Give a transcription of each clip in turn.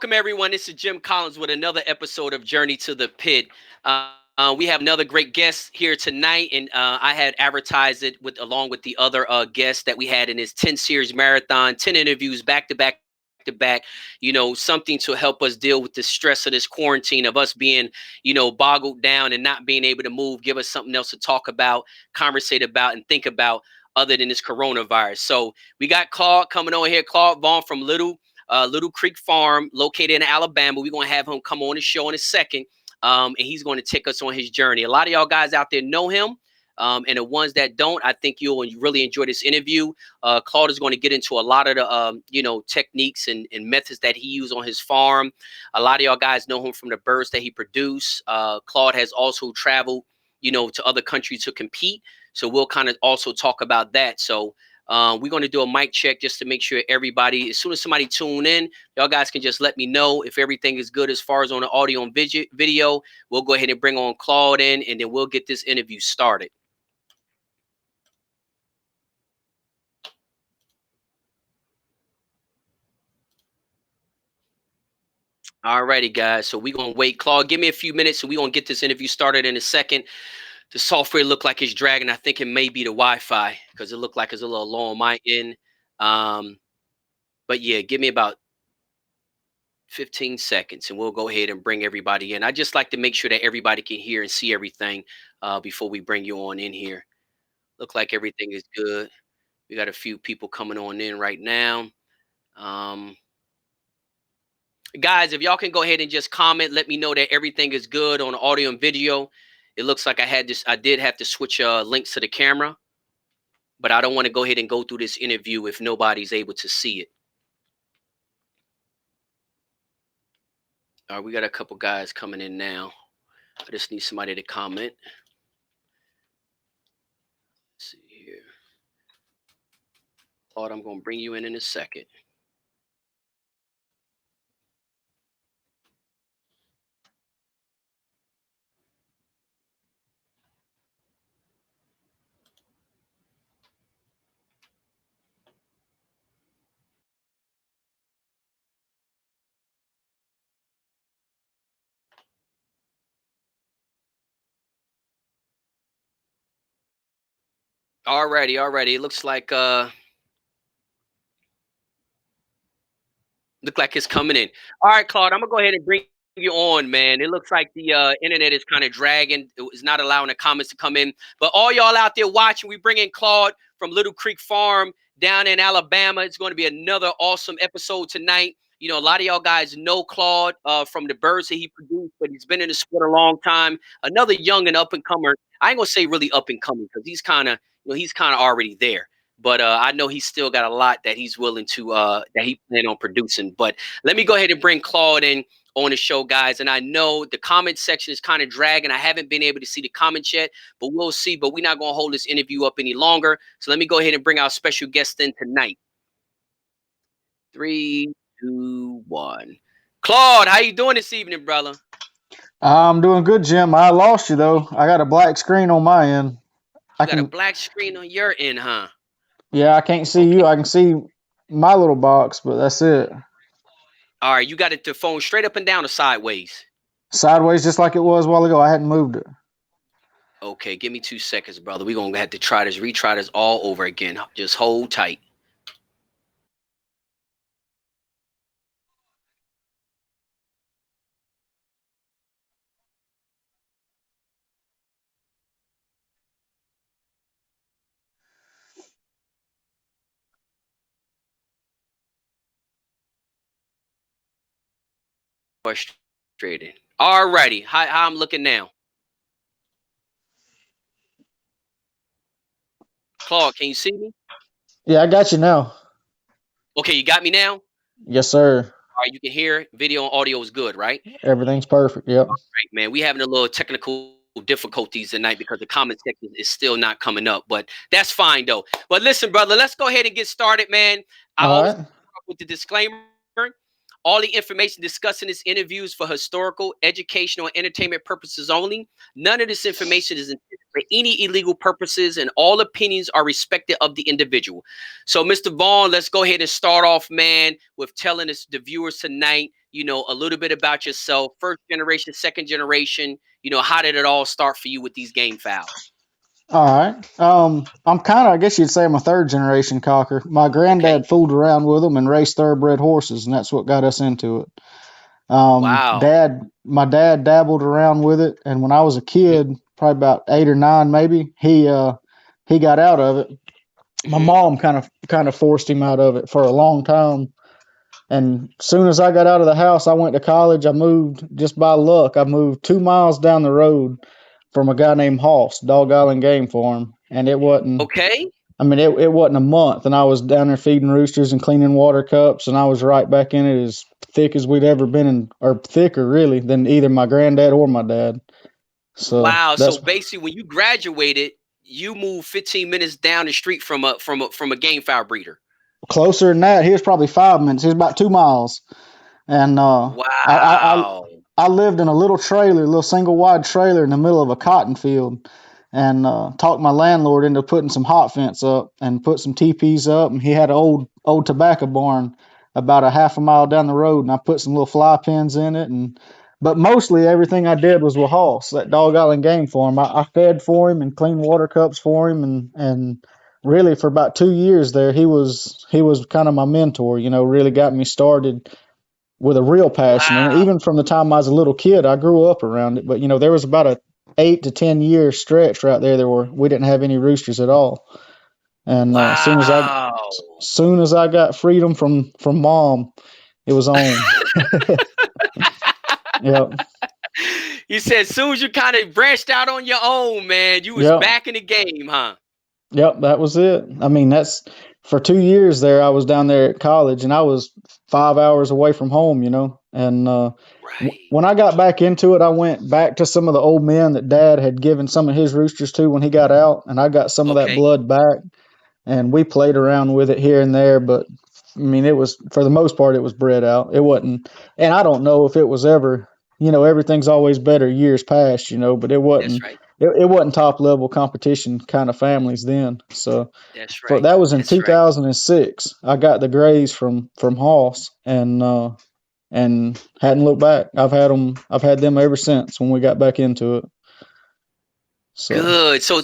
welcome everyone. This is Jim Collins with another episode of Journey to the Pit. We have another great guest here tonight, and I had advertised it with along with the other guests that we had in this 10 series marathon, 10 interviews back to back to back. Something to help us deal with the stress of this quarantine of us being, boggled down and not being able to move. Give us something else to talk about, conversate about, and think about other than this coronavirus. So we got Claude coming on here, Claude Vaughn from Little Creek Farm, located in Alabama. We're going to have him come on the show in a second, and he's going to take us on his journey. A lot of y'all guys out there know him, and the ones that don't, I think you'll really enjoy this interview. Claude is going to get into a lot of the, techniques and methods that he used on his farm. A lot of y'all guys know him from the birds that he produced. Claude has also traveled, to other countries to compete. So we'll kind of also talk about that. So we're going to do a mic check just to make sure everybody, as soon as somebody tune in, y'all guys can just let me know if everything is good as far as on the audio and video. We'll go ahead and bring on Claude in, and then we'll get this interview started. All righty, guys. So we're going to wait. Claude, give me a few minutes, and we're going to get this interview started in a second. The software looked like it's dragging. I think it may be the Wi-Fi because it looked like it's a little low on my end. But yeah, give me about 15 seconds and we'll go ahead and bring everybody in. I just like to make sure that everybody can hear and see everything before we bring you on in here. Look like everything is good. We got a few people coming on in right now. Guys, if y'all can go ahead and just comment, let me know that everything is good on audio and video. It looks like I did have to switch links to the camera, but I don't want to go ahead and go through this interview if nobody's able to see it. All right, we got a couple guys coming in now. I just need somebody to comment. Let's see here. Claude, I'm going to bring you in a second. Alrighty. It looks like it's coming in. All right, Claude, I'm gonna go ahead and bring you on, man. It looks like the internet is kind of dragging. It's not allowing the comments to come in. But all y'all out there watching, we bring in Claude from Little Creek Farm down in Alabama. It's going to be another awesome episode tonight. A lot of y'all guys know Claude from the birds that he produced, but he's been in the sport a long time. Another young and up and comer. I ain't gonna say really up and coming because he's kind of already there. But I know he's still got a lot that he's willing to that he plan on producing. But let me go ahead and bring Claude in on the show, guys. And I know the comment section is kind of dragging. I haven't been able to see the comments yet, but we'll see. But we're not going to hold this interview up any longer. So let me go ahead and bring our special guest in tonight. 3, 2, 1. Claude, how you doing this evening, brother? I'm doing good, Jim. I lost you though. I got a black screen on my end. You got a black screen on your end, huh? Yeah, I can't see you. I can see my little box, but that's it. All right, you got it the phone straight up and down or sideways? Sideways, just like it was a while ago. I hadn't moved it. Okay, give me 2 seconds, brother. We're going to have to retry this all over again. Just hold tight. Frustrated. All righty. How I'm looking now? Claude, can you see me? Yeah, I got you now. Okay, you got me now? Yes, sir. All right, you can hear. Video and audio is good, right? Everything's perfect. Yep. All right, man. We having a little technical difficulties tonight because the comment section is still not coming up, but that's fine though. But listen, brother, let's go ahead and get started, man. I All always right. start with the disclaimer. All the information discussed in this interview is for historical, educational, and entertainment purposes only. None of this information is intended for any illegal purposes, and all opinions are respected of the individual. So, Mr. Vaughn, let's go ahead and start off, man, with telling us the viewers tonight, a little bit about yourself, first generation, second generation. How did it all start for you with these game fouls? All right. I'm kind of, I guess you'd say I'm a third generation cocker. My Okay. granddad fooled around with them and raced thoroughbred horses, and that's what got us into it. Wow. My dad dabbled around with it, and when I was a Hmm. kid, probably about 8 or 9, maybe he got out of it. My Hmm. mom kind of forced him out of it for a long time. And soon as I got out of the house, I went to college. I moved just by luck. I moved 2 miles down the road from a guy named Hoss, Dog Island Game Farm, and it wasn't. Okay. I mean, it wasn't a month, and I was down there feeding roosters and cleaning water cups, and I was right back in it as thick as we'd ever been in, or thicker really than either my granddad or my dad. So Wow. So that's basically, when you graduated, you moved 15 minutes down the street from a game foul breeder. closer than that. He was probably 5 minutes. He was about 2 miles. And Wow. I lived in a little trailer, a little single wide trailer in the middle of a cotton field, and talked my landlord into putting some hot fence up and put some teepees up. And he had an old tobacco barn about a half a mile down the road, and I put some little fly pens in it. And but mostly everything I did was with Hoss, that Dog Island Game Farm. I fed for him and cleaned water cups for him, and really for about 2 years there, he was kind of my mentor. Really got me started with a real passion. And Wow. even from the time I was a little kid, I grew up around it. But there was about a 8 to 10 year stretch right there where we didn't have any roosters at all. And Wow. soon as I got freedom from mom, it was on. Yep, You said as soon as you kind of branched out on your own, man, you was yep, back in the game, huh? yep. That was it. I mean, that's for 2 years there. I was down there at college, and I was 5 hours away from home. And Right. when I got back into it, I went back to some of the old men that Dad had given some of his roosters to when he got out, and I got some of that Okay. blood back, and we played around with it here and there. But I mean, it was for the most part, it was bred out. It wasn't, and I don't know if it was ever. Everything's always better years past. But it That's wasn't. right. It wasn't top level competition kind of families then. So That's for right. that was in That's right. 2006. I got the Grays from Hoss, and hadn't looked back. I've had them ever since when we got back into it. So Good. So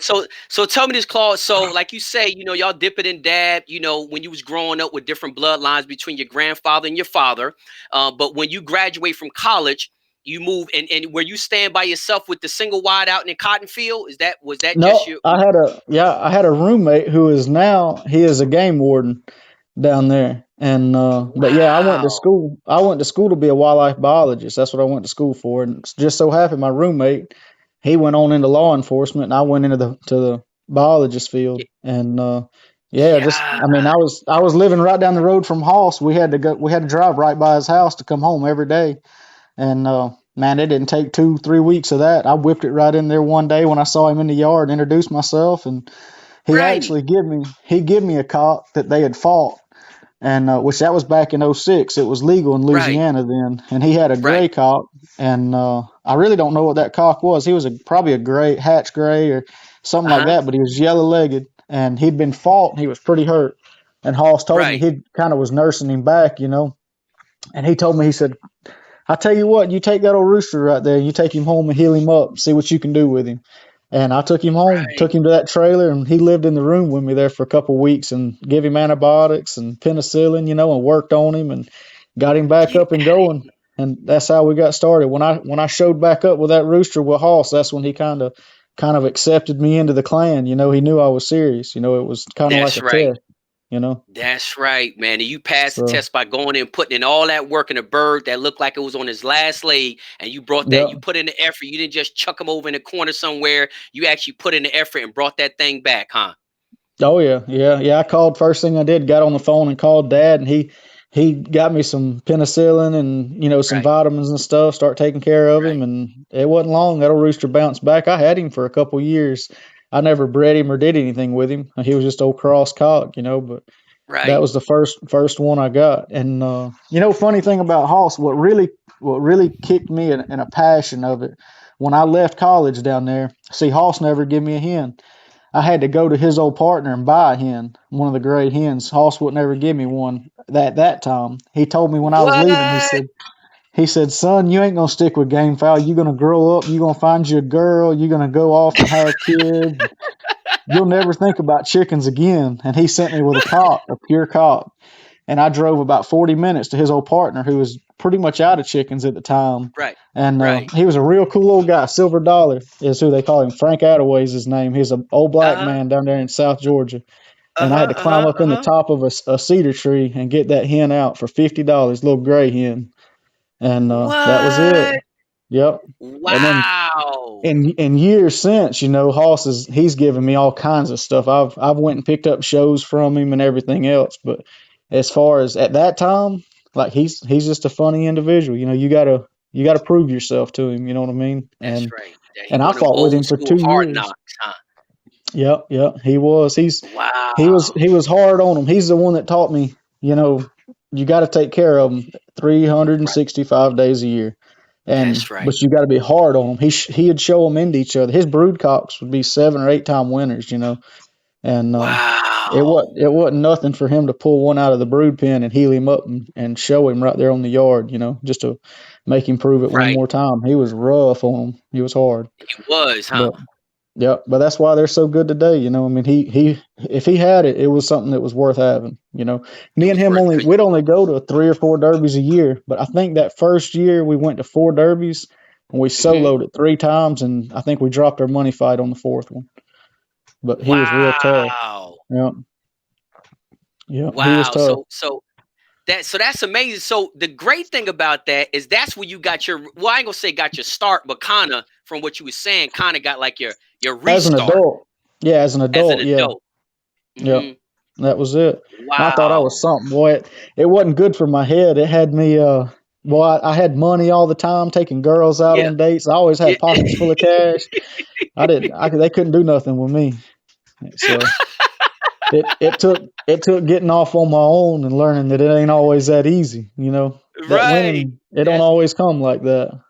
tell me this, Claude. So, like you say, y'all dip it and dab, when you was growing up with different bloodlines between your grandfather and your father. But when you graduate from college, you move and where you stand by yourself with the single wide out in the cotton field, was that just no, your I had a roommate who is now he is a game warden down there. And but yeah, wow. I went to school to be a wildlife biologist. That's what I went to school for. And it's just so happened my roommate, he went on into law enforcement, and I went into the biologist field. Y- And yeah, just Yeah, I mean, I was living right down the road from Hoss. We had to drive right by his house to come home every day. And man, it didn't take 2 3 weeks of that. I whipped it right in there one day when I saw him in the yard, introduced myself, and he right, actually give me a cock that they had fought, and which that was back in '06. It was legal in right, Louisiana then, and he had a right. gray cock, and I really don't know what that cock was. He was probably a gray hatch gray or something like Uh-huh. that, but he was yellow legged, and he'd been fought, and he was pretty hurt. And Hoss told me Right. he kind of was nursing him back, and he told me, he said, I tell you what, you take that old rooster right there, you take him home and heal him up, see what you can do with him. And I took him home, Right. took him to that trailer, and he lived in the room with me there for a couple of weeks and gave him antibiotics and penicillin, and worked on him and got him back Get up and out of going. And that's how we got started. When I showed back up with that rooster with Hoss, that's when he kind of accepted me into the clan. He knew I was serious. It was kind of like That's a right. test. You know. That's right, man. And you passed the So test by going in, putting in all that work in a bird that looked like it was on his last leg. And you brought that, you yep. put in the effort. You didn't just chuck him over in the corner somewhere. You actually put in the effort and brought that thing back, huh? Oh yeah, yeah, yeah. I called first thing I did, got on the phone and called Dad, and he got me some penicillin and some Right, vitamins and stuff. Start taking care of right. him, and it wasn't long. That old rooster bounced back. I had him for a couple years. I never bred him or did anything with him. He was just old cross cock. But That Right. was the first one I got. And funny thing about Hoss, what really kicked me in a passion of it when I left college down there. See, Hoss never give me a hen. I had to go to his old partner and buy a hen, one of the gray hens. Hoss would never give me one that time. He told me when I was leaving, he What? said, son, you ain't gonna stick with game fowl. You're gonna grow up. You're gonna find you a girl. You're gonna go off and have kids. You'll never think about chickens again. And he sent me with a cock, a pure cock. And I drove about 40 minutes to his old partner, who was pretty much out of chickens at the time. Right. And Right. he was a real cool old guy. Silver Dollar is who they call him. Frank Attaway's his name. He's an old black Uh-huh. man down there in South Georgia. And I had Uh-huh. to climb Uh-huh. up in the Uh-huh. top of a cedar tree and get that hen out for $50, little gray hen. And that was it. What? Yep. And then Wow. in years since, Hoss he's given me all kinds of stuff. I've went and picked up shows from him and everything else. But as far as at that time, like he's just a funny individual. You gotta prove yourself to him. You know what I mean? That's And right. Yeah, he and I one of them fought with old him for school 2 hard years. knocks, huh? Yep, yep. He was. He was Wow. he was hard on him. He's the one that taught me. You got to take care of them Right. 365 days a year, That's right. but you got to be hard on them. He'd show them into each other. His brood cocks would be 7 or 8 time winners. And it wasn't Wow. it wasn't nothing for him to pull one out of the brood pen and heel him up and show him right there on the yard. Just to make him prove it one Right. more time. He was rough on him. He was hard, He was, huh? but yeah, but that's why they're so good today. I mean, he if he had it, it was something that was worth having. It Me and was him worth only cause we'd only go to 3 or 4 derbies a year, but I think that first year we went to 4 derbies and we mhm. soloed it 3 times, and I think we dropped our money fight on the fourth one. But he was real tough. Wow. Yeah, yeah, he was Wow. tough. So that's amazing. So the great thing about that is that's where you got your well, I ain't gonna say got your start, but kinda from what you were saying, kinda got like your As an restart adult, yeah, as an as an adult, yeah, adult. yeah. Hmm. That was it. I thought I was Wow. something. Boy, it wasn't good for my head. It had me. Boy, I had money all the time, taking girls out Yeah. on dates. I always Yeah. had pockets full of cash. I didn't. They couldn't do nothing with me. So it took getting off on my own and learning that it ain't always that easy. That Right. winning, it don't That's always come like that.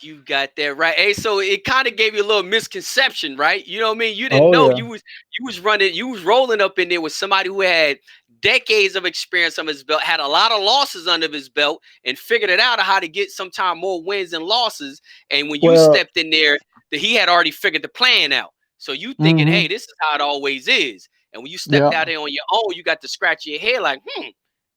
You got that right. Hey, so it kind of gave you a little misconception, right? You know what I mean? You didn't Oh know yeah, you was running, you was rolling up in there with somebody who had decades of experience on his belt, had a lot of losses under his belt, and figured it out how to get sometime more wins and losses. And when you well, stepped in there, that he had already figured the plan out. So you thinking, hmm hey, this is how it always is. And when you stepped yeah. out there on your own, you got to scratch your head like,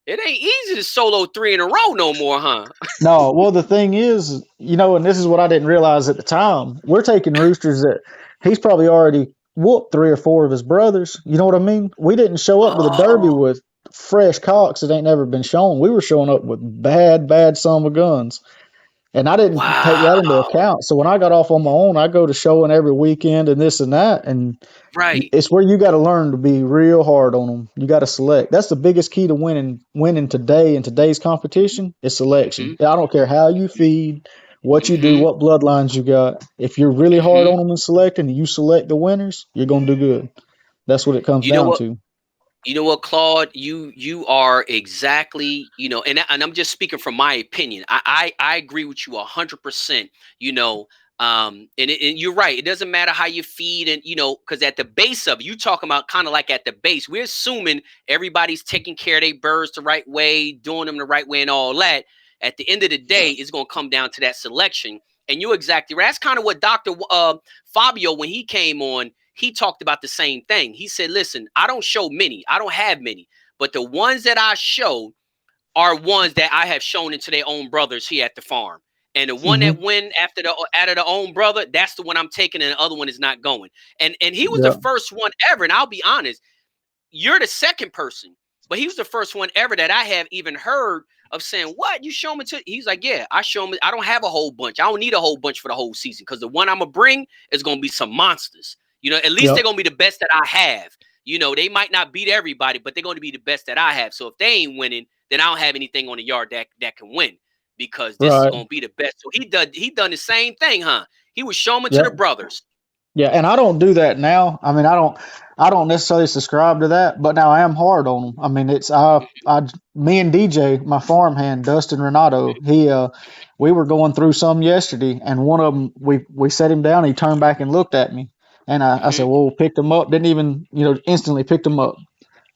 it ain't easy to solo three in a row no more, huh? No, well, the thing is, and this is what I didn't realize at the time. We're taking roosters that he's probably already whooped 3 or 4 of his brothers. You know what I mean? We didn't show up to the derby Oh, with fresh cocks that ain't never been shown. We were showing up with bad, bad son of a guns. And I didn't take that into wow. account. So when I got off on my own, I go to showing every weekend and this and that. And Right. it's where you got to learn to be real hard on them. You got to select. That's the biggest key to winning today in today's competition is selection. Mhm, I don't care how you feed, what you do, mhm, what bloodlines you got. If you're really hard mhm. on them in selecting and you select the winners, you're gonna do good. That's what it comes You know down what? to. You know what, Claude? You are exactly, and I'm just speaking from my opinion. I agree with you 100%. You know, and you're right. It doesn't matter how you feed, and because at the base of it, you talking about kind of like at the base, we're assuming everybody's taking care of their birds the right way, doing them the right way, and all that. At the end of the day, it's gonna come down to that selection. And you're exactly right. That's kind of what Doctor Fabio, when he came on, he talked about the same thing. He said, listen, I don't show many, I don't have many, but the ones that I show are ones that I have shown into their own brothers here at the farm. And the one that Hmm. win after the out of the own brother, that's the one I'm taking, and the other one is not going. And he was the Yeah. first one ever. And I'll be honest, you're the second person, but he was the first one ever that I have even heard of saying, "What you show me to?" He's like, "Yeah, I show him. I don't have a whole bunch. I don't need a whole bunch for the whole season because the one I'm gonna bring is gonna be some monsters. At least they're Yep. gonna be the best that I have. They might not beat everybody, but they're gonna be the best that I have. So if they ain't winning, then I don't have anything on the yard that can win because this is Right. gonna be the best." So he done the same thing, huh? He was showing it to the Yep. brothers. Yeah, and I don't do that now. I mean, I don't. I don't necessarily subscribe to that, but now I am hard on them. I mean, me and DJ, my farmhand Dustin Renato, we were going through some yesterday, and one of them, we set him down. He turned back and looked at me, and I said, Hmm. "Well, picked him up." Didn't even, instantly picked him up,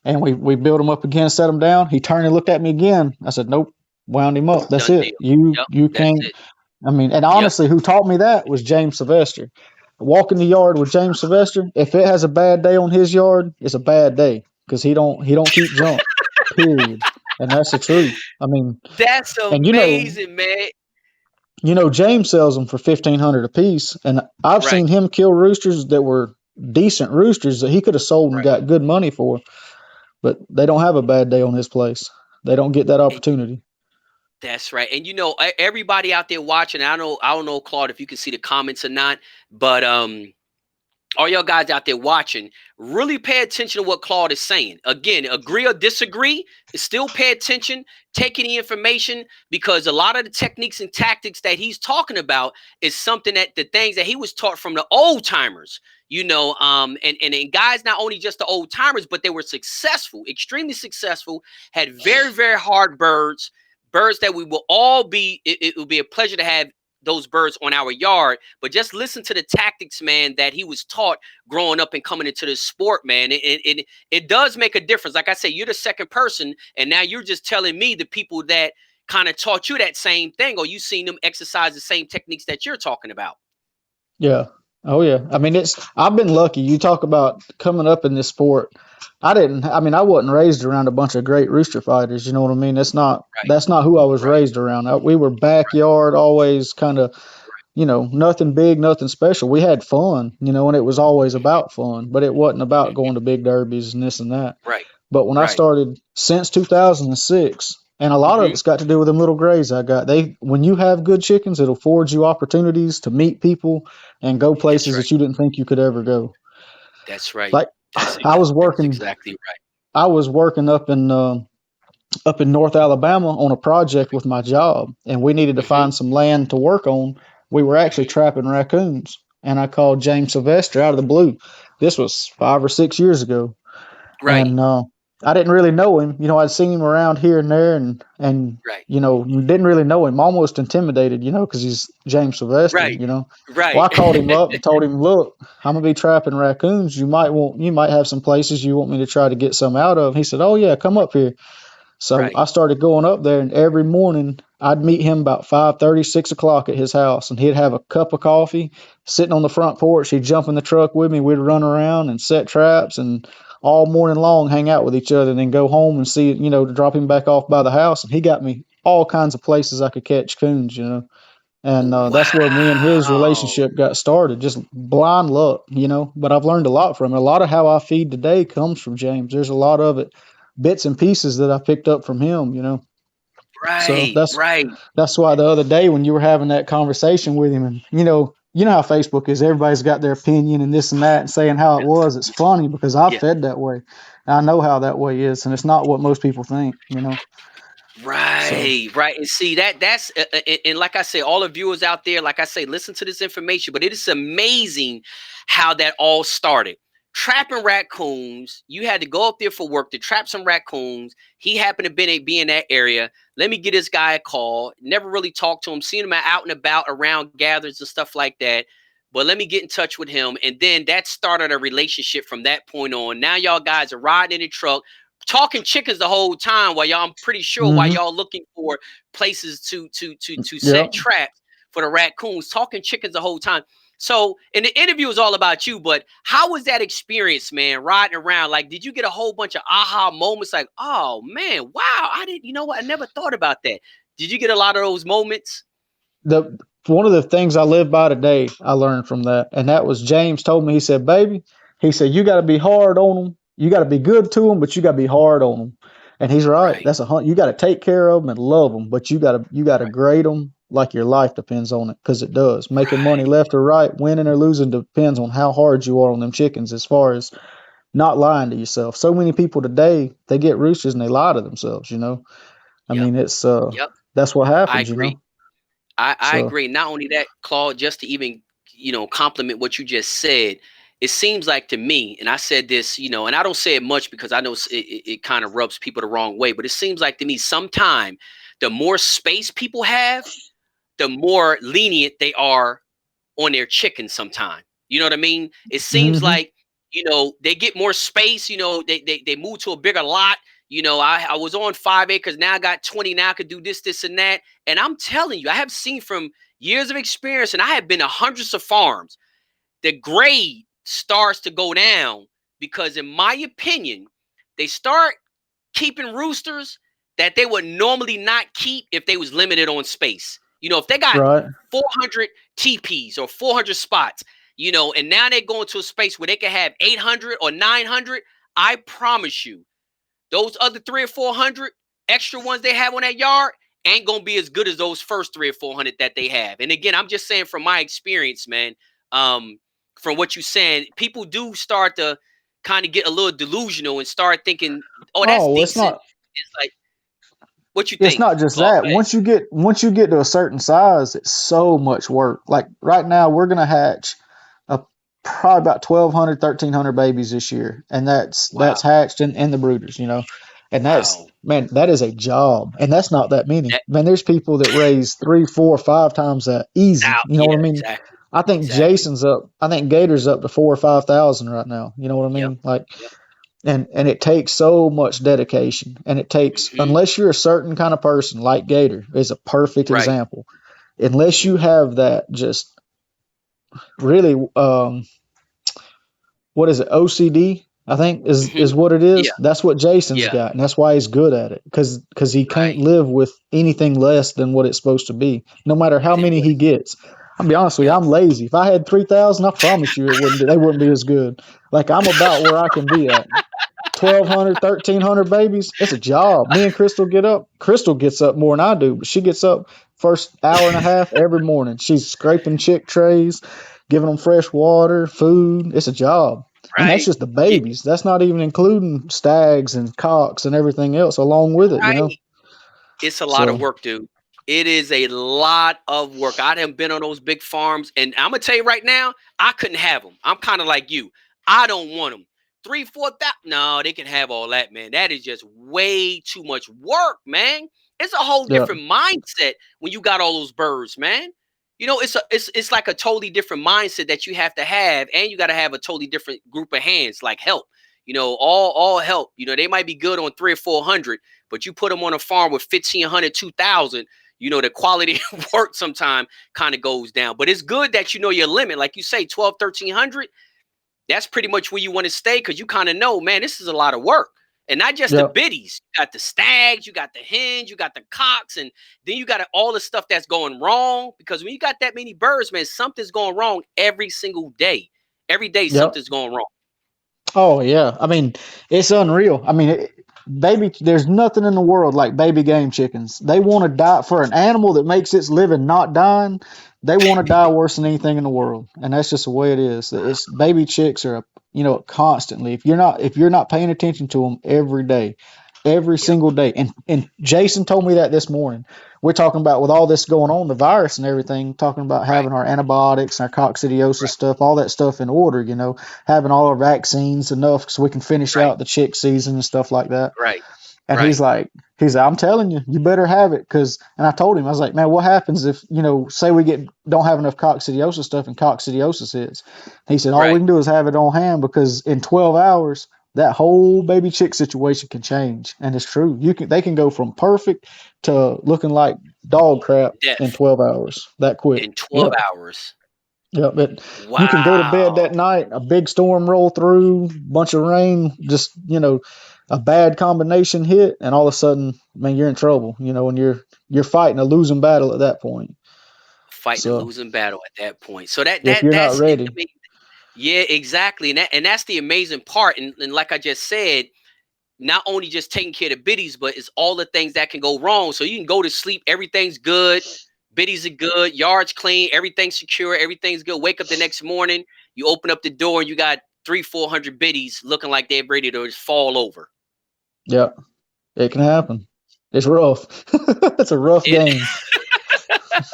and we built him up again, set him down. He turned and looked at me again. I said, "Nope." Wound him up. That's Done it. deal. You Yep. you That's can't. it. I mean, and Yep. honestly, who taught me that was James Sylvester. Walking the yard with James Sylvester, if it has a bad day on his yard, it's a bad day because he don't keep junk. Period. And that's the truth. I mean, That's and amazing, man. James sells them for 1,500 a piece, and I've Right. seen him kill roosters that were decent roosters that he could have sold and Right. got good money for, but they don't have a bad day on his place. They don't get that And opportunity. that's right. And everybody out there watching, I don't know, Claude, if you can see the comments or not, but all y'all guys out there watching, really pay attention to what Claude is saying. Again, agree or disagree, still pay attention, take any information, because a lot of the techniques and tactics that he's talking about is something that the things that he was taught from the old timers. And guys, not only just the old timers, but they were successful, extremely successful, had very, very hard birds that we will all be, it will be a pleasure to have those birds on our yard. But just listen to the tactics, man, that he was taught growing up and coming into this sport, man. It does make a difference. Like I said, you're the second person, and now you're just telling me the people that kind of taught you that same thing, or you seen them exercise the same techniques that you're talking about. Yeah. Oh yeah. I mean, I've been lucky. You talk about coming up in this sport. I mean, I wasn't raised around a bunch of great rooster fighters. You know what I mean? Right, That's not who I was right, raised around. We were backyard, always kind of, nothing big, nothing special. We had fun, and it was always mhm, about fun, but it wasn't about mhm, going to big derbies and this and that. right, But when I right, started since 2006, and a lot of hmm, it's got to do with them little grays I got. When you have good chickens, it'll afford you opportunities to meet people and go that's places right, that you didn't think you could ever go. that's right, Like that's I was that's working, exactly right. I was working up in North Alabama on a project with my job, and we needed to Hmm. find some land to work on. We were actually Hmm. trapping raccoons, and I called James Sylvester out of the blue. This was 5 or 6 years ago, Right, and I didn't really know him. I'd seen him around here and there, and right, didn't really know him. Almost intimidated, because he's James Sylvester. right, Well, right. I called him up and told him, "Look, I'm gonna be trapping raccoons. You might have some places you want me to try to get some out of." He said, "Oh yeah, come up here." So Right. I started going up there, and every morning I'd meet him about 5:30, 6 o'clock at his house, and he'd have a cup of coffee sitting on the front porch. He'd jump in the truck with me. We'd run around and set traps, and all morning long hang out with each other, and then go home and see, to drop him back off by the house. And he got me all kinds of places I could catch coons. And that's where me and his Wow. relationship got started, just blind luck. But I've learned a lot from it. A lot of how I feed today comes from James. There's a lot of it, bits and pieces that I picked up from him. So Right, that's right. that's why the other day when you were having that conversation with him, and how Facebook is. Everybody's got their opinion and this and that, and saying how it Yeah, was. It's funny because I yeah. fed that way. I know how that way is, and it's not what most people think. So Right, right. And see and like I say, all the viewers out there, like I say, listen to this information. But it is amazing how that all started. Trapping raccoons. You had to go up there for work to trap some raccoons. He happened to be in that area. Let me get this guy a call. Never really talked to him. Seen him out and about around gatherings and stuff like that. But let me get in touch with him. And then that started a relationship from that point on. Now y'all guys are riding in the truck talking chickens the whole time while y'all, I'm pretty sure, while hmm y'all looking for places to yeah. set traps for the raccoons, talking chickens the whole time. So, and the interview was all about you, but how was that experience, man, riding around? Like, did you get a whole bunch of aha moments like, oh man, wow, I didn't, you know what, I never thought about that. Did you get a lot of those moments? the One of the things I live by today, I learned from that, and that was James told me. He said, "Baby," he said, "you got to be hard on them. You got to be good to them, but you got to be hard on them." And he's right. Right, That's a hunt. You got to take care of them and love them, but you got to right, grade them like your life depends on it, because it does. Making money right, left or right, winning or losing, depends on how hard you are on them chickens. As far as not lying to yourself, so many people today, they get roosters and they lie to themselves. I yep, mean, it's yep, that's what I happens. agree. I So agree. Not only that, Claude, just to even, compliment what you just said. it seems like to me, and I said this, and I don't say it much because I know it kind of rubs people the wrong way, but it seems like to me sometime the more space people have, the more lenient they are on their chicken sometime. You know what I mean? It seems Mm-hmm. like, they get more space, they move to a bigger lot. I was on 5 acres, now I got 20, now I could do this, and that. And I'm telling you, I have seen from years of experience, and I have been to hundreds of farms, the grade starts to go down because, in my opinion, they start keeping roosters that they would normally not keep if they was limited on space. If they got Right. 400 TPs or 400 spots, and now they're going to a space where they can have 800 or 900, I promise you, those other 300 or 400 extra ones they have on that yard ain't gonna be as good as those first 300 or 400 that they have. And again, I'm just saying from my experience, man. Um, from what you're saying, people do start to kind of get a little delusional and start thinking, "Oh, that's Oh, decent." It's like, what you it's think, not just Claude? that. Go ahead. Once you get to a certain size, it's so much work. Like right now, we're gonna hatch a probably about 1,200, 1,300 babies this year, and that's Wow, hatched in the brooders, and that's wow, man, that is a job, and that's not that many. that Man, there's people that raise three, four, five times that easy. out, You know what yeah, I mean? exactly, I think exactly. Jason's up. I think Gator's up to 4 or 5 thousand right now. You know what I Yep, mean? Like, yep. and it takes so much dedication, and it takes, Hmm. unless you're a certain kind of person, like Gator is a perfect Right. example, unless you Hmm. have that just really what is it, OCD, I think Hmm. is what it Yeah, is. That's what Jason's yeah. got, and that's why he's good at it, because he can't Right. live with anything less than what it's supposed to be, no matter how Then many what? he gets. I'll be honest with you, Yep. I'm lazy. If I had 3,000, I promise you they wouldn't be as good. Like, I'm about where I can be at. 1,200, 1,300 babies. It's a job. Me and Crystal get up. Crystal gets up more than I do, but she gets up first hour and a half every morning. She's scraping chick trays, giving them fresh water, food. It's a job. And that's Right. just the Yeah. babies. That's not even including stags and cocks and everything else along with it. Right. It's a lot of So, work, dude. It is a lot of work. I have been on those big farms, and I'm gonna tell you right now, I couldn't have them. I'm kind of like you. I don't want them. 3, 4,000. No, they can have all that, man. That is just way too much work, man. It's a whole yeah, different mindset when you got all those birds, man. It's like a totally different mindset that you have to have, and you got to have a totally different group of hands, like help. All help. They might be good on 3 or 400, but you put them on a farm with 1,500, 2,000. The quality of work sometimes kind of goes down. But it's good that you know your limit. Like you say, 12, 1,300, that's pretty much where you want to stay because you kind of know, man, this is a lot of work. And not just the yeah, biddies. You got the stags, you got the hens, you got the cocks, and then you got all the stuff that's going wrong. Because when you got that many birds, man, something's going wrong every single day. Every day, yeah. something's going wrong. Oh yeah, I mean it's unreal. I mean, baby, there's nothing in the world like baby game chickens. They want to die for an animal that makes its living not dying. They want to die worse than anything in the world, and that's just the way it is. It's baby chicks are, constantly. If you're not paying attention to them every day, every Yep. single day. And Jason told me that this morning. We're talking about, with all this going on, the virus and everything, talking about Right. having our antibiotics and our coccidiosis Right. stuff, all that stuff in order, having all our vaccines enough so we can finish Right. out the chick season and stuff like that. Right. And Right. he's like, I'm telling you, you better have it. And I told him, I was like, man, what happens if, say we don't have enough coccidiosis stuff and coccidiosis hits? He said, all we Right. can do is have it on hand, because in 12 hours, that whole baby chick situation can change. And it's true. They can go from perfect to looking like dog crap in Death 12 hours, that quick. in 12 Yep. hours. Yep. But you can go to bed Wow. that night, a big storm roll through, bunch of rain, just, a bad combination hit, and all of a sudden, man, you're in trouble, and you're fighting a losing battle at that point. Fighting a So losing battle at that point. So that if that you're not that's it. I ready, mean, yeah, exactly. And that's the amazing part. And like I just said, not only just taking care of the biddies, but it's all the things that can go wrong. So you can go to sleep, everything's good, biddies are good, yards clean, everything's secure, everything's good. Wake up the next morning, you open up the door, and you got 300, 400 biddies looking like they're ready to just fall over. yeah, it can happen. It's rough. It's a rough It game.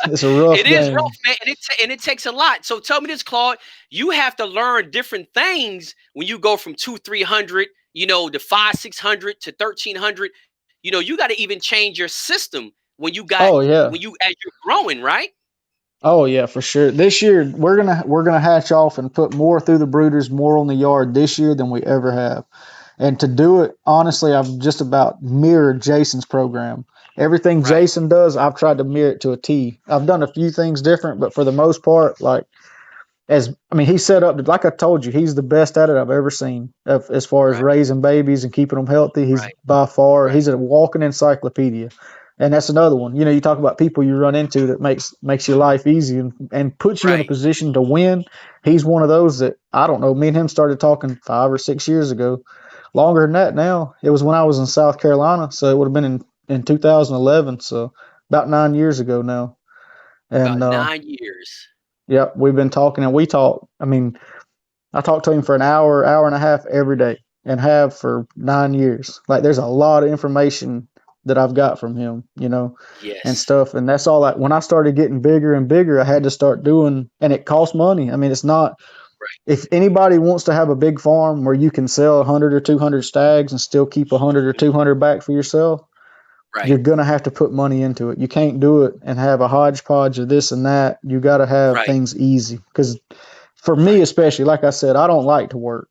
It's a rough It is game. rough, man, and it takes a lot. So tell me this, Claude. You have to learn different things when you go from 2, 300, to 5, 600 to 1300. You got to even change your system Oh yeah. when you as you're growing, right? Oh yeah, for sure. This year we're gonna hatch off and put more through the brooders, more on the yard this year than we ever have. And to do it, honestly, I've just about mirrored Jason's program. Everything Right, Jason does, I've tried to mirror it to a T. I've done a few things different, but for the most part, like he's set up like I told you, he's the best at it I've ever seen. As far as right, raising babies and keeping them healthy, he's right, by far right, he's a walking encyclopedia. And that's another one. You talk about people you run into that makes your life easy and puts you in a right. position to win. He's one of those that I don't know. Me and him started talking 5 or 6 years ago. Longer than that now. It was when I was in South Carolina, so it would have been in 2011. So about 9 years ago now. And About 9 years. yeah, we've been talking and we talk. I talk to him for an hour, hour and a half every day, and have for 9 years. Like there's a lot of information that I've got from him, and Yes. stuff. And that's all. When I started getting bigger and bigger, I had to start doing, and it costs money. It's not. Right, If anybody wants to have a big farm where you can sell 100 or 200 stags and still keep 100 or 200 back for yourself, right, you're gonna have to put money into it. You can't do it and have a hodgepodge of this and that. You got to have right, things easy because for me right, especially, like I said, I don't like to work.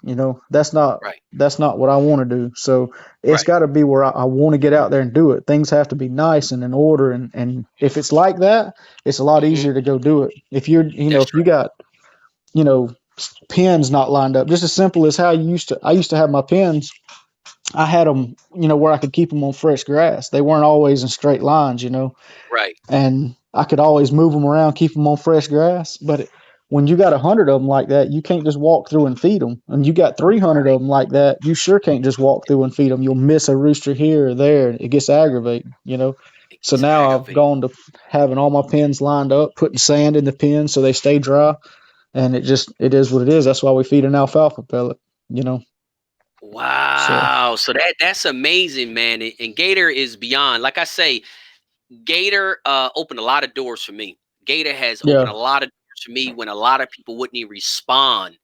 That's not right, that's not what I want to do. So it's right. got to be where I want to get out there and do it. Things have to be nice and in order, and if it's like that, it's a lot Hmm. easier to go do it. If you're, That's if you got, you know, pins not lined up, just as simple as how I used to have my pins. I had them, where I could keep them on fresh grass. They weren't always in straight lines. right. And I could always move them around, keep them on fresh grass. But when you got 100 of them like that, you can't just walk through and feed them. And you got 300 Right. of them like that, you sure can't just walk through and feed them. You'll miss a rooster here or there. It gets aggravating. It So gets now I've aggravating. gone to having all my pins lined up, putting sand in the pins so they stay dry, and it is what it is. That's why we feed an alfalfa pellet. You know. So Wow. So that's amazing, man. And Gator is beyond. Like I say, Gator opened a lot of doors for me. Gator has opened yeah, a lot of doors for me when a lot of people wouldn't even respond.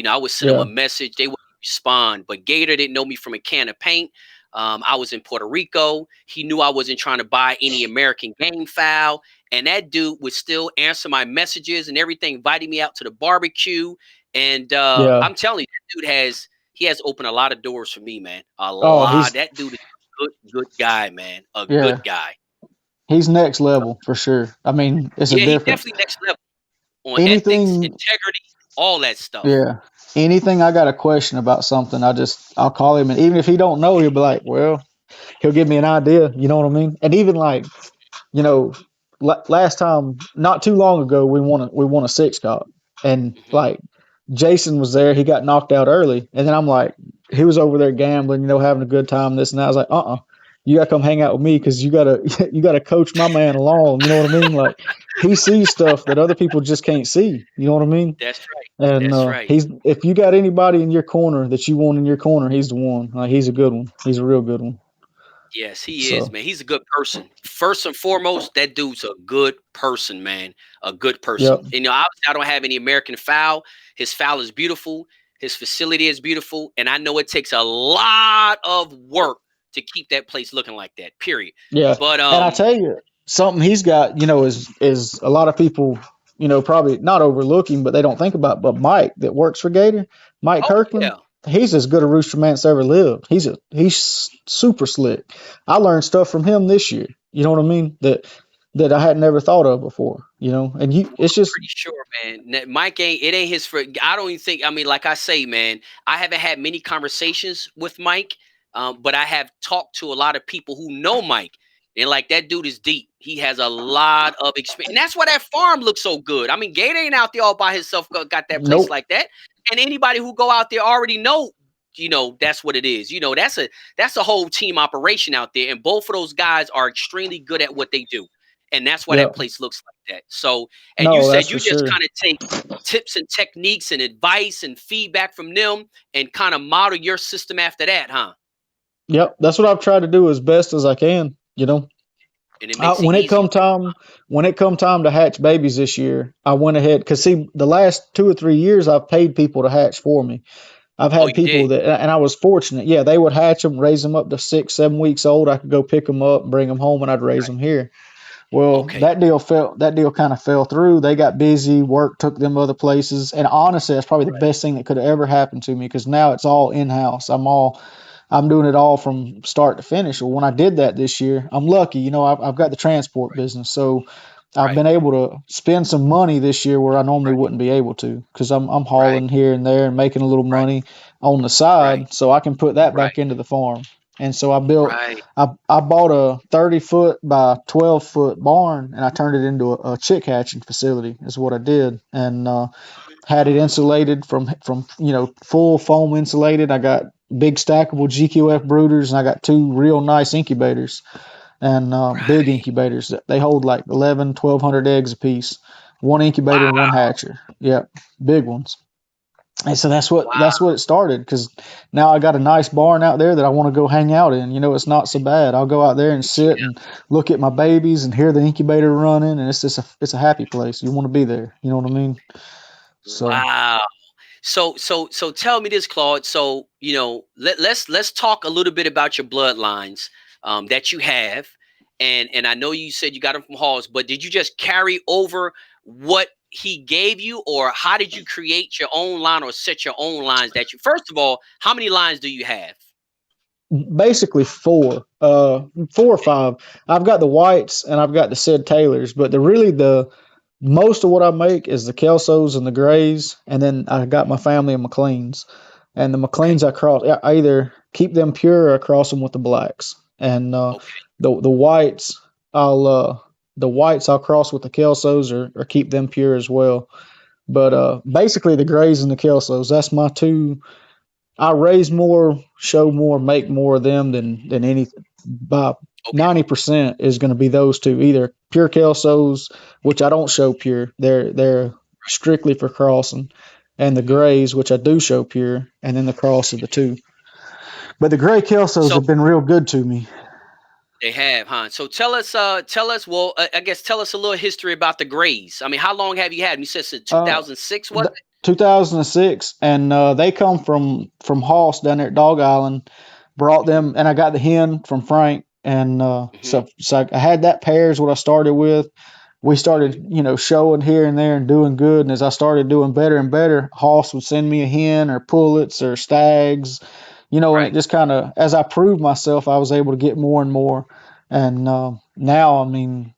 I would send them a yeah, message, they wouldn't respond. But Gator didn't know me from a can of paint. I was in Puerto Rico. He knew I wasn't trying to buy any American game foul. And that dude would still answer my messages and everything, inviting me out to the barbecue. And yeah. I'm telling you, that dude he has opened a lot of doors for me, man. A Oh, lot. That dude is a good guy, man. A yeah, good guy. he's next level for sure. It's a Yeah, he different definitely next level on ethics, anything. integrity, all that stuff. Yeah. Anything I got a question about something, I'll call him, and even if he don't know, he'll be like, well, he'll give me an idea. You know what I mean? And even like, you know, last time, not too long ago, we won a six cop, and Hmm. like Jason was there. He got knocked out early, and then I'm like, he was over there gambling, having a good time. This and that. I was like, you gotta come hang out with me because you gotta you gotta coach my man along. You know what I mean? Like he sees stuff that other people just can't see. You know what I mean? That's right. And That's right. he's if you got anybody in your corner that you want in your corner, he's the one. Like he's a good one. He's a real good one. Yes, he is, So man. He's a good person. First and foremost, that dude's a good person, man. A good person. yep, And obviously, I don't have any American foul. His foul is beautiful. His facility is beautiful, and I know it takes a lot of work to keep that place looking like that. Period. yeah. But And I tell you, something he's got, is a lot of people, probably not overlooking, but they don't think about. But Mike that works for Gator, Mike oh Kirkland, yeah, he's as good a rooster man that's ever lived. He's super slick. I learned stuff from him this year. You know what I mean? That I had never thought of before. And it's just pretty sure, man. Mike ain't his friend. I don't even think. I mean, like I say, man, I haven't had many conversations with Mike, but I have talked to a lot of people who know Mike, and like that dude is deep. He has a lot of experience, and that's why that farm looks so good. I mean, Gator ain't out there all by himself. Got that place nope. like that, and anybody who go out there already know. That's what it is. That's a whole team operation out there, and both of those guys are extremely good at what they do, and that's why that Yep. place looks like that. So, and you No, that's said for you just sure. kind of take tips and techniques and advice and feedback from them and kind of model your system after that, huh? Yep. That's what I've tried to do as best as I can. and it makes it When it easier. come time, to hatch babies this year, I went ahead because see the last 2 or 3 years I've paid people to hatch for me. I've Oh, had you people did. that, and I was fortunate. Yeah, they would hatch them, raise them up to 6, 7 weeks old. I could go pick them up, bring them home, and I'd raise them here. Well, Okay. that deal kind of fell through. They got busy, work took them other places, and honestly, that's probably the Right. best thing that could have ever happened to me because now it's all in house. I'm doing it all from start to finish. Well, when I did that this year, I'm lucky. I've got the transport Right. business, so I've Right. been able to spend some money this year where I normally Right. wouldn't be able to because I'm Right. hauling here and there and making a little Right. money on the Right. side, so I can put that Right. back into the farm. And so I built, Right. I bought a 30 foot by 12 foot barn and I turned it into a chick hatching facility. Is what I did, and had it insulated from full foam insulated. I got big stackable GQF brooders and I got two real nice incubators and big Right. incubators. They hold like 11, 1,200 eggs apiece. One incubator and one Wow. hatcher. Yep, big ones. And so Wow. that's what it started because now I got a nice barn out there that I want to go hang out in. It's not so bad. I'll go out there and sit and look at my babies and hear the incubator running, and it's a happy place. You want to be there. You know what I mean? So Wow. So tell me this, Claude. So let's talk a little bit about your bloodlines that you have, and I know you said you got them from Halls, but did you just carry over what he gave you, or how did you create your own line or set your own lines that you? First of all, how many lines do you have? basically four or Okay. five. I've got the whites and I've got the Sid Taylors, but the most of what I make is the Kelsos and the Grays, and then I got my family of McLeans. And the Okay. McLeans I either keep them pure or I cross them with the blacks. And Okay. the whites I'll I'll cross with the Kelsos or keep them pure as well. But basically the Grays and the Kelsos, that's my two. I raise more, show more, make more of them than any. By Okay. 90% is going to be those two, either pure Kelsos, which I don't show pure. They're strictly for crossing, and the Hmm. grays, which I do show pure, and then the cross of the two. But the gray Kelsos So have been real good to me. they have, huh? So tell us. Well, I guess tell us a little history about the Grays. I mean, how long have you had them? You said since Uh, 2006, was 2006, and they come from Hoss down there at Dog Island. Brought it? Hmm. them, and I got the hen from Frank, and Hmm. so I had that pair is what I started with. We Hmm. started showing here and there and doing good, and as I started doing better and better, Hoss would send me a hen or pullets or stags, and it Right. just kind of as I proved myself, I was able to get more and more, and now I mean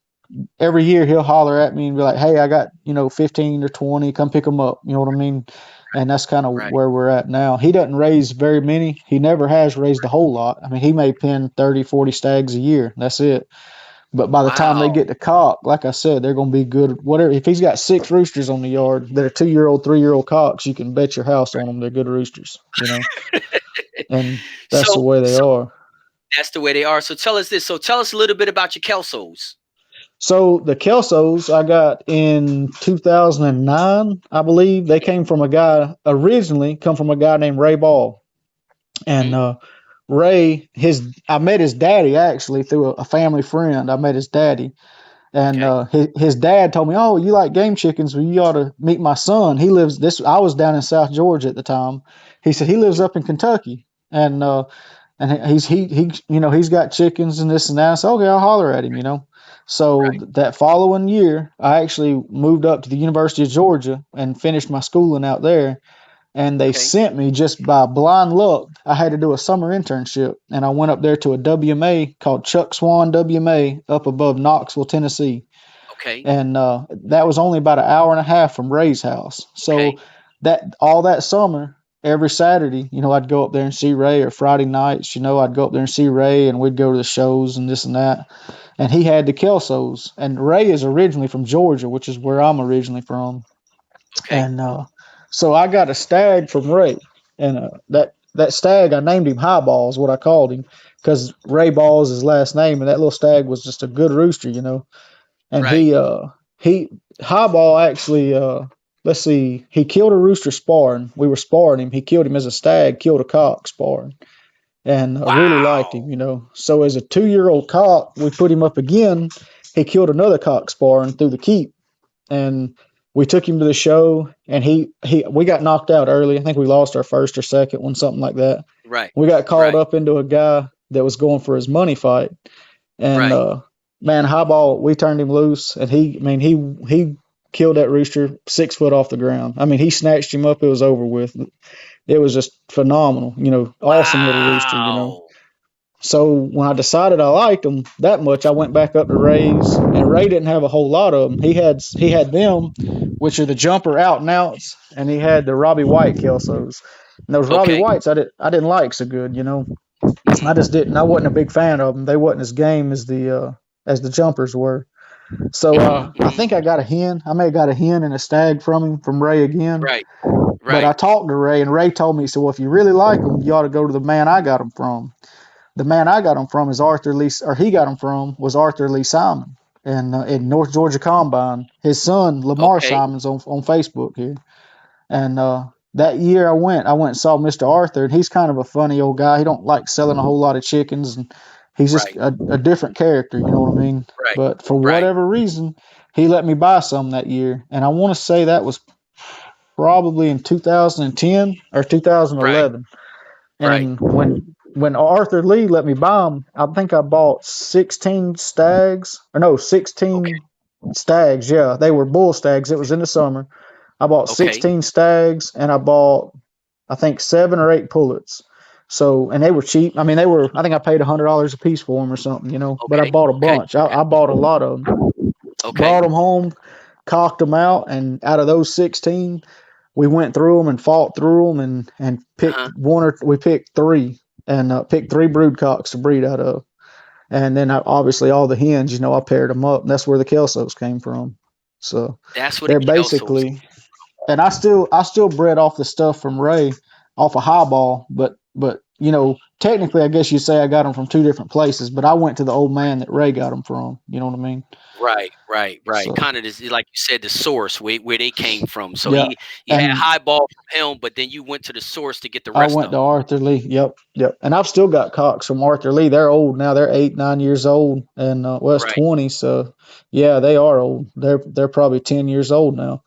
every year he'll holler at me and be like, "Hey, I got 15 or 20. Come pick them up." You know what I mean? And that's kind of Right. where we're at now. He doesn't raise very many. He never has raised a whole lot. I mean, he may pen 30, 40 stags a year. That's it. But by the time they Wow. get to cock, like I said, they're going to be good. Whatever. If he's got six roosters on the yard that are 2-year-old, 3-year-old cocks, you can bet your house on them. They're good roosters. And that's the So way they so are. that's the way they are. So tell us this. So tell us a little bit about your Kelsos. So the Kelsos I got in 2009, I believe. They Hmm. came from a guy originally come from a guy named Ray Ball, and Hmm. Ray his I met his daddy actually through a family friend. I met his daddy, and Okay. his dad told me, "Oh, you like game chickens? Well, you ought to meet my son. He lives this. I was down in South Georgia at the time. He said he lives Hmm. up in Kentucky, and he's got chickens and this and that. So okay, I'll holler at him. So Right. that following year, I actually moved up to the University of Georgia and finished my schooling out there. And they Okay. sent me just by blind luck. I had to do a summer internship, and I went up there to a WMA called Chuck Swan WMA up above Knoxville, Tennessee, Okay. and that was only about an hour and a half from Ray's house. So Okay. that all that summer, every Saturday, I'd go up there and see Ray, or Friday nights, I'd go up there and see Ray, and we'd go to the shows and this and that. And he had the Kelsos, and Ray is originally from Georgia, which is where I'm originally from. Okay. And so I got a stag from Ray, and that stag I named him Highball is what I called him because Ray Ball is his last name, and that little stag was just a good rooster. And Right. he Highball actually let's see, he killed a rooster sparring. We were sparring him. He killed him as a stag, killed a cock sparring. and really liked Wow. him. So as a 2-year-old cock, we put him up again. He killed another cock sparring through the keep, and we took him to the show, and he we got knocked out early. I think we lost our first or second one, something like that. Right. We got called Right. up into a guy that was going for his money fight, and Right. man, highball, we turned him loose, and he killed that rooster 6 foot off the ground. I mean, he snatched him up. It was over with. It was just phenomenal. Awesome little rooster. Wow. So when I decided I liked him that much, I went back up to Ray's, and Ray didn't have a whole lot of them. He had them, which are the jumper out and outs, and he had the Robbie White Kelsos. And those Robbie Okay. Whites I didn't like so good. I Hmm. just didn't. I wasn't a big fan of them. They wasn't as game as the jumpers were. So Hmm. I Hmm. think I got a hen. I may have got a hen and a stag from Ray again. Right. But I Right. talked to Ray, and Ray told me, so well, if you really like them, you ought to go to the man I got them from. The man I got them from is Arthur Lee, or he got them from was Arthur Lee Simon in North Georgia Combine. His son Lamar Okay. Simon's on Facebook here, and that year I went and saw Mr. Arthur, and he's kind of a funny old guy. He don't like selling a whole lot of chickens, and he's just Right. a different character. You know what I mean? Right. But for Right. whatever reason, he let me buy some that year, and I want to say that was probably in 2010 or Right. 2011. Right. And when Arthur Lee let me buy them, I think I bought 16 stags, or no, Okay. 16 stags. Yeah, they were bull stags. It was in the summer. I bought Okay. 16 stags, and I bought, I think, 7 or 8 pullets. So, and they were cheap. I mean, they were. I think I paid $100 a piece for them or something. But I Okay. bought a Okay. bunch. I bought a lot of them. Okay. Brought them home, cocked them out, and out of those 16, we went through them and fought through them and picked Uh-huh. we picked three and picked three brood cocks to breed out of. And then obviously all the hens, I paired them up. And that's where the Kelsos came from. So That's what they're the Kelsos. basically, and I still bred off the stuff from Ray, off a highball, but technically I guess you say I got them from two different places, but I went to the old man that Ray got them from. You know what I mean? Right, right, right. So Kind of this, like you said, the source where they came from. So yeah, you had and high ball from him, but then you went to the source to get the I rest went of to them. Arthur Lee. Yep, yep. And I've still got cocks from Arthur Lee. They're old now. They're 8, 9 years old, and well, it's Right. 20. So yeah, they are old. They're probably 10 years old now.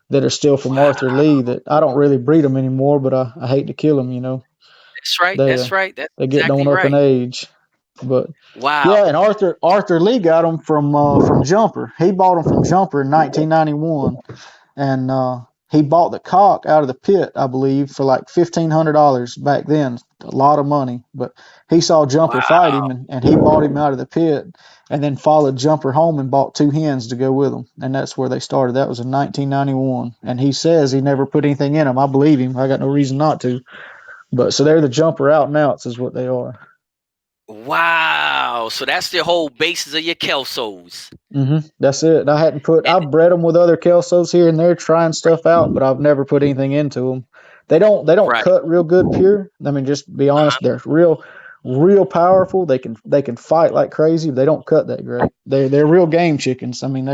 That are still from Wow. Arthur Lee. That I don't really breed them anymore, but I hate to kill them. That's right. They That's right. That's they getting on exactly up in right. age. But Wow. yeah, and Arthur Lee got them from Jumper. He bought them from Jumper in 1991, and he bought the cock out of the pit, I believe, for like $1,500 back then. A lot of money, but he saw Jumper fight Wow. him, and he bought him out of the pit, and then followed Jumper home and bought 2 hens to go with him, and that's where they started. That was in 1991, and he says he never put anything in them. I believe him. I got no reason not to. But so they're the Jumper out and outs, is what they are. Wow. So that's the whole basis of your Kelsos. That's it. And I've bred them with other Kelsos here and there, trying stuff out, but I've never put anything into them. They don't right. cut real good pure. I mean, just to be honest, Uh-huh. they're real powerful. They can fight like crazy, but they don't cut that great. They're real game chickens. I mean,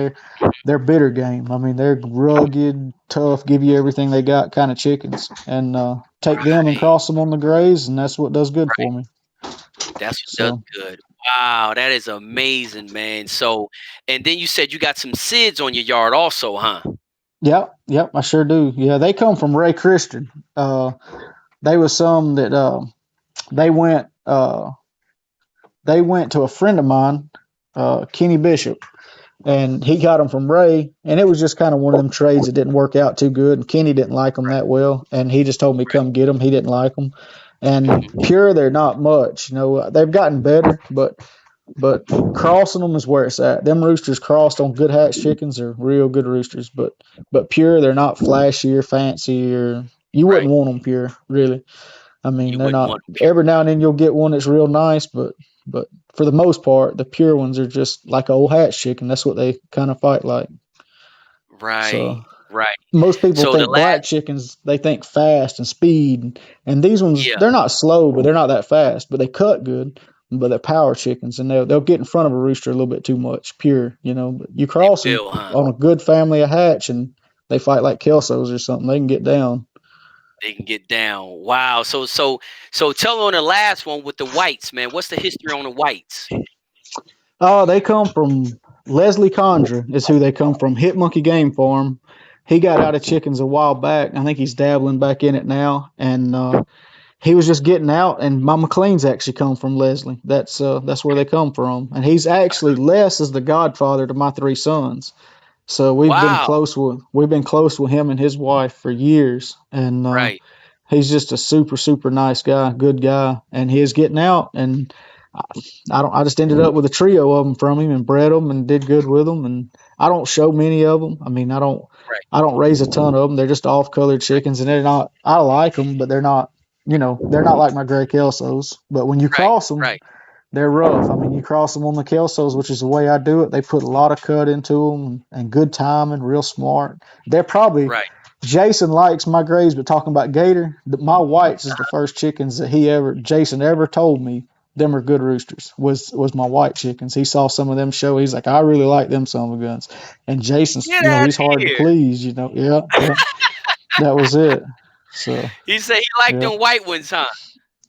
they're bitter game. I mean, they're rugged, tough, give you everything they got kind of chickens. And take them and Right. cross them on the grays, and that's what does good Right. for me. That's what does So good. Wow, that is amazing, man. So, and then you said you got some SIDS on your yard also, huh? yep, yep, I sure do. Yeah, they come from Ray Christian. They was some that they went uh, they went to a friend of mine, Kenny Bishop, and he got them from Ray, and it was just kind of one of them trades that didn't work out too good. And Kenny didn't like them that well, and he just told me Right. come get them. He didn't like them, and Mhm. pure they're not much. They've gotten better, but crossing them is where it's at. Them roosters crossed on good hatch chickens are real good roosters, but pure they're not flashy or fancy or you Right. wouldn't want them pure really. I mean, You they're wouldn't not. want them pure. Every now and then you'll get one that's real nice, but for the most part, the pure ones are just like an old hatch chicken. That's what they kind of fight like. Right. So Right. most people So the think last, black chickens. They think fast and speed, and these ones yeah, they're not slow, but they're not that fast. But they cut good. But they're power chickens, and they'll get in front of a rooster a little bit too much. Pure, But you they cross them will, huh? on a good family of hatch, and they fight like Kelsos or something. They can get down. They can get down. Wow. So tell on the last one with the whites, man. What's the history on the whites? Oh, they come from Leslie Condra is who they come from. Hit Monkey Game Farm. He got out of chickens a while back. I think he's dabbling back in it now, and he was just getting out. And my McLean's actually come from Leslie. That's where they come from. And he's actually Les is the godfather to my three sons. So Wow. we've been close with him and his wife for years, and Right. he's just a super nice guy, good guy, and he is getting out. And I just ended up with a trio of them from him and bred them and did good with them. And I don't show many of them. I mean, Right. I don't raise a ton of them. They're just off colored chickens, and they're not. I like them, but they're not. They're not like my gray Kelsos. But when you Right. cross them, Right. they're rough. I mean, you cross them on the Kelsos, which is the way I do it. They put a lot of cut into them and good timing, real smart. They're probably Right. Jason likes my grays, but talking about Gator, my whites is the first chickens that Jason ever told me them are good roosters. Was my white chickens. He saw some of them show. He's like, I really like them son of a guns. And Jason's, Get out he's of hard to here. please. Yeah, yeah. That was it. So He said he liked yeah. them white ones, huh?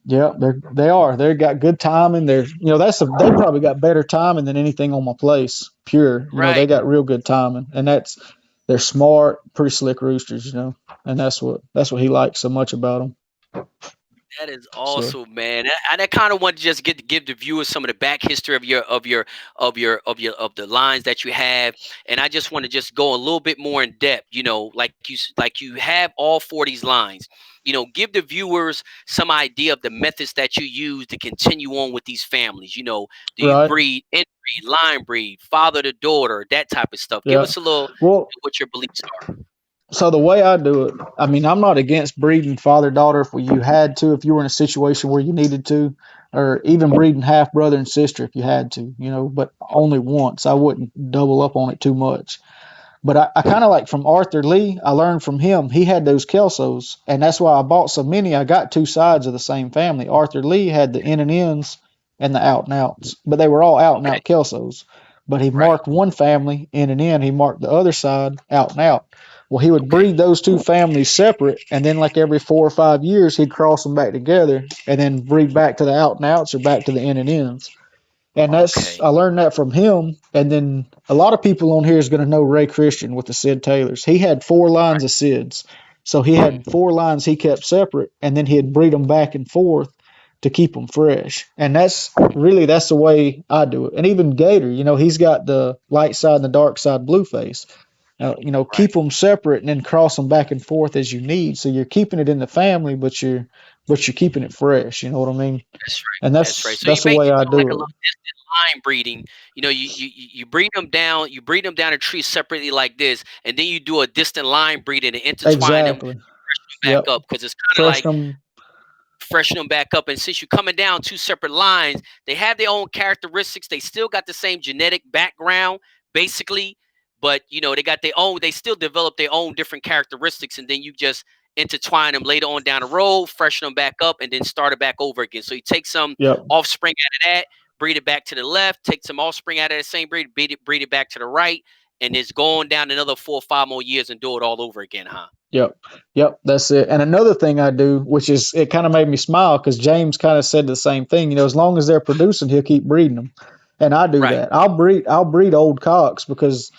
Yeah, they are. They got good timing. They probably got better timing than anything on my place. Pure. They Right. got real good timing, and they're smart, pretty slick roosters. And that's what he likes so much about them. That is So awesome, man. I kind of want to just get to give the viewers some of the back history of the lines that you have, and I just want to just go a little bit more in depth. Like you have all 40 lines. Give the viewers some idea of the methods that you use to continue on with these families. Do you right, breed, inbreed, line breed, father to daughter, that type of stuff? Give yeah. us a little Well, what your beliefs are. so the way I do it, I mean, I'm not against breeding father daughter if you were in a situation where you needed to, or even breeding half brother and sister if you had to, but only once. I wouldn't double up on it too much. But I kind of like from Arthur Lee, I learned from him. He had those Kelsos, and that's why I bought so many. I got two sides of the same family. Arthur Lee had the in and ins and the out and outs, but they were all out and Okay. out Kelsos. But he Right. marked one family in and in, he marked the other side out and out. Well, he would Okay. breed those two families separate, and then like every 4 or 5 years, he'd cross them back together, and then breed back to the out and outs or back to the in and ins. And I Okay. learned that from him. And then a lot of people on here is going to know Ray Christian with the Sid Taylors. He had four lines Right. of Sids. So he had Hmm. four lines he kept separate, and then he'd breed them back and forth to keep them fresh. And that's the way I do it. And even Gator, he's got the light side and the dark side blue face. Keep Right. them separate and then cross them back and forth as you need. So you're keeping it in the family, but you're keeping it fresh. You know what I mean? That's right. And That's right. that's So you that's the make way I like a do little it. distant line breeding. You breed them down. You breed them down a tree separately like this, and then you do a distant line breeding and intertwine them Exactly. back Yep. up because it's kind of Fresh like them. freshen them back up. And since you're coming down two separate lines, they have their own characteristics. They still got the same genetic background, basically, but they got their own. They still develop their own different characteristics, and then you just intertwine them later on down the road, freshen them back up, and then start it back over again. So you take some Yep. offspring out of that, breed it back to the left, take some offspring out of the same breed it back to the right, and it's going down another 4 or 5 more years and do it all over again, huh? Yep. Yep. That's it. And another thing I do, which is it kind of made me smile because James kind of said the same thing. As long as they're producing, he'll keep breeding them. And I do Right, that. I'll breed old cocks because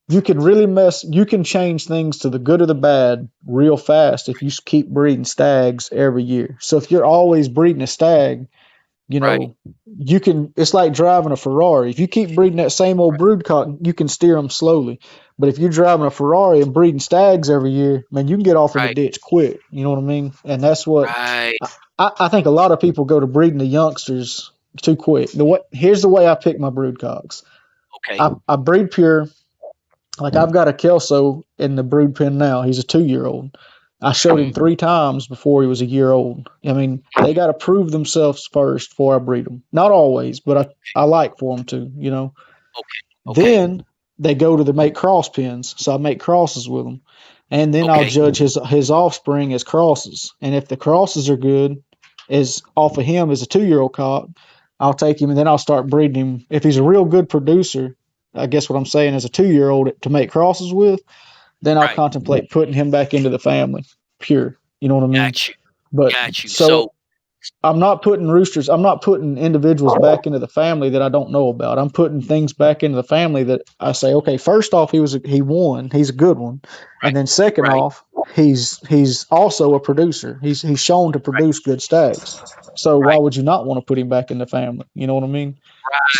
you can change things to the good or the bad real fast if you keep breeding stags every year. So if you're always breeding a stag, you right, know, it's like driving a Ferrari. If you keep breeding that same old brood cotton, you can steer them slowly. But if you're driving a Ferrari and breeding stags every year, man, you can get off in the right, ditch quick. You know what I mean? And that's what right. I think a lot of people go to breeding the youngsters too quick. Here's the way I pick my brood cocks. Okay. I breed pure. Like I've got a Kelso in the brood pen now. He's a 2 year old. I showed him Hmm. 3 times before he was a year old. I mean, they got to prove themselves first before I breed them. Not always, but I like for them to. Okay. Okay. Then they go to the make cross pens, so I make crosses with them, and then I'll Okay. judge his offspring as crosses. And if the crosses are good, as off of him as a 2 year old cock, I'll take him and then I'll start breeding him. If he's a real good producer, I guess what I'm saying as a 2 year old to make crosses with, then I'll Right. contemplate putting him back into the family pure. You know what I mean? Got you. But Got you. So so I'm not putting roosters, I'm not putting individuals back into the family that I don't know about. I'm putting things back into the family that I say, okay, first off, he won, he's a good one, and right, then second right, off, he's also a producer. He's shown to right, produce good stags. So why right. would you not want to put him back in the family? You know what I mean?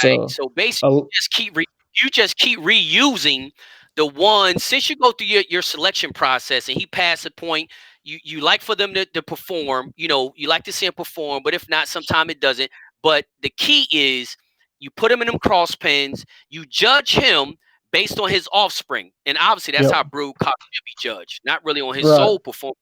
Right. So, So basically, uh, you just keep reusing the one since you go through your selection process and he passed a point. You like for them to perform. You know, you like to see him perform, but if not, sometimes it doesn't. But the key is you put him in them cross pens. You judge him based on his offspring, and obviously that's yep, how brood cock should be judged, not really on his right, sole performance,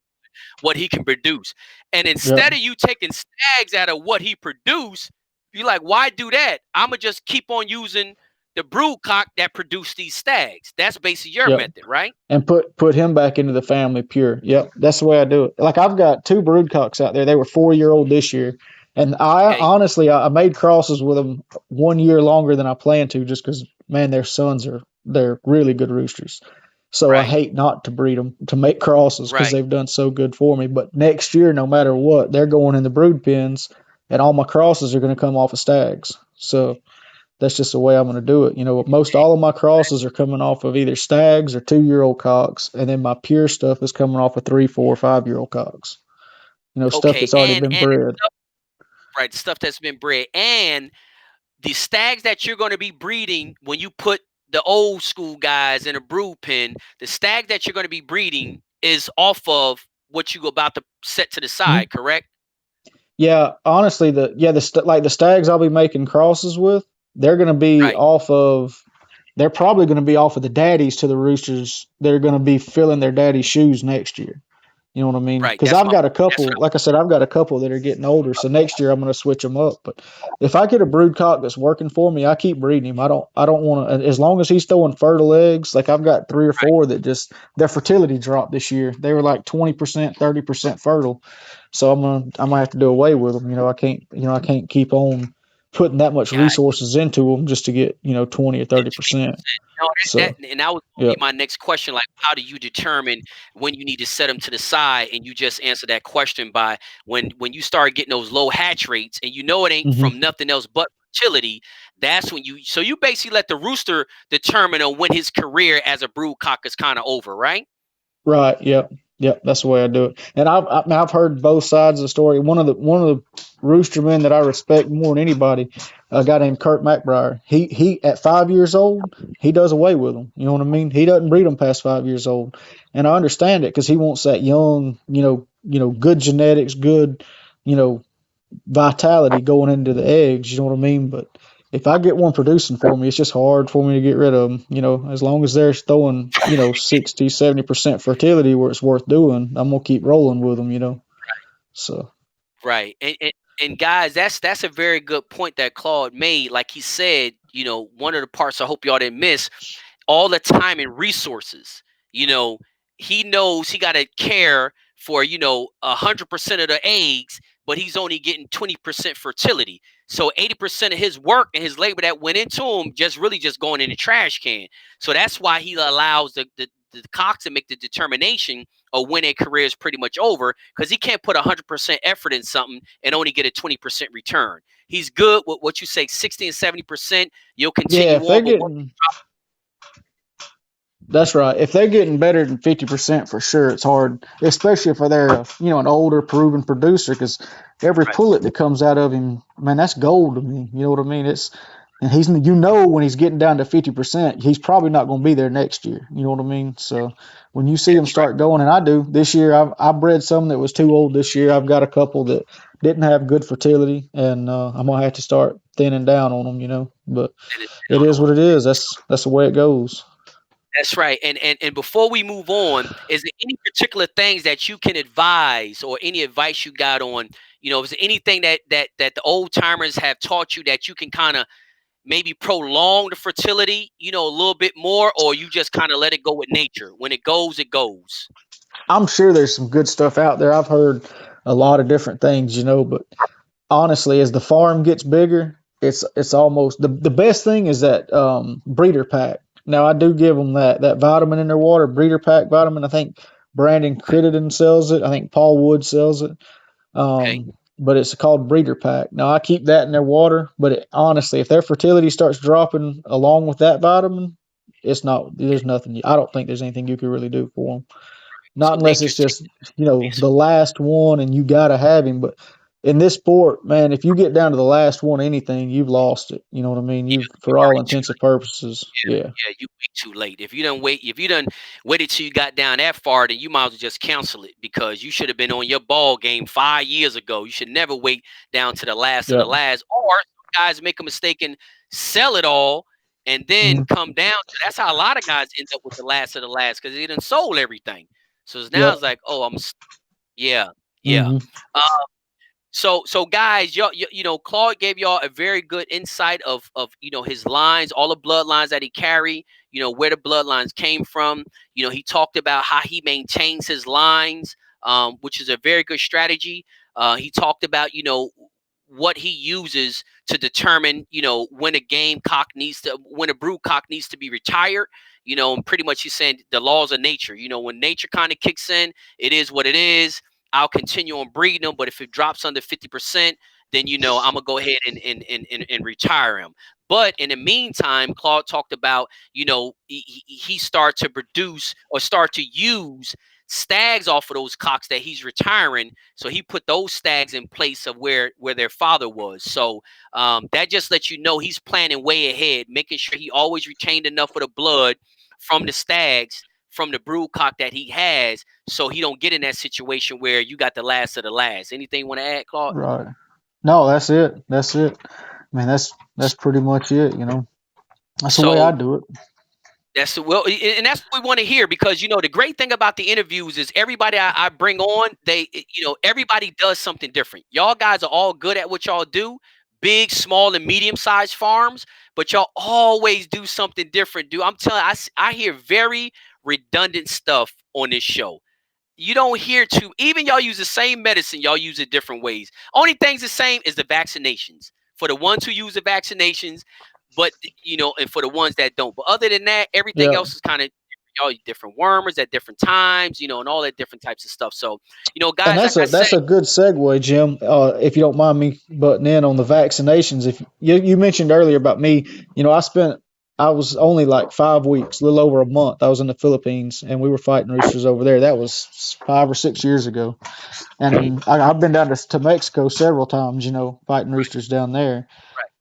what he can produce. And yep, instead of you taking stags out of what he produced, you're like, why do that? I'ma just keep on using the brood cock that produced these stags. That's basically your yep. method, right? And put him back into the family pure. Yep, that's the way I do it. Like I've got two broodcocks out there. They were 4 year old this year, and I Okay, honestly I made crosses with them 1 year longer than I planned to, just because man, their sons they're really good roosters. So I right, hate not to breed them to make crosses because right. they've done so good for me. But next year, no matter what, they're going in the brood pens, and all my crosses are going to come off of stags. So that's just the way I'm going to do it. You know, most all of my crosses are coming off of either stags or 2 year old cocks, and then my pure stuff is coming off of 3, 4, 5 year old cocks. You know, stuff Okay, that's already been and bred. stuff, right, stuff that's been bred, and the stags that you're going to be breeding when you put the old school guys in a brood pen, the stag that you're going to be breeding is off of what you about to set to the Mhm. side, correct? Yeah, honestly, like the stags I'll be making crosses with, they're going to be Right, off of. They're probably going to be off of the daddies to the roosters. They're going to be filling their daddy's shoes next year. You know what I mean? right. Because I've got a That's what couple, like I said, I've got a couple that are getting older. So next year I'm going to switch them up. But if I get a brood cock that's working for me, I keep breeding him. I don't want to, as long as he's throwing fertile eggs. Like I've got three or right. four that just their fertility dropped this year. They were like 20%, 30% fertile. So I'm gonna have to do away with them. I can't keep on putting that much Got resources into them just to get 20 or you. 30%. No, So and that was gonna yeah. be my next question. Like, how do you determine when you need to set them to the side? And you just answered that question by when you start getting those low hatch rates, and you know it ain't Hmm. from nothing else but fertility. That's when you basically let the rooster determine on when his career as a brood cock is kind of over, right? Right. Yep. Yep. That's the way I do it. And I've heard both sides of the story. One of the roostermen that I respect more than anybody, a guy named Kurt McBriar. He at 5 years old, he does away with them. You know what I mean? He doesn't breed them past 5 years old, and I understand it because he wants that young, good genetics, good, you know, vitality going into the eggs. You know what I mean? But if I get one producing for me, it's just hard for me to get rid of them. As long as they're throwing, 60, 70% fertility where it's worth doing, I'm going to keep rolling with them, So, Right. And guys, that's a very good point that Claude made. Like he said, one of the parts I hope y'all didn't miss, all the time and resources. You know, he knows he got to care for 100% of the eggs, but he's only getting 20% fertility. So 80% of his work and his labor that went into him just going in the trash can. So that's why he allows the cocks to make the determination of when a career is pretty much over, because he can't put 100% effort in something and only get a 20% return. He's good with what you say 60 and 70%. You'll yeah, continue if they're on, but getting That's right. If they're getting better than 50% for sure, it's hard, especially if they're an older proven producer. Because every right, pullet that comes out of him, man, that's gold to me. You know what I mean? And when he's getting down to 50%, he's probably not going to be there next year. You know what I mean? So when you see him that's right. start going, and I do this year, I bred some that was too old this year. I've got a couple that didn't have good fertility, and I'm gonna have to start thinning down on them. But And it is on what it is. That's the way it goes. That's right. And before we move on, is there any particular things that you can advise or any advice you got on, is there anything that the old timers have taught you that you can kind of maybe prolong the fertility, a little bit more, or you just kind of let it go with nature? When it goes, it goes. I'm sure there's some good stuff out there. I've heard a lot of different things, but honestly, as the farm gets bigger, it's almost the best thing is that breeder pack. Now I do give them that vitamin in their water, breeder pack vitamin. I think Brandon Crittenden sells it. I think Paul Wood sells it. Okay. But it's called Breeder Pack. Now I keep that in their water, but honestly, if their fertility starts dropping along with that vitamin, it's not. There's nothing. I don't think there's anything you could really do for them. Not So unless it's nature's taking just place. the last one and you gotta have him. But in this sport, man, if you get down to the last one, of anything, you've lost it. You know what I mean? Yeah, You've, you for all already too intents and purposes, yeah, yeah, yeah, you way too late. If you done waited till you got down that far, then you might as well just cancel it because you should have been on your ball game 5 years ago. You should never wait down to the last of the yeah, last. Or some guys make a mistake and sell it all and then hmm, come down. That's how a lot of guys end up with the last of the last because they done sold everything. So now yep, it's like, oh, yeah, yeah. hmm, Uh, so guys, Claude gave y'all a very good insight of his lines, all the bloodlines that he carry, where the bloodlines came from. He talked about how he maintains his lines, which is a very good strategy. He talked about what he uses to determine when a game cock needs to when a brood cock needs to be retired. And pretty much he's saying the laws of nature. When nature kind of kicks in, it is what it is. I'll continue on breeding them, but if it drops under 50%, then I'm gonna go ahead and retire him. But in the meantime, Claude talked about he start to produce or start to use stags off of those cocks that he's retiring. So he put those stags in place of where their father was. So that just lets you know he's planning way ahead, making sure he always retained enough of the blood from the stags from the brood cock that he has, so he don't get in that situation where you got the last of the last. Anything you want to add, Claude? right. No, that's it. That's it. I mean, that's pretty much it. That's the way I So do it. and that's what we want to hear because the great thing about the interviews is everybody I bring on, everybody does something different. Y'all guys are all good at what y'all do, big, small, and medium-sized farms, but y'all always do something different. Dude, I'm telling you, I hear very redundant stuff on this show. You don't hear even y'all use the same medicine, y'all use it different ways. Only thing's the same is the vaccinations for the ones who use the vaccinations, but and for the ones that don't. But other than that, everything Yeah. else is kind of y'all different wormers at different times, and all that different types of stuff. So, And guys, like that's I a said, that's a good segue, Jim. If you don't mind me butting in on the vaccinations, if you mentioned earlier about me, I was only like 5 weeks, a little over a month. I was in the Philippines, and we were fighting roosters over there. That was 5 or 6 years ago, mhm, and I've been down to Mexico several times, fighting right, roosters down there. right,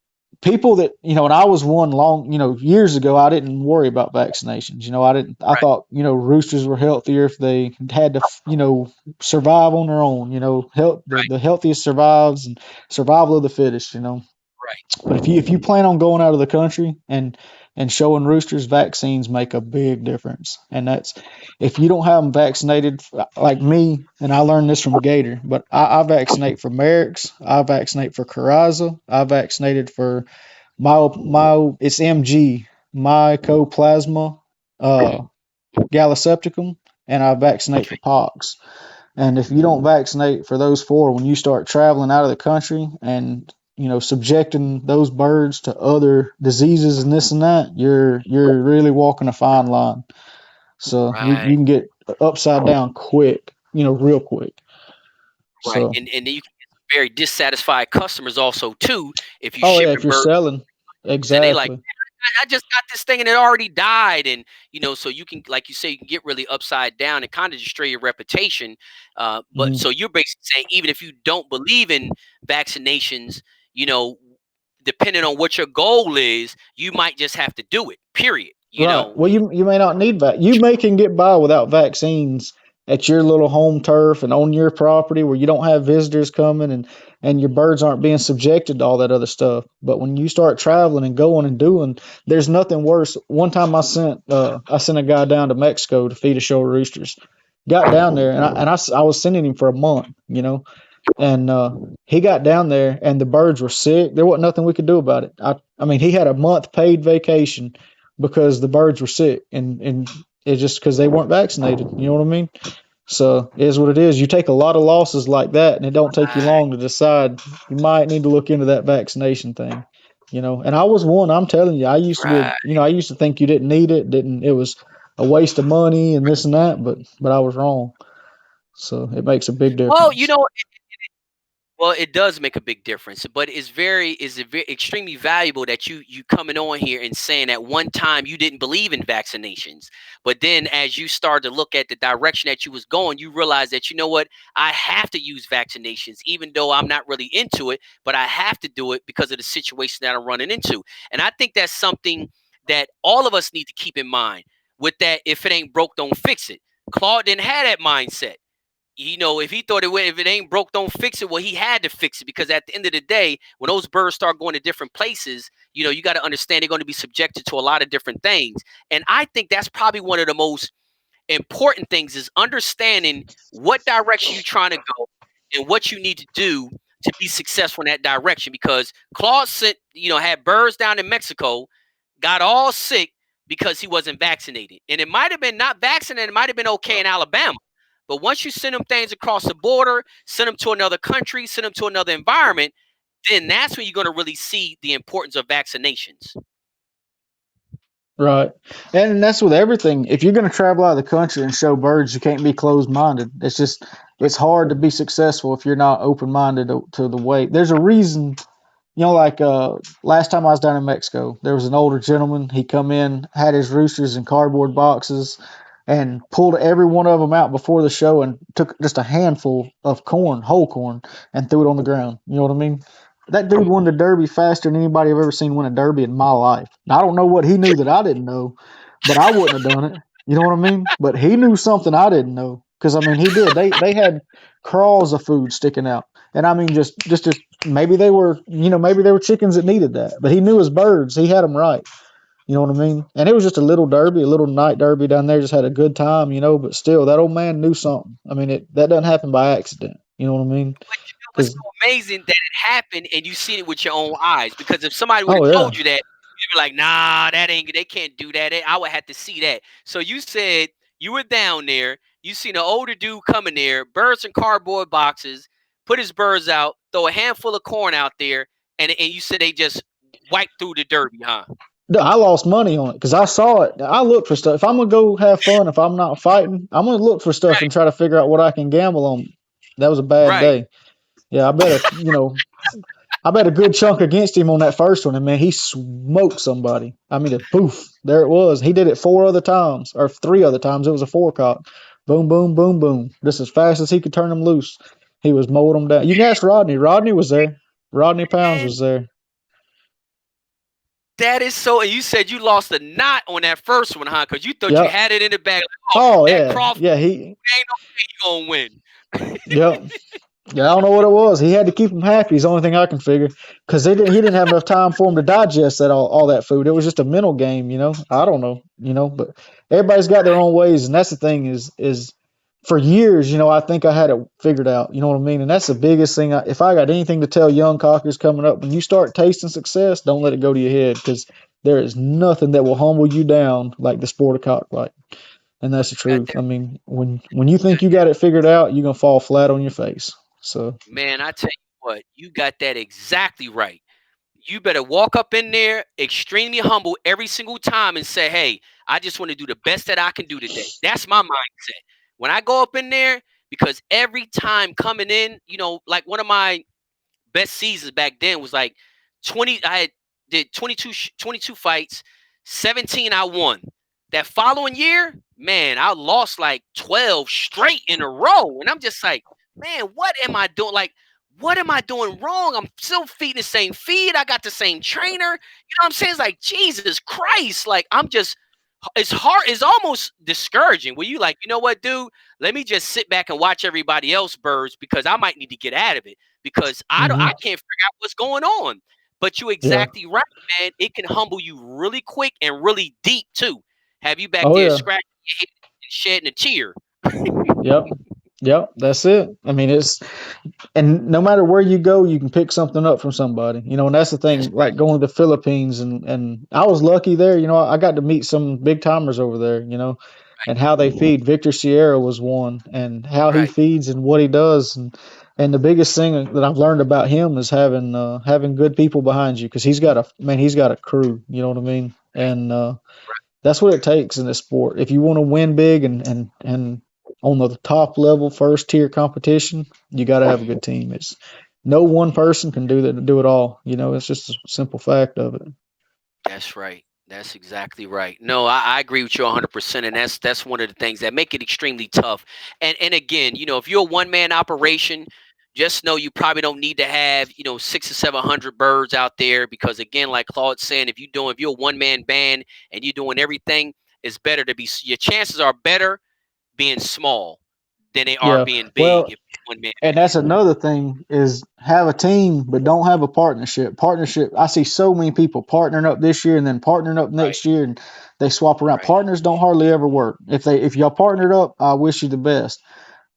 People that and I was one long years ago. I didn't worry about vaccinations. I right, thought roosters were healthier if they had to survive on their own. Health, the, right, the healthiest survives, and survival of the fittest. right, But if you plan on going out of the country and showing roosters, vaccines make a big difference. And that's if you don't have them vaccinated, like me, and I learned this from Gator. But I vaccinate for Merrick's, I vaccinate for Coraza, I vaccinated for my it's MG Mycoplasma uh, mhm, gallisepticum, and I vaccinate for okay, pox. And if you don't vaccinate for those four, when you start traveling out of the country and subjecting those birds to other diseases and this and that, you're really walking a fine line. So you right, can get upside down quick, real quick. right, So and then you can get some very dissatisfied customers also too if you oh yeah, shipping if you're birds selling, and they like exactly. I just got this thing and it already died. And, so you can, like you say, you can get really upside down and kind of destroy your reputation. But Mhm. so you're basically saying, even if you don't believe in vaccinations, you know, depending on what your goal is, you might just have to do it, period. Right. Well, you may not need that. You may can get by without vaccines at your little home turf and on your property where you don't have visitors coming and your birds aren't being subjected to all that other stuff. But when you start traveling and going and doing, there's nothing worse. One time I sent a guy down to Mexico to feed a show of roosters. Got down there and I was sending him for a month. And he got down there, and the birds were sick. There wasn't nothing we could do about it. I mean, he had a month paid vacation because the birds were sick, and it's just because they weren't vaccinated. You know what I mean? So it is what it is. You take a lot of losses like that, and it don't take you Right, long to decide you might need to look into that vaccination thing. And I was one. I'm telling you, I used to be. right, I used to think you didn't need it. Didn't it was. a waste of money and this and that, but I was wrong. So it makes a big Well, difference. well, it does make a big difference, but extremely valuable that you coming on here and saying at one time you didn't believe in vaccinations, but then as you start to look at the direction that you was going, you realize that you know what, I have to use vaccinations, even though I'm not really into it, but I have to do it because of the situation that I'm running into, and I think that's something that all of us need to keep in mind. With that, if it ain't broke, don't fix it. Claude didn't have that mindset. If he thought if it ain't broke, don't fix it. Well, he had to fix it because at the end of the day, when those birds start going to different places, you got to understand they're going to be subjected to a lot of different things. And I think that's probably one of the most important things is understanding what direction you're trying to go and what you need to do to be successful in that direction. Because Claude had birds down in Mexico, got all sick because he wasn't vaccinated. And it might have been not vaccinated, it might have been okay in Alabama. But once you send them things across the border, send them to another country, send them to another environment, then that's when you're going to really see the importance of vaccinations. Right. And that's with everything. If you're going to travel out of the country and show birds, you can't be closed minded. It's hard to be successful if you're not open minded to the way. There's a reason. Like last time I was down in Mexico, there was an older gentleman. He come in, had his roosters in cardboard boxes, and pulled every one of them out before the show, and took just a handful of corn, whole corn, and threw it on the ground. You know what I mean? That dude won the Derby faster than anybody I've ever seen win a Derby in my life. Now, I don't know what he knew that I didn't know, but I wouldn't have done it. You know what I mean? But he knew something I didn't know because I mean he did. They had crawls of food sticking out, and I mean just maybe they were maybe they were chickens that needed that, but he knew his birds. He had them right. You know what I mean? And it was just a little derby, a little night derby down there. Just had a good time, but still, that old man knew something. I mean, that doesn't happen by accident. You know what I mean? But you know what's Because so amazing that it happened and you seen it with your own eyes. Because if somebody would oh have yeah, told you that, you'd be like, nah, that ain't they can't do that. I would have to see that. So you said you were down there, you seen an older dude coming there, birds in cardboard boxes, put his birds out, throw a handful of corn out there, and you said they just wiped through the derby, huh? I lost money on it because I saw it. I look for stuff. If I'm gonna go have fun, if I'm not fighting, I'm gonna look for stuff Right, and try to figure out what I can gamble on. That was a bad right. day. Yeah, I bet a good chunk against him on that first one, and man, he smoked somebody. I mean, poof, there it was. He did it four other times, or three other times. It was a four cock. Boom, boom, boom, boom. Just as fast as he could turn them loose, he was mowing them down. You can ask Rodney. Rodney was there. Rodney Pounds Man, was there. that is so. And you said you lost a knot on that first one, huh? Because you thought you Yep. had it in the bag. Like, oh, Oh that yeah, Crawford yeah. He. ain't no way he gonna win. Yep. Yeah, I don't know what it was. He had to keep him happy. Is the only thing I can figure, because he didn't have enough time for him to digest all that food. It was just a mental game. I don't know. But everybody's got their own ways, and that's the thing is for years, I think I had it figured out. You know what I mean? And that's the biggest thing. If I got anything to tell young cockers coming up, when you start tasting success, don't let it go to your head, because there is nothing that will humble you down like the sport of cockfight. And Well, that's the you got truth. that. I mean, when you think you got it figured out, you're gonna fall flat on your face. So. Man, I tell you what, you got that exactly right. You better walk up in there extremely humble every single time and say, hey, I just want to do the best that I can do today. That's my mindset. When I go up in there, because every time coming in, like one of my best seasons back then was like 20. I had did 22 fights, 17 I won. That following year, man, I lost like 12 straight in a row. And I'm just like, man, what am I doing? Like, what am I doing wrong? I'm still feeding the same feed. I got the same trainer. You know what I'm saying? It's like, Jesus Christ. Like, it's hard. It's almost discouraging. Where you like, you know what, dude? Let me just sit back and watch everybody else birds because I might need to get out of it because Hmm. I can't figure out what's going on. But you Yeah. exactly right, man. It can humble you really quick and really deep too. Have you back Oh there yeah. scratching your head and shedding a tear? Yep. Yep. That's it. I mean, and no matter where you go, you can pick something up from somebody. And that's the That's thing. right. Like going to the Philippines, and I was lucky there. I got to meet some big timers over there. And how they feed. Victor Sierra was one, and how he Right. feeds and what he does, and the biggest thing that I've learned about him is having good people behind you, because he's got a crew. You know what I mean? And That's what it takes in this sport. If you want to win big and on the top level, first tier competition, you got to have a Mhm. good team. It's no one person can do it all. It's just a simple fact of it. That's right. That's exactly right. No, I agree with you 100%, and that's one of the things that make it extremely tough. And again, if you're a one man operation, just know you probably don't need to have 600 or 700 birds out there, because again, like Claude's saying, if you're a one man band and you're doing everything, it's better to be. Your chances are better being small than they are Yeah. being big Well, if you're one man and band. that's another thing is have a team, but don't have a partnership. Partnership. I see so many people partnering up this year and then partnering up Right. next year, and they swap around. Right. Partners don't hardly ever work. If y'all partnered up, I wish you the best.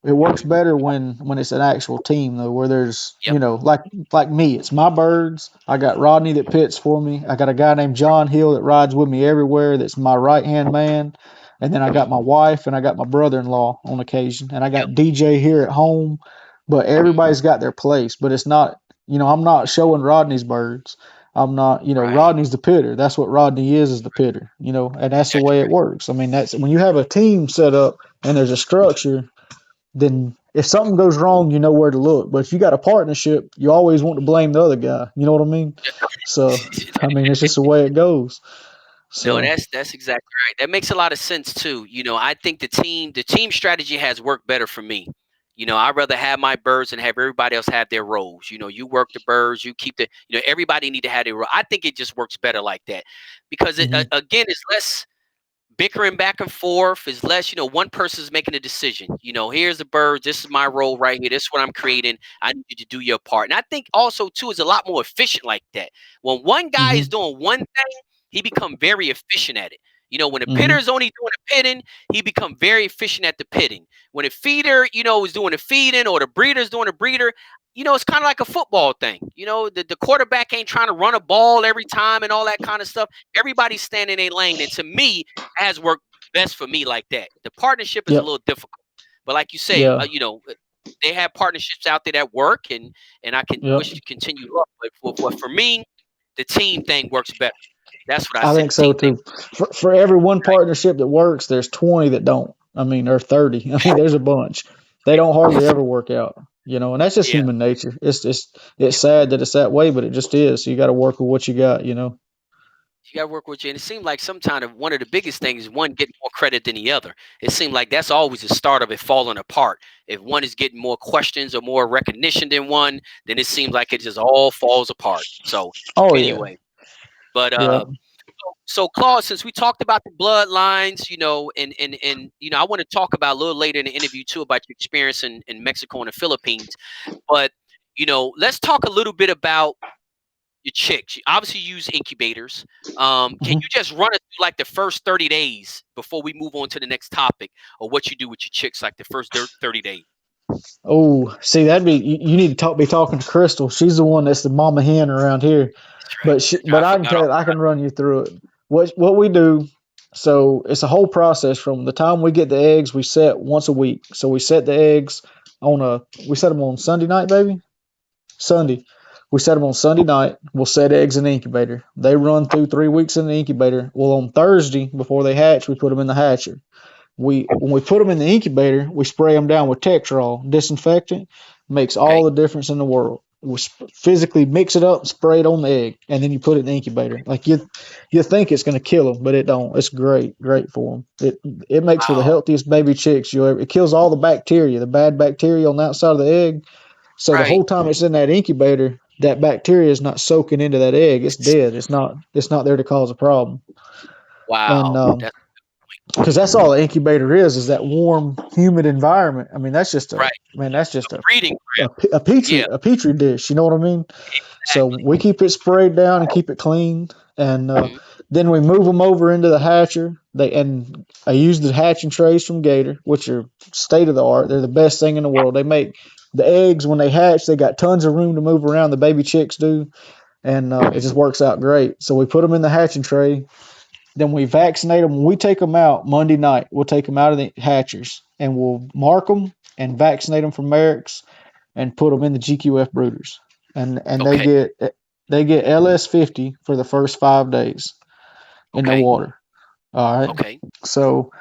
It works better when it's an actual team though, where there's Yep. like me. It's my birds. I got Rodney that pits for me. I got a guy named John Hill that rides with me everywhere. That's my right hand man. And then I got my wife and I got my brother in law on occasion. And I Yep. got DJ here at home. But Hmm. everybody's got their place. But it's not, I'm not showing Rodney's birds. I'm not, Right. Rodney's the pitter. That's what Rodney is the pitter, and that's the That's way it right. works. I mean, that's when you have a team set up and there's a structure, then if something goes wrong, you know where to look. But if you got a partnership, you always want to blame the other guy. You know what I mean? So, I mean, it's just the way it goes. No, So, that's exactly right. That makes a lot of sense too. I think the team strategy has worked better for me. I'd rather have my birds and have everybody else have their roles. You work the birds, you keep everybody need to have their role. I think it just works better like that, because hmm again, it's less bickering back and forth, is less, one person's making a decision. Here's the birds, this is my role right here, this is what I'm creating, I need you to do your part. And I think also too is a lot more efficient like that. When one guy is hmm doing one thing, he become very efficient at it. When a pitter hmm is only doing the pitting, he become very efficient at the pitting. When a feeder, is doing the feeding, or the breeder is doing the breeder, it's kind of like a football thing. The quarterback ain't trying to run a ball every time and all that kind of stuff. Everybody's standing in a lane. And to me, has worked best for me like that. The partnership is a yep, little difficult, but like you say, yeah, they have partnerships out there that work, and I can yep. wish to continue up. But for me, the team thing works better. That's what I I say. think The so team thing, too. For every one partnership that works, there's 20 that don't. I mean, or 30. I mean, there's a bunch. They don't hardly ever work out. And that's just yeah. human nature. It's Yep. sad that it's that way, but it just is. So you got to work with what you got. You got to work with you, and it seemed like sometimes one of the biggest things is one getting more credit than the other. It seemed like that's always the start of it falling apart. If one is getting more questions or more recognition than one, then it seems like it just all falls apart. So Oh yeah, anyway, but yeah. so Claude, since we talked about the bloodlines, and I want to talk about a little later in the interview too about your experience in Mexico and the Philippines. But let's talk a little bit about your chicks. You obviously use incubators. Can you hmm just run us through like the first 30 days before we move on to the next topic, or what you do with your chicks like the first 30 days? Oh, see, that'd be you need to be talking to Crystal. She's the one that's the mama hen around here. That's right. But I I can forgot all. tell I can run you through it. What we do, so it's a whole process from the time we get the eggs. We set once a week. So we set the eggs we set them on Sunday night, baby. Sunday. We set them on Sunday night. We'll set eggs in the incubator. They run through 3 weeks in the incubator. Well, on Thursday before they hatch, we put them in the hatcher. When we put them in the incubator, we spray them down with Textrol disinfectant. Makes all Okay. the difference in the world. We physically mix it up, spray it on the egg, and then you put it in the incubator. Like you think it's going to kill them, but it don't. It's great for them. It makes for the Wow. healthiest baby chicks you ever. It kills all the bacteria, the bad bacteria on the outside of the egg. So the Right. whole time it's in that incubator, that bacteria is not soaking into that egg. It's dead. It's not there to cause a problem. And Wow. That's because that's all the incubator is that warm, humid environment. I mean, that's just right. that's A just breeding a, ground. a petri Yeah. a petri dish. You know what I mean? So Exactly. we keep it sprayed down and keep it clean, and Hmm. then we move them over into the hatcher. I use the hatching trays from Gator, which are state of the art. They're the best thing in the world. They make the eggs when they hatch. They got tons of room to move around. The baby chicks do, and it Hmm. just works out great. So we put them in the hatching tray. Then we vaccinate them. When we take them out Monday night, we'll take them out of the hatchers and we'll mark them and vaccinate them for Merrick's and put them in the GQF brooders. And Okay. they get LS50 for the first 5 days in the Okay. water. All right. Okay. So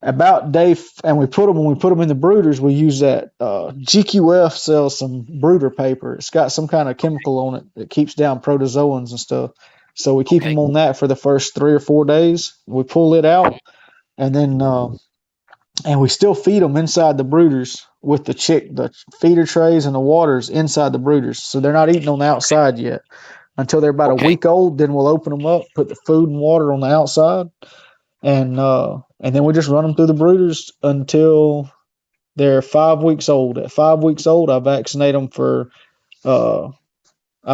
about and we put them when we put them in the brooders, we use that GQF sells some brooder paper. It's got some kind of chemical on it that keeps down protozoans and stuff. So we keep them Okay. on that for the first 3 or 4 days. We pull it Mhm. out, and then and we still feed them inside the brooders with the feeder trays and the waters inside the brooders. So they're not eating on the Okay. outside yet until they're about a Okay. week old. Then we'll open them up, put the food and water on the outside, and then we just run them through the brooders until they're 5 weeks old. At 5 weeks old, uh, I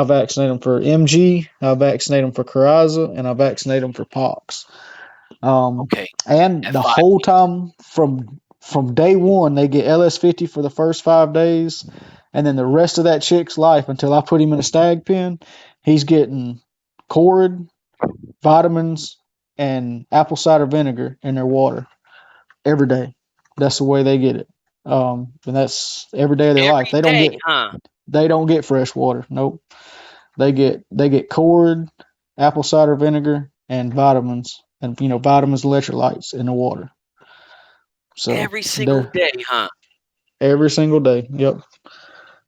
vaccinate them for MG, I vaccinate them for coryza, and I vaccinate them for pox. Um, Okay. and At the 5 whole weeks. time from day one, they get LS50 for the first 5 days, and then the rest of that chick's life until I put him in a stag pen, he's getting cord, vitamins, and apple cider vinegar in their water every day. That's the way they get it. And that's every day of their life. Every They don't day, get huh? they don't get fresh water. Nope. They get cord, apple cider vinegar, and vitamins, and vitamins, electrolytes in the water. So Every single they're day, huh? every single day. Yep.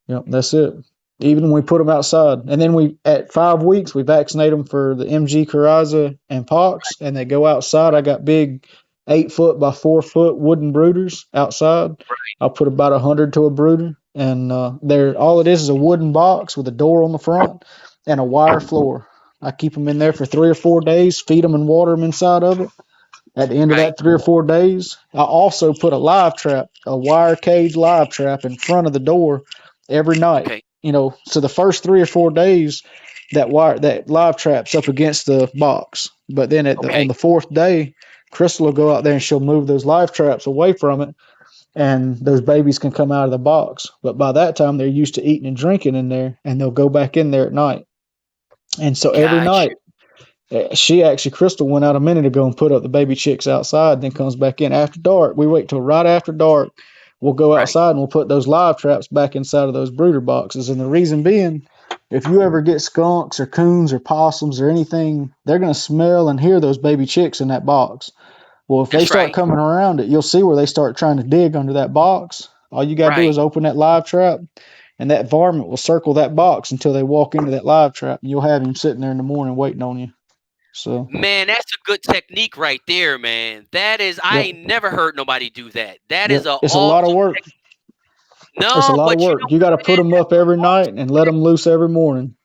Yep, that's it. Even when we put them outside, and then we at 5 weeks we vaccinate them for the MG, coryza, and pox, and they go outside. I got big 8 foot by 4 foot wooden brooders outside. I'll put about 100 to a brooder, and they're all it is a wooden box with a door on the front and a wire floor. I keep them in there for 3 or 4 days, feed them and water them inside of it. At the end of Right. that 3 or 4 days, I also put a live trap, a wire cage live trap in front of the door every night. Okay. So the first 3 or 4 days, that live trap's up against the box. But then on Okay. the fourth day, Crystal will go out there and she'll move those live traps away from it, and those babies can come out of the box. But by that time, they're used to eating and drinking in there, and they'll go back in there at night. And so every Got you. night, she actually, Crystal went out a minute ago and put up the baby chicks outside, then comes back in after dark. We wait till right after dark. We'll go Right. outside and we'll put those live traps back inside of those brooder boxes. And the reason being, if you ever get skunks or coons or possums or anything, they're going to smell and hear those baby chicks in that box. Well, if they That's start right. coming around it, you'll see where they start trying to dig under that box. All you got to do Right. is open that live trap, and that varmint will circle that box until they walk into that live trap. And you'll have him sitting there in the morning waiting on you. So, Man, that's a good technique right there, man. That is, I yep. ain't never heard nobody do that. That is Yep. a It's a lot of awesome work. It's a No, lot of but you work. know You got what, to put man? them up That's every night awesome. and let them loose every morning.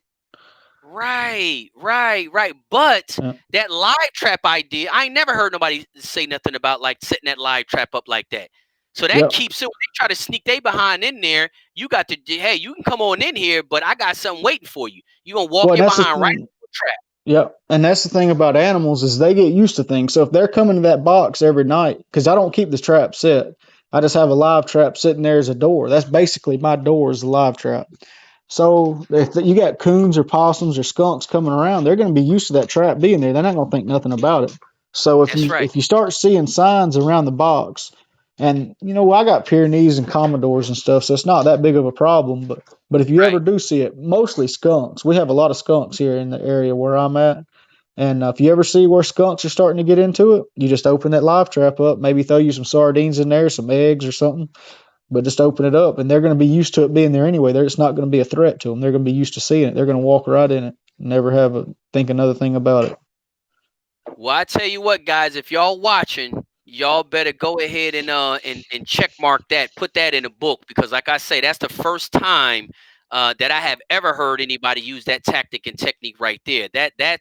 Right, right, right. But Yeah. that live trap idea, I ain't never heard nobody say nothing about like setting that live trap up like that. So that Yep. keeps it when they try to sneak they behind in there. You got to, hey, you can come on in here, but I got something waiting for you. You gonna Well, walk and your that's the behind right thing. into the trap. Yep. And that's the thing about animals is they get used to things. So if they're coming to that box every night, because I don't keep the trap set, I just have a live trap sitting there as a door. That's basically my door is a live trap. So if you got coons or possums or skunks coming around, they're going to be used to that trap being there. They're not going to think nothing about it. So if That's you right. if you start seeing signs around the box, and I got Pyrenees and Commodores and stuff, so it's not that big of a problem. But if you ever Right. do see it, mostly skunks. We have a lot of skunks here in the area where I'm at. And if you ever see where skunks are starting to get into it, you just open that live trap up, maybe throw you some sardines in there, some eggs or something, but just open it up, and they're going to be used to it being there anyway. It's not going to be a threat to them. They're going to be used to seeing it. They're going to walk right in it, never think another thing about it. Well, I tell you what, guys, if y'all watching, y'all better go ahead and check mark that, put that in a book because, like I say, that's the first time that I have ever heard anybody use that tactic and technique right there.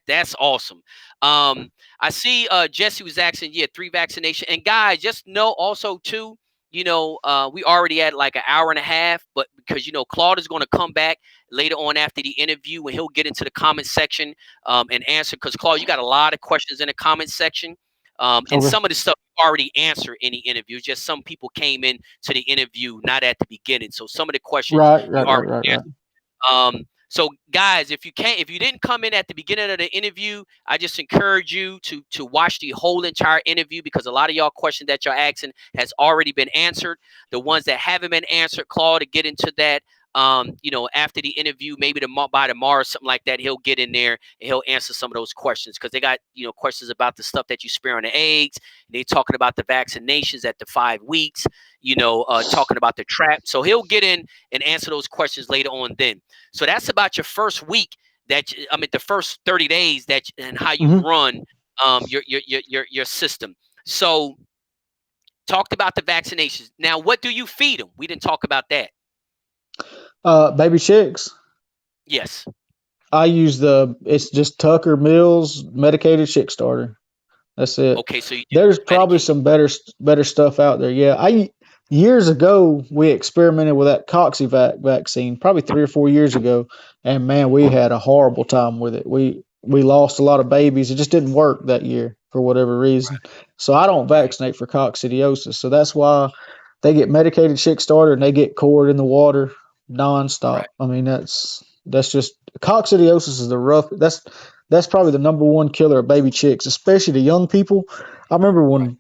That's awesome. I see Jesse was asking, yeah, 3 vaccination, and guys, just know also too. We already had like an hour and a half, but because Claude is going to come back later on after the interview, and he'll get into the comment section and answer. Because Claude, you got a lot of questions in the comment section, and Okay. some of the stuff you already answered in the interview. Just some people came in to the interview not at the beginning, so some of the questions Right, you right, right, already right, right. answered. So guys, if you didn't come in at the beginning of the interview, I just encourage you to watch the whole entire interview because a lot of y'all questions that y'all asking has already been answered. The ones that haven't been answered, Claude, to get into that after the interview, maybe by tomorrow or something like that, he'll get in there and he'll answer some of those questions because they got questions about the stuff that you spare on the eggs. They talking about the vaccinations at the 5 weeks. Talking about the trap. So he'll get in and answer those questions later on. Then, so that's about your first week. The first 30 days and how you Hmm. run your system. So talked about the vaccinations. Now, what do you feed them? We didn't talk about that. Baby chicks. Yes. It's just Tucker Mills medicated chick starter. That's it. Okay, so you do There's probably medicate. some better stuff out there. Yeah, I years ago we experimented with that Coxyvac vaccine, probably 3 or 4 years ago, and man, we had a horrible time with it. We lost a lot of babies. It just didn't work that year for whatever reason. So I don't Right, vaccinate for coccidiosis. So that's why they get medicated chick starter and they get cored in the water nonstop. right, I mean that's just coccidiosis is the rough. That's probably the number one killer of baby chicks, especially the young people. I remember right, when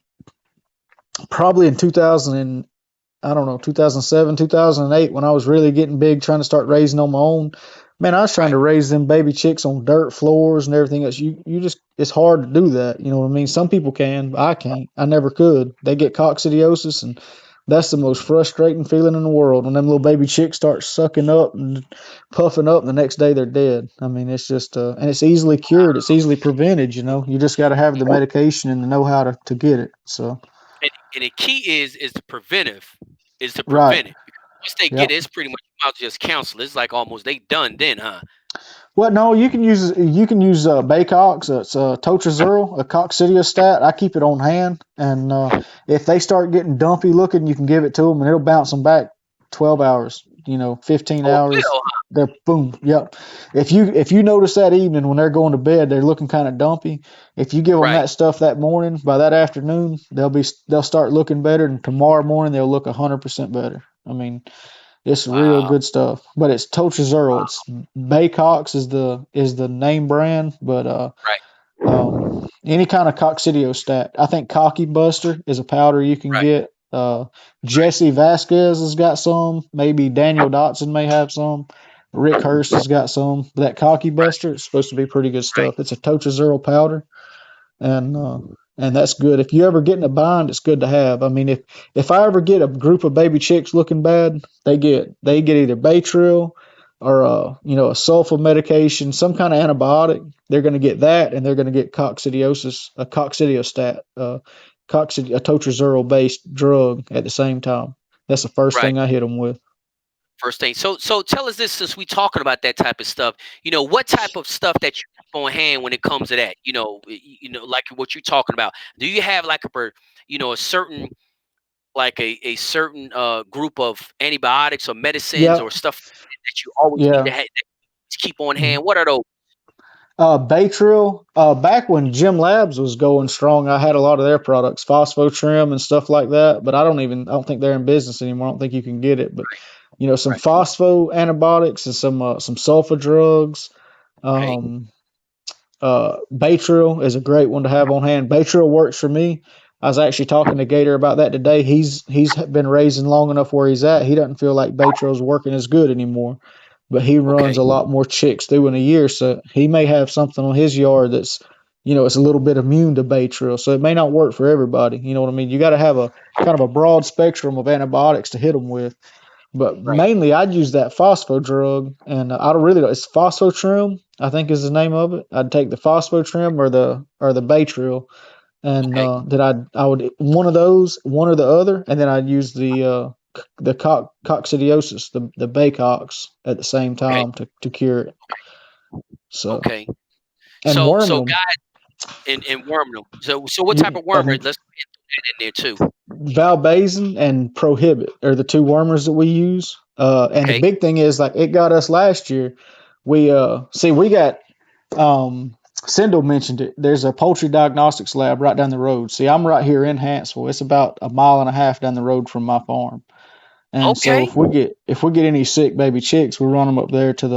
probably in 2000 I don't know, 2007, 2008, when I was really getting big trying to start raising on my own. Man, I was trying right. to raise them baby chicks on dirt floors and everything else. You just, it's hard to do that. You know what I mean? Some people can, but I can't. I never could. They get coccidiosis, and that's the most frustrating feeling in the world when them little baby chicks start sucking up and puffing up, and the next day they're dead. I mean, it's just, and it's easily cured. It's easily prevented. You just got to have the medication and the know how to get it. So, And the key is the preventive, is to right. prevent it. Because once they get Yep. it, it's pretty much about just counsel. It's like almost they done then, huh? Well, no, you can use Baycox. It's Totrazurl, a coccidiostat. I keep it on hand, and if they start getting dumpy looking, you can give it to them, and it'll bounce them back 12 hours. 15 Oh, it hours. will. They're boom. Yep. If you notice that evening when they're going to bed, they're looking kind of dumpy. If you give them Right. that stuff that morning, by that afternoon, they'll start looking better, and tomorrow morning they'll look 100% better. I mean, it's real Wow. good stuff, but it's Totrazurl. Wow. It's Baycox is the name brand, but Right. any kind of coccidiostat. I think Cocky Buster is a powder you can Right. get. Jesse Vasquez has got some. Maybe Daniel Dotson may have some. Rick Hurst has got some. But that Cocky Right. Buster is supposed to be pretty good Right. stuff. It's a Totrazurl powder, and uh, and that's good. If you ever get in a bind, it's good to have. I mean, if I ever get a group of baby chicks looking bad, they get either Baytril or a sulfa medication, some kind of antibiotic. They're going to get that, and they're going to get coccidiosis, a coccidiostat, a Totrazurl based drug at the same time. That's the first Right. thing I hit them with. First thing. So tell us this, since we talking about that type of stuff. What type of stuff that you keep on hand when it comes to that. Like what you're talking about. Do you have like a certain like a certain group of antibiotics or medicines Yeah, or stuff that you always need to yeah. have to keep on Mhm. hand? What are those? Baytril, back when Gym Labs was going strong, I had a lot of their products, Phosphotrim and stuff like that. But I don't think they're in business anymore. I don't think you can get it. But some Right. phospho antibiotics and some sulfa drugs. Right. Um, Baytril is a great one to have on hand. Baytril works for me. I was actually talking to Gator about that today. He's been raising long enough where he's at. He doesn't feel like Baytril's working as good anymore, but he runs Okay. a lot more chicks through in a year, so he may have something on his yard that's it's a little bit immune to Baytril. So it may not work for everybody. You know what I mean? You got to have a kind of a broad spectrum of antibiotics to hit them with. But Right. mainly, I'd use that phospho drug, and I don't really know. It's phosphotrim, I think, is the name of it. I'd take the phosphotrim or the Baytril, and Okay. that I would one of those, one or the other, and then I'd use the coccidiosis, the Baycox at the same Okay. time to cure it. So Okay. and So worming them, guys, and worm them. So what type yeah, of worm? and Let's put that in there too. Valbazen and Prohibit are the two wormers that we use. And the Okay. big thing is, like, it got us last year. We got Sindel mentioned it. There's a poultry diagnostics lab right down the road. See, I'm right here in Hansville. It's about a mile and a half down the road from my farm. And so Okay. if we get any sick baby chicks, we run them up there to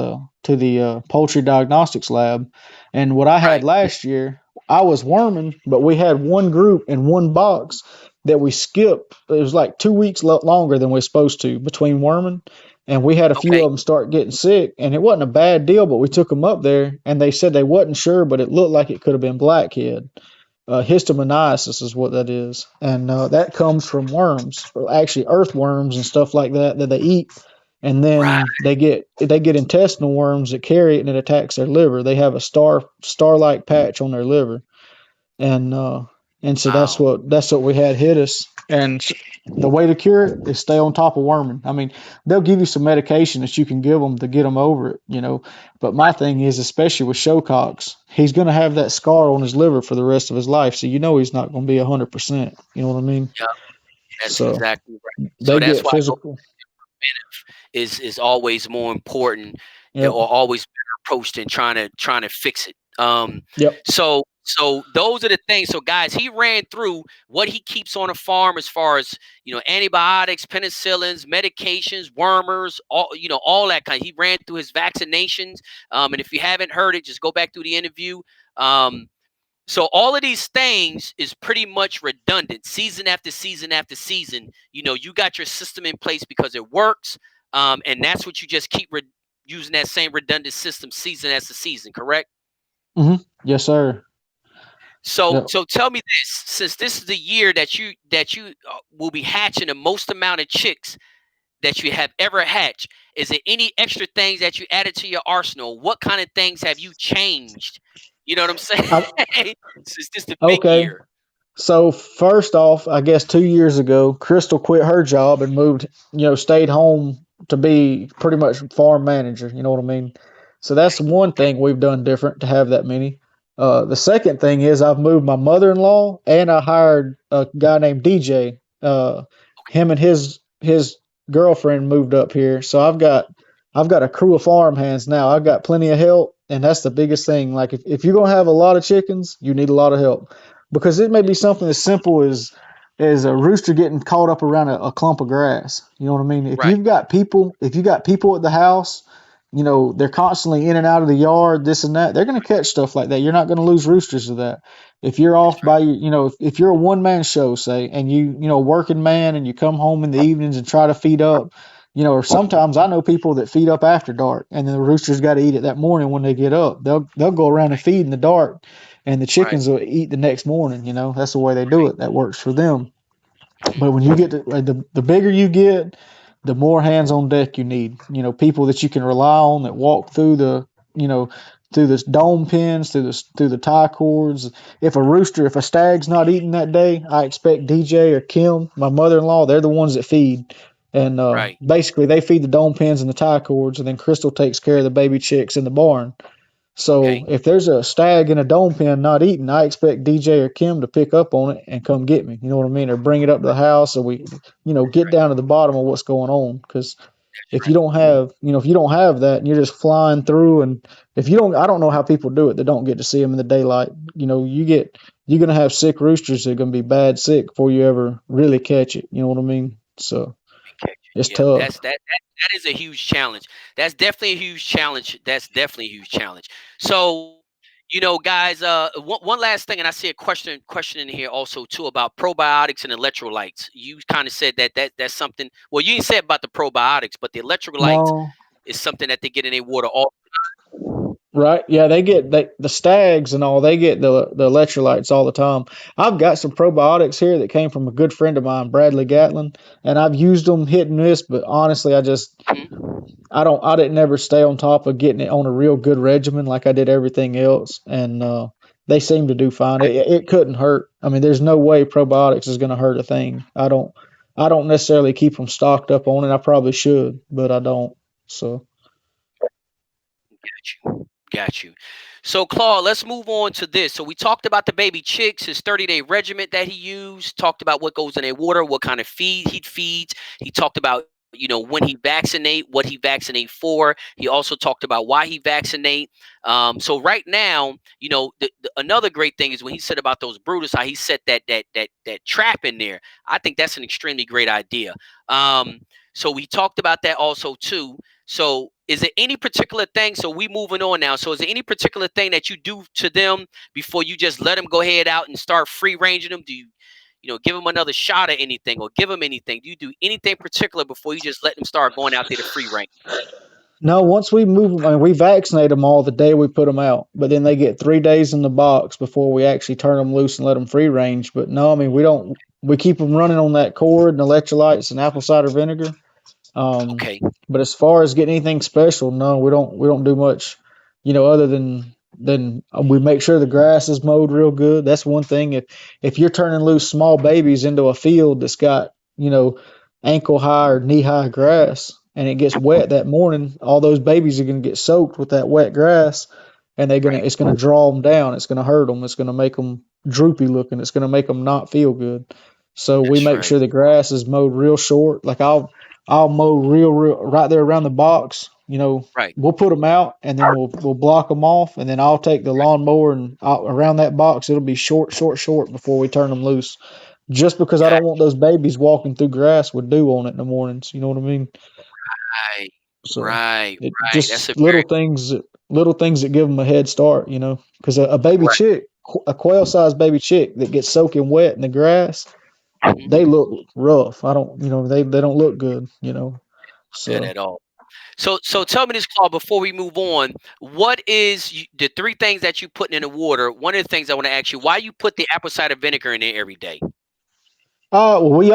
the poultry diagnostics lab. And what I had Right. last year, I was worming, but we had one group in one box that we skipped. It was like 2 weeks longer than we're supposed to between worming, and we had a few Okay. of them start getting sick, and it wasn't a bad deal. But we took them up there, and they said they wasn't sure, but it looked like it could have been blackhead. Histomoniasis is what that is, and that comes from worms, or actually earthworms and stuff like that that they eat, and Right. then they get intestinal worms that carry it and it attacks their liver. They have a star like patch on their liver, and uh, and so that's Wow. what we had hit us. And the way to cure it is stay on top of worming. I mean, they'll give you some medication that you can give them to get them over it. But my thing is, especially with Showcox, he's going to have that scar on his liver for the rest of his life. So he's not going to be 100%. You know what I mean? Yeah, that's So exactly right. So they that's get why physical. is always more important, Yep. or always better approach than trying to fix it. Yep. So those are the things. So guys, he ran through what he keeps on a farm as far as antibiotics, penicillins, medications, wormers, all that kind. He ran through his vaccinations. And if you haven't heard it, just go back through the interview. So all of these things is pretty much redundant, season after season after season. You got your system in place because it works, and that's what you just keep using that same redundant system season after season. Correct? Yes, sir. So Yep. so tell me this: since this is the year that you will be hatching the most amount of chicks that you have ever hatched, is there any extra things that you added to your arsenal? What kind of things have you changed? You know what I'm saying? I, Since this the big okay. year. So first off, I guess 2 years ago, Crystal quit her job and moved, stayed home to be pretty much farm manager. You know what I mean? So that's Okay. one Okay. thing we've done different to have that many. The second thing is I've moved my mother-in-law and I hired a guy named DJ. Him and his girlfriend moved up here, so I've got a crew of farm hands now. I've got plenty of help, and that's the biggest thing. Like if you're gonna have a lot of chickens, you need a lot of help because it may be something as simple as a rooster getting caught up around a clump of grass. You know what I mean? If Right. if you got people at the house, they're constantly in and out of the yard, this and that. They're going to catch stuff like that. You're not going to lose roosters to that. If you're That's off right. by if you're a one man show, say, and working man, and you come home in the evenings and try to feed up. Or sometimes I know people that feed up after dark, and then the roosters got to eat it that morning when they get up. They'll go around and Right. feed in the dark, and the Right. chickens will eat the next morning. That's the way they do Right. it. That works for them. But when Mhm. you get to like, the bigger you get, the more hands on deck you need. People that you can rely on that walk through you know through the dome pins, through the tie cords. If a stag's not eating that day, I expect DJ or Kim, my mother-in-law. They're the ones that feed, and Right. basically they feed the dome pins and the tie cords, and then Crystal takes care of the baby chicks in the barn. So Okay. if there's a stag in a dome pen not eating, I expect DJ or Kim to pick up on it and come get me. You know what I mean? Or bring it up to the house, or we, get Right. down to the bottom of what's going on. Because That's if you right. don't have, if you don't have that, and you're just flying through, and if you don't, I don't know how people do it. They don't get to see them in the daylight. You're gonna have sick roosters that are gonna be bad sick before you ever really catch it. You know what I mean? So Okay. it's Yeah, tough. that is a huge challenge. That's definitely a huge challenge. That's definitely a huge challenge. So, guys, one last thing, and I see a question in here also too about probiotics and electrolytes. You kind of said that's something. Well, you didn't say about the probiotics, but the electrolytes No. is something that they get in their water all. Right. Yeah, the stags and all, they get the electrolytes all the time. I've got some probiotics here that came from a good friend of mine, Bradley Gatlin, and I've used them hit and miss, but honestly Mhm. I didn't ever stay on top of getting it on a real good regimen like I did everything else, and they seem to do fine. It couldn't hurt. I mean, there's no way probiotics is going to hurt a thing. I don't necessarily keep them stocked up on it. I probably should, but I don't. So, Got you. Got you. So, Claude, let's move on to this. So, we talked about the baby chicks, his 30-day regimen that he used, talked about what goes in their water, what kind of feed he feeds. He talked about, when he vaccinate, what he vaccinate for. He also talked about why he vaccinate. So, right now, another great thing is when he said about those brooders, how he set that trap in there. I think that's an extremely great idea. So, we talked about that also, too. So is there any particular thing? So we moving on now. So is there any particular thing that you do to them before you just let them go ahead out and start free ranging them? Do give them another shot or anything, or give them anything? Do you do anything particular before you just let them start going out there to free range? No, once we move them, I mean, we vaccinate them all the day we put them out, but then they get 3 days in the box before we actually turn them loose and let them free range. But no, I mean, we don't. We keep them running on that cord and electrolytes and apple cider vinegar. Um, Okay, but as far as getting anything special, no, we don't. We don't do much, other than we make sure the grass is mowed real good. That's one thing. If you're turning loose small babies into a field that's got ankle high or knee high grass, and it gets wet that morning, all those babies are going to get soaked with that wet grass, and right. it's gonna draw them down. It's gonna hurt them. It's gonna make them droopy looking. It's gonna make them not feel good. So we That's make right. sure the grass is mowed real short. Like I'll mow real right there around the box. Right. We'll put them out and then we'll block them off, and then I'll take the lawnmower and around that box. It'll be short before we turn them loose. Just because I Got don't want those babies walking through grass with dew on it in the mornings. You know what I mean? right. So Right. it Right. That's a just very little things that give them a head start. Because a baby right. chick, a quail-sized baby chick that gets soaking wet in the grass, Mhm. they look rough. I don't, they don't look good. Good So at all. So tell me this, Claude, before we move on. What is the three things that you putting in the water? One of the things I want to ask you, why you put the apple cider vinegar in there every day? Well, we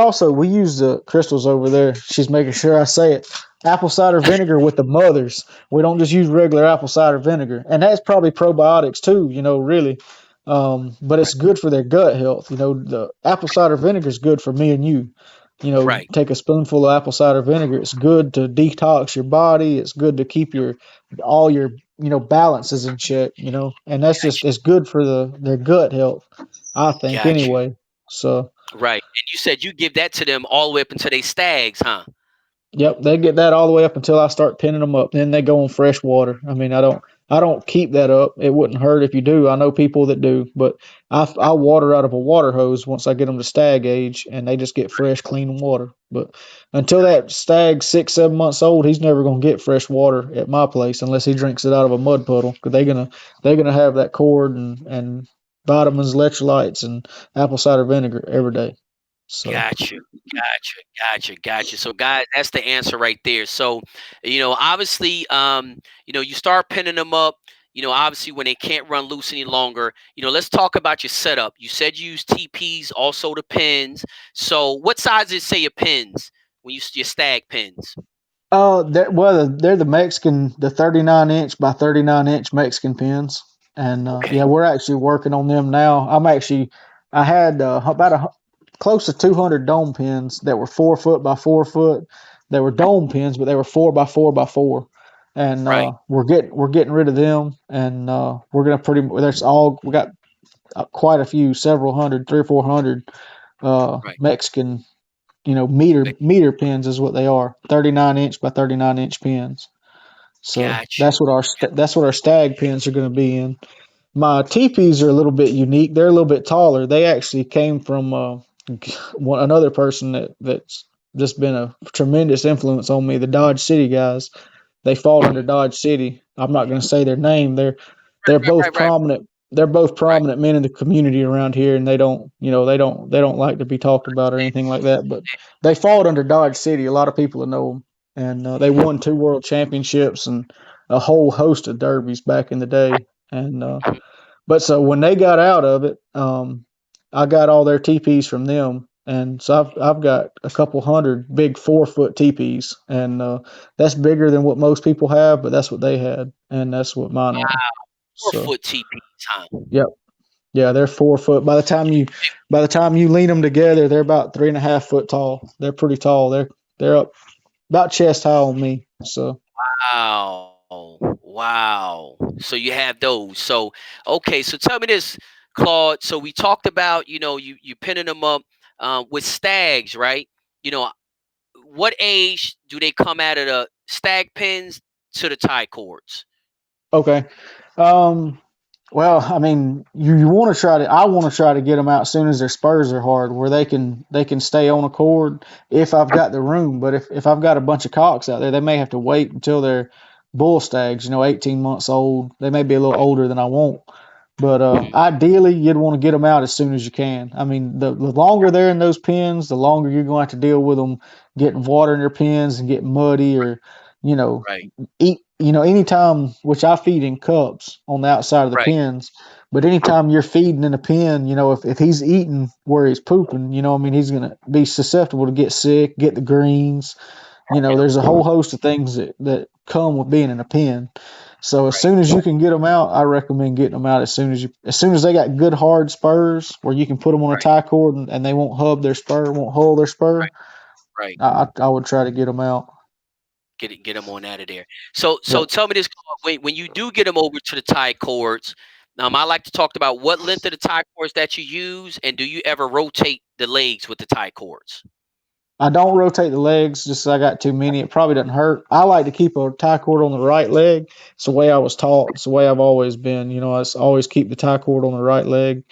use the crystals over there. She's making sure I say it. Apple cider vinegar with the mothers. We don't just use regular apple cider vinegar, and that's probably probiotics too. Really, but Right. it's good for their gut health. The apple cider vinegar is good for me and you. Right. Take a spoonful of apple cider vinegar. It's good to detox your body. It's good to keep all your balances in check. And that's Got just it's good for their gut health. I you. think Got you. anyway. So. Right. And you said you give that to them all the way up until they stags, huh? Yep, they get that all the way up until I start pinning them up. Then they go on fresh water. I mean, I don't keep that up. It wouldn't hurt if you do. I know people that do, but I water out of a water hose once I get them to stag age, and they just get fresh, clean water. But until that stag 6, 7 months old, he's never gonna get fresh water at my place unless he drinks it out of a mud puddle. Because they're gonna have that cord and vitamins, electrolytes, and apple cider vinegar every day. So. Got you. Got you. So, guys, that's the answer right there. So, obviously, you start pinning them up. Obviously, when they can't run loose any longer. Let's talk about your setup. You said you use TPs, also the pins. So, what sizes say your pins when your stag pins? They're the Mexican, the 39-inch by 39-inch Mexican pins, and yeah, Okay. we're actually working on them now. I had about close to 200 dome pins that were 4 foot by 4 foot. They were dome pins, but they were 4 by 4 by 4, and Right. we're getting rid of them, and we're gonna pretty. There's all we got quite a few, several hundred, 3 or 400 Right. Mexican meter pins is what they are, 39-inch by 39-inch pins. So Got you. that's what our stag pins are going to be in. My teepees are a little bit unique. They're a little bit taller. They actually came from another person that's just been a tremendous influence on me. The Dodge City guys. They fought under Mhm. Dodge City. I'm not going to say their name. They're Right. both Right. Right. prominent. They're both Right. prominent men in the community around here, and they don't like to be talked about or anything like that. But they fought under Dodge City. A lot of people know them, and they won 2 world championships and a whole host of derbies back in the day. And Mhm. but so when they got out of it, I got all their TPs from them, and so I've got a couple hundred big 4 foot TPs, and that's bigger than what most people have, but that's what they had, and that's what mine are. Wow. Four So foot TPs, huh? yep, yeah, they're 4 foot. By the time you lean them together, they're about 3.5 foot tall. They're pretty tall. They're up about chest high on me. So Wow. Wow. So you have those. So okay, so tell me this, Claude. So we talked about, you pinning them up with stags, right? You know, what age do they come out of the stag pins to the tie cords? okay. Um, Well, I mean, you want to try to. I want to try to get them out as soon as their spurs are hard, where they can stay on a cord if I've got the room. But if I've got a bunch of cocks out there, they may have to wait until they're bull stags. 18 months old. They may be a little older than I want. But Hmm. ideally, you'd want to get them out as soon as you can. I mean, the longer they're in those pens, the longer you're going to have to deal with them getting water in their pens and getting muddy, or you know, Right. eat. Anytime, which I feed in cups on the outside of the Right. pens. But anytime you're feeding in a pen, if he's eating where he's pooping, I mean, he's gonna be susceptible to get sick, get the greens. Yeah. There's a whole host of things that come with being in a pen. So as Right. soon as you can get them out, I recommend getting them out as soon as they got good hard spurs where you can put them on a Right. tie cord and they won't hub their spur, won't hull their spur. Right. Right. I would try to get them out. Get them on out of there. So Yep. tell me this, when you do get them over to the tie cords, I like to talk about what length of the tie cords that you use, and do you ever rotate the legs with the tie cords? I don't rotate the legs just 'cause I got too many. It probably doesn't hurt. I like to keep a tie cord on the right leg. It's the way I was taught. It's the way I've always been. Always keep the tie cord on the right leg.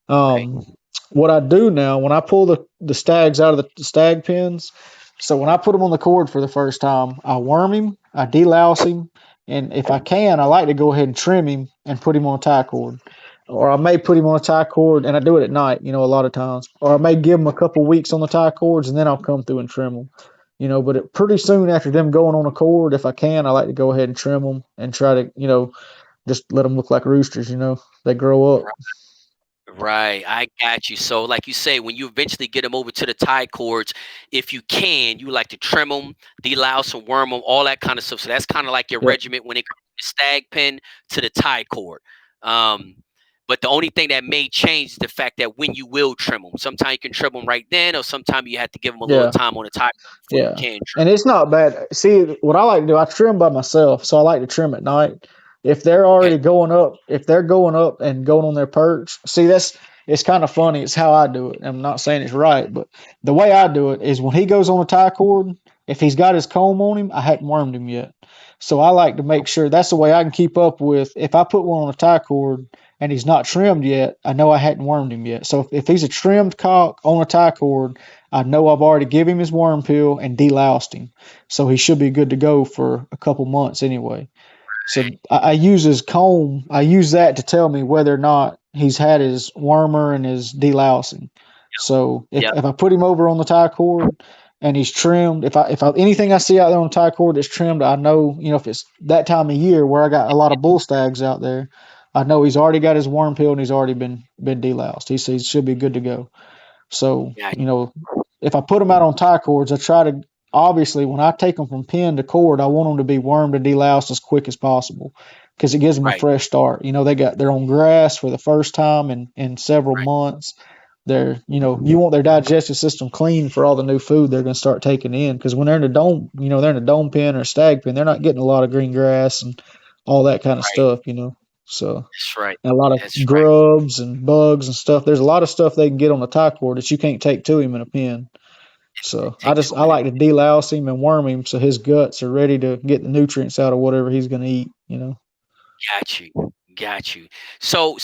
Okay. Um, what I do now when I pull the stags out of the stag pins, so when I put him on the cord for the first time, I worm him, I delouse him, and if I can, I like to go ahead and trim him and put him on a tie cord. Or I may put him on a tie cord, and I do it at night, a lot of times. Or I may give him a couple weeks on the tie cords, and then I'll come through and trim them. But pretty soon after them going on a cord, if I can, I like to go ahead and trim them and try to, just let them look like roosters. They grow up. Right, I got you. So, like you say, when you eventually get them over to the tie cords, if you can, you like to trim them, delouse and worm them, all that kind of stuff. So that's kind of like your Yep. regiment when it comes to the stag pin to the tie cord. Um, but the only thing that may change is the fact that when you will trim them, sometimes you can trim them right then, or sometimes you have to give them a little Yeah. time on the tie before you Yeah, can trim and it's not bad. See, what I like to do, I trim by myself, so I like to trim at night. If they're 'em. Okay, already going up, if they're going up and going on their perch, see, it's kind of funny. It's how I do it. I'm not saying it's right, but the way I do it is when he goes on a tie cord, if he's got his comb on him, I hadn't wormed him yet. So I like to make sure that's the way I can keep up with. If I put one on a tie cord and he's not trimmed yet, I know I hadn't wormed him yet. So if he's a trimmed cock on a tie cord, I know I've already given him his worm pill and deloused him. So he should be good to go for a couple months anyway. So I use his comb. I use that to tell me whether or not he's had his wormer and his delousing. So yep, if I put him over on the tie cord and he's trimmed, if I anything I see out there on the tie cord that's trimmed, I know, if it's that time of year where I got a lot of bull stags out there, I know he's already got his worm pill and he's already been deloused. He should be good to go. So, yeah, if I put them out on tie cords, I try to obviously when I take them from pin to cord, I want them to be wormed and deloused as quick as possible because it gives them a right, fresh start. They got their own grass for the first time in several right, months. You want their digestive system clean for all the new food they're going to start taking in because when they're in a dome, they're in a dome pen or a stag pen, they're not getting a lot of green grass and all that kind of right. stuff. So That's right. and a lot of That's right. grubs and bugs and stuff. There's a lot of stuff they can get on the tie cord that you can't take to him in a pen. So I Take just two I minutes. like to delouse him and worm him so his guts are ready to get the nutrients out of whatever he's going to eat. Got you. Got you. So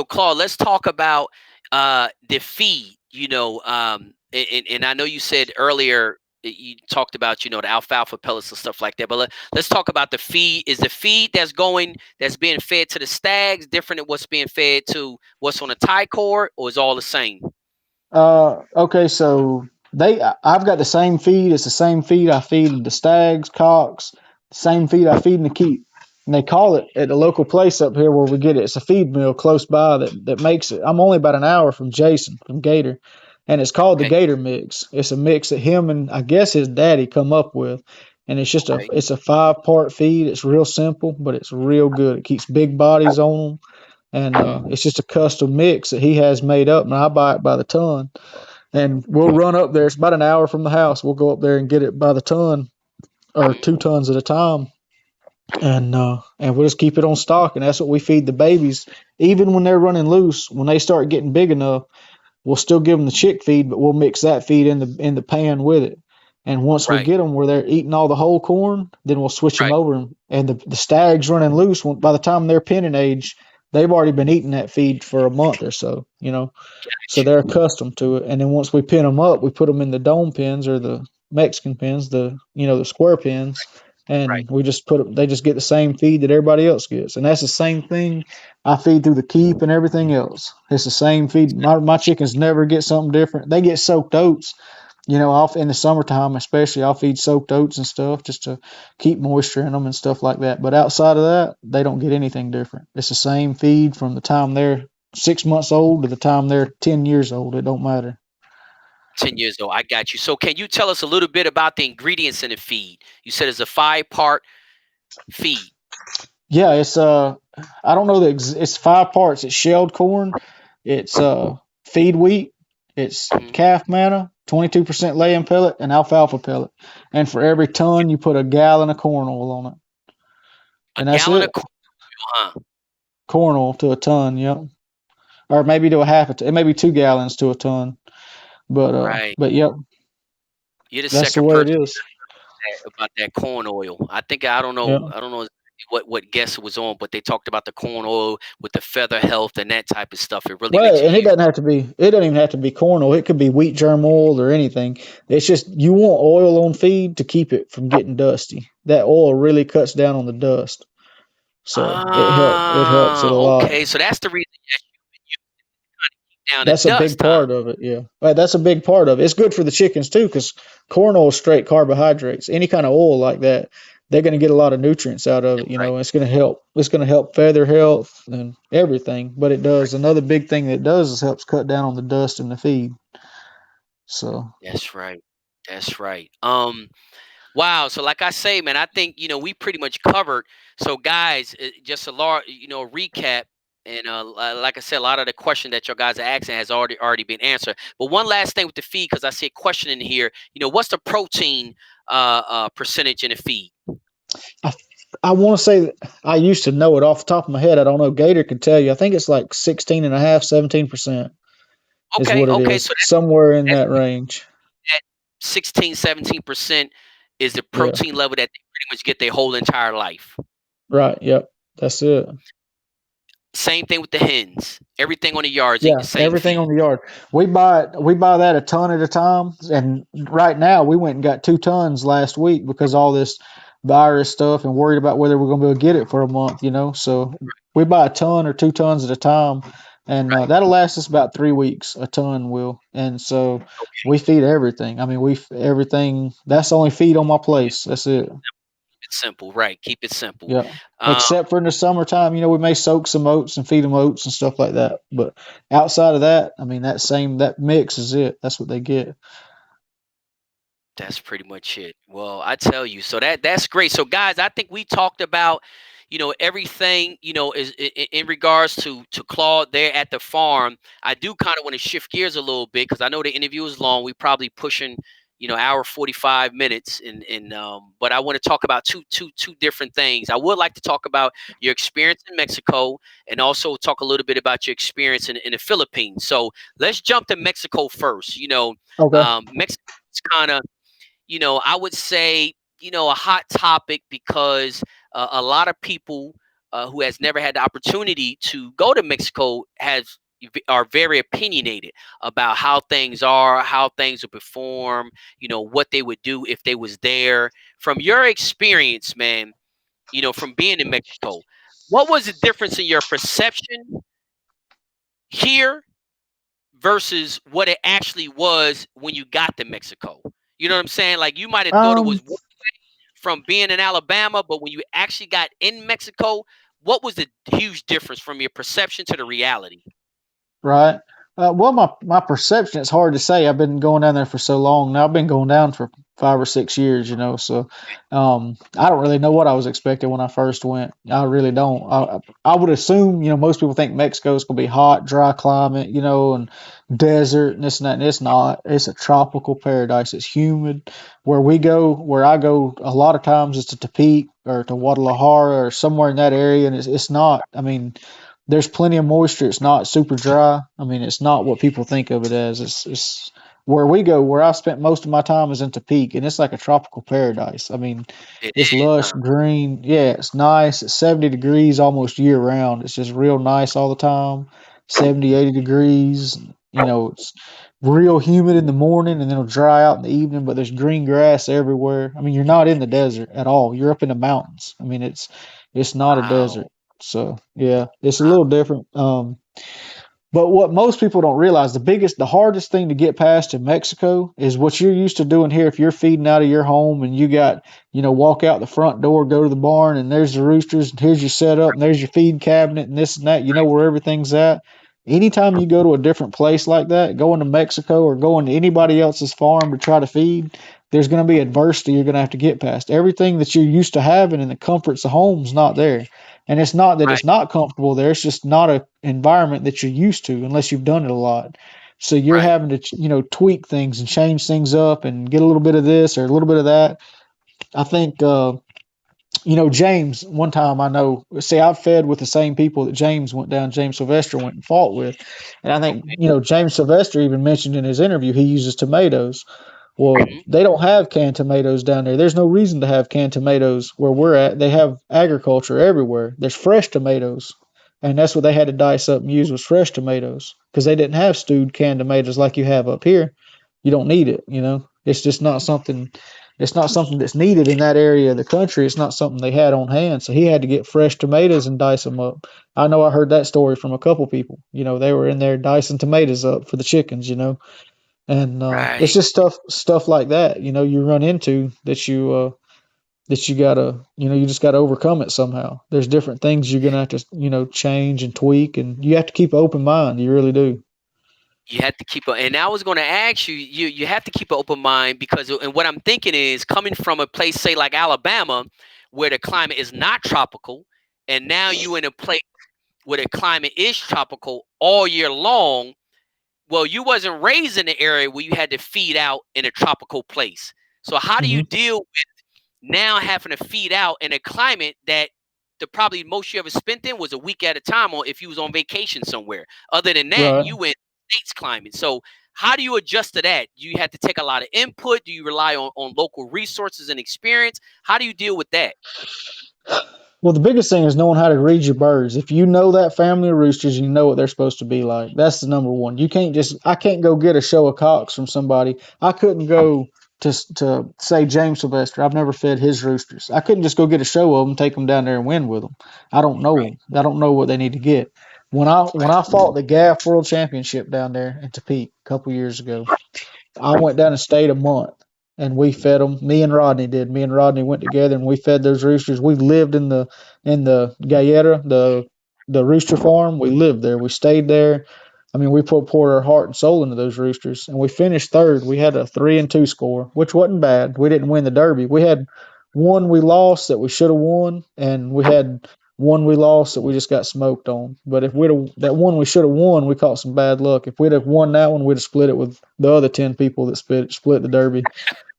Claude, let's talk about the feed, and I know you said earlier that you talked about, the alfalfa pellets and stuff like that. But let's talk about the feed. Is the feed that's being fed to the stags different than what's being fed to what's on the tie cord, or is all the same? Okay, so I've got the same feed. It's the same feed I feed the stags, cocks, same feed I feed in the keep. And they call it at the local place up here where we get it. It's a feed mill close by that makes it. I'm only about an hour from Jason from Gator, and it's called the Okay. Gator mix. It's a mix that him and I guess his daddy come up with, and Okay. it's a 5-part feed. It's real simple, but it's real good. It keeps big bodies on them, and Hmm. it's just a custom mix that he has made up, and I buy it by the ton and we'll run up there. It's about an hour from the house. We'll go up there and get it by the ton or Hmm. 2 tons at a time, and we'll just keep it on stock. And that's what we feed the babies, even when they're running loose. When they start getting big enough, we'll still give them the chick feed, but we'll mix that feed in the pan with it. And once we Right. get them where they're eating all the whole corn, then we'll switch them Right. over. And the stags running loose, by the time they're pinning age, they've already been eating that feed for a month or so. So Got they're you. accustomed to it. And then once we pin them up, we put them in the dome pins or the Mexican pins, the square pins, Right. and we just put 'em- they just get the same feed that everybody else gets, and that's the same thing I feed through the keep and everything else. It's the same feed. My chickens never get something different. They get soaked oats. Off in the summertime, especially, I'll feed soaked oats and stuff just to keep moisture in them and stuff like that. But outside of that, they don't get anything different. It's the same feed from the time they're 6 months old to the time they're 10 years old. It don't matter. 10 years old. I got you. So can you tell us a little bit about the ingredients in the feed? You said it's a 5-part feed. Yeah, I don't know it's 5 parts. It's shelled corn, it's feed wheat, it's Hmm. calf manna, 22% laying pellet, and alfalfa pellet. And for every ton, you put a gallon of corn oil on it, A and that's gallon it. of corn, huh? Corn oil to a ton, yep, or maybe to a half a ton. It may be 2 gallons to a ton, Right. but yep, You're the that's the second way it person is. about that corn oil. I think I don't know. Yeah. I don't know what guest it was on, but they talked about the corn oil with the feather health and that type of stuff. It really Well, makes your and it hair. doesn't have to be. It doesn't even have to be corn oil. It could be wheat germ oil or anything. It's just you want oil on feed to keep it from getting dusty. That oil really cuts down on the dust, so it helps. It helps it a lot. Okay. So that's the reason you keep down the That's a big dust, huh? part of it. Yeah, right, that's a big part of it. It's good for the chickens too, because corn oil is straight carbohydrates. Any kind of oil like that, they're going to get a lot of nutrients out of it. Right. It's going to help. It's going to help feather health and everything. But it Right. does another big thing that it does is helps cut down on the dust in the feed. So That's right. That's right. Wow. So, like I say, man, I think we pretty much covered. So, guys, just a large, recap. And like I said, a lot of the question that your guys are asking has already been answered. But one last thing with the feed, because I see a question in here. What's the protein percentage in the feed? I I want to say that I used to know it off the top of my head. I don't know. Gator could tell you. I think it's like 16 and a half, 17% is Okay. what it Okay. is. So Somewhere in that's that range. that 16, 17% is the Yeah. protein level that they pretty much get their whole entire life. Right. Yep. That's it. Same thing with the hens. Everything on the yard is eating Yeah, the same everything on feed. the yard. We buy that a ton at a time, and right now we went and got 2 tons last week because all this virus stuff and worried about whether we're going to be able to get it for a month. So we buy a ton or 2 tons at a time, and Right. that'll last us about 3 weeks. A ton will, and so we feed everything. I mean, everything. That's the only feed on my place. That's it. It's simple, right? Keep it simple. Yeah. Um, Except for in the summertime, we may soak some oats and feed them oats and stuff like that. But outside of that, I mean, that mix is it. That's what they get. that's pretty much it. Well, I tell you, so that's great. So, guys, I think we talked about, everything, is in regards to Claude there at the farm. I do kind of want to shift gears a little bit because I know the interview is long. We probably pushing, hour 45 minutes, and but I want to talk about two different things. I would like to talk about your experience in Mexico and also talk a little bit about your experience in the Philippines. So let's jump to Mexico first. Okay. Mexico is kind of, I would say, a hot topic because a lot of people who has never had the opportunity to go to Mexico are very opinionated about how things are, how things will perform, what they would do if they was there. From your experience, man, from being in Mexico, what was the difference in your perception here versus what it actually was when you got to Mexico? You know what I'm saying? Like you might have thought it Um, was from being in Alabama, but when you actually got in Mexico, what was the huge difference from your perception to the reality? Right. Well, my perception, it's hard to say. I've been going down there for so long now. I've been going down for 5 or 6 years, so I don't really know what I was expecting when I first went. I really don't. I would assume, most people think Mexico is going to be hot, dry climate, and desert and this and that, and it's not. It's a tropical paradise. It's humid. Where I go, a lot of times is to Tepic or to Guadalajara or somewhere in that area, and it's not. I mean, there's plenty of moisture. It's not super dry. I mean, it's not what people think of it as. It's where we go. Where I spent most of my time is in Tepic, and it's like a tropical paradise. I mean, It it's is, lush, huh? green. Yeah, it's nice. It's 70 degrees almost year round. It's just real nice all the time. 70, 80 degrees. It's real humid in the morning and then it'll dry out in the evening, but there's green grass everywhere. I mean, you're not in the desert at all. You're up in the mountains. I mean, it's not a desert. Wow. So yeah, it's a little different. But what most people don't realize, the hardest thing to get past in Mexico is what you're used to doing here. If you're feeding out of your home and you got, walk out the front door, go to the barn, and there's the roosters, and here's your setup, and there's your feed cabinet, and this and that, you know where everything's at. Anytime you go to a different place like that, going to Mexico or going to anybody else's farm to try to feed, there's going to be adversity you're going to have to get past. Everything that you're used to having in the comforts of home's not there. And it's not that Right. it's not comfortable there. It's just not a environment that you're used to unless you've done it a lot. So you're Right. having to, tweak things and change things up and get a little bit of this or a little bit of that. I think, James, one time I know, see, I've fed with the same people that James Sylvester went and fought with. And I think, Okay. James Sylvester even mentioned in his interview he uses tomatoes. Well, Hmm. they don't have canned tomatoes down there. There's no reason to have canned tomatoes where we're at. They have agriculture everywhere. There's fresh tomatoes, and that's what they had to dice up and use was fresh tomatoes because they didn't have stewed canned tomatoes like you have up here. You don't need it. It's just not something. It's not something that's needed in that area of the country. It's not something they had on hand. So he had to get fresh tomatoes and dice them up. I know I heard that story from a couple people. They were in there dicing tomatoes up for the chickens. And it's Right. just stuff like that you run into that you gotta you just gotta overcome it somehow. There's different things you're gonna have to change and tweak, and you have to keep an open mind. You really do. You have to keep a, and I was going to ask you, you have to keep an open mind because, and what I'm thinking is coming from a place, say like Alabama, where the climate is not tropical, and now you in a place where the climate is tropical all year long. Well, you wasn't raised in the area where you had to feed out in a tropical place. So how do you Hmm. deal now having to feed out in a climate that the probably most you ever spent in was a week at a time, or if you was on vacation somewhere. Other than that, Right. you went states climbing. So how do you adjust to that? Do you have to take a lot of input? Do you rely on local resources and experience? How do you deal with that? Well, the biggest thing is knowing how to read your birds. If you know that family of roosters, you know what they're supposed to be like. That's the number one. I can't go get a show of cocks from somebody. I couldn't go to say James Sylvester. I've never fed his roosters. I couldn't just go get a show of them, take them down there and win with them. I don't know Right, them. I don't know what they need to get. When right, I fought the GAF World Championship down there in Topeka a couple years ago, I went down and stayed a month, and we fed them. Me and Rodney did. Me and Rodney went together, and we fed those roosters. We lived in the Gator, the rooster farm. We lived there. We stayed there. I mean, we poured our heart and soul into those roosters, and we finished third. We had a 3-2 score, which wasn't bad. We didn't win the Derby. We had one we lost that we should have won, and we had one we lost that we just got smoked on. But if we'd have that one we should have won, we caught some bad luck. If we'd have won that one, we'd have split it with the other 10 people that split the Derby.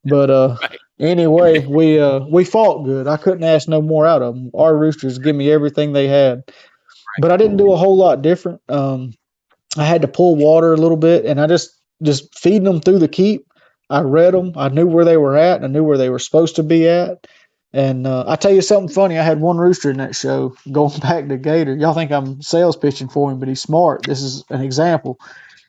But right. anyway, we fought good. I couldn't ask no more out of them. Our roosters give me everything they had, but I didn't do a whole lot different. I had to pull water a little bit, and I just feeding them through the keep. I read them. I knew where they were at. And I knew where they were supposed to be at. And I tell you something funny. I had one rooster in that show. Going back to Gator, y'all think I'm sales pitching for him, but he's smart. This is an example.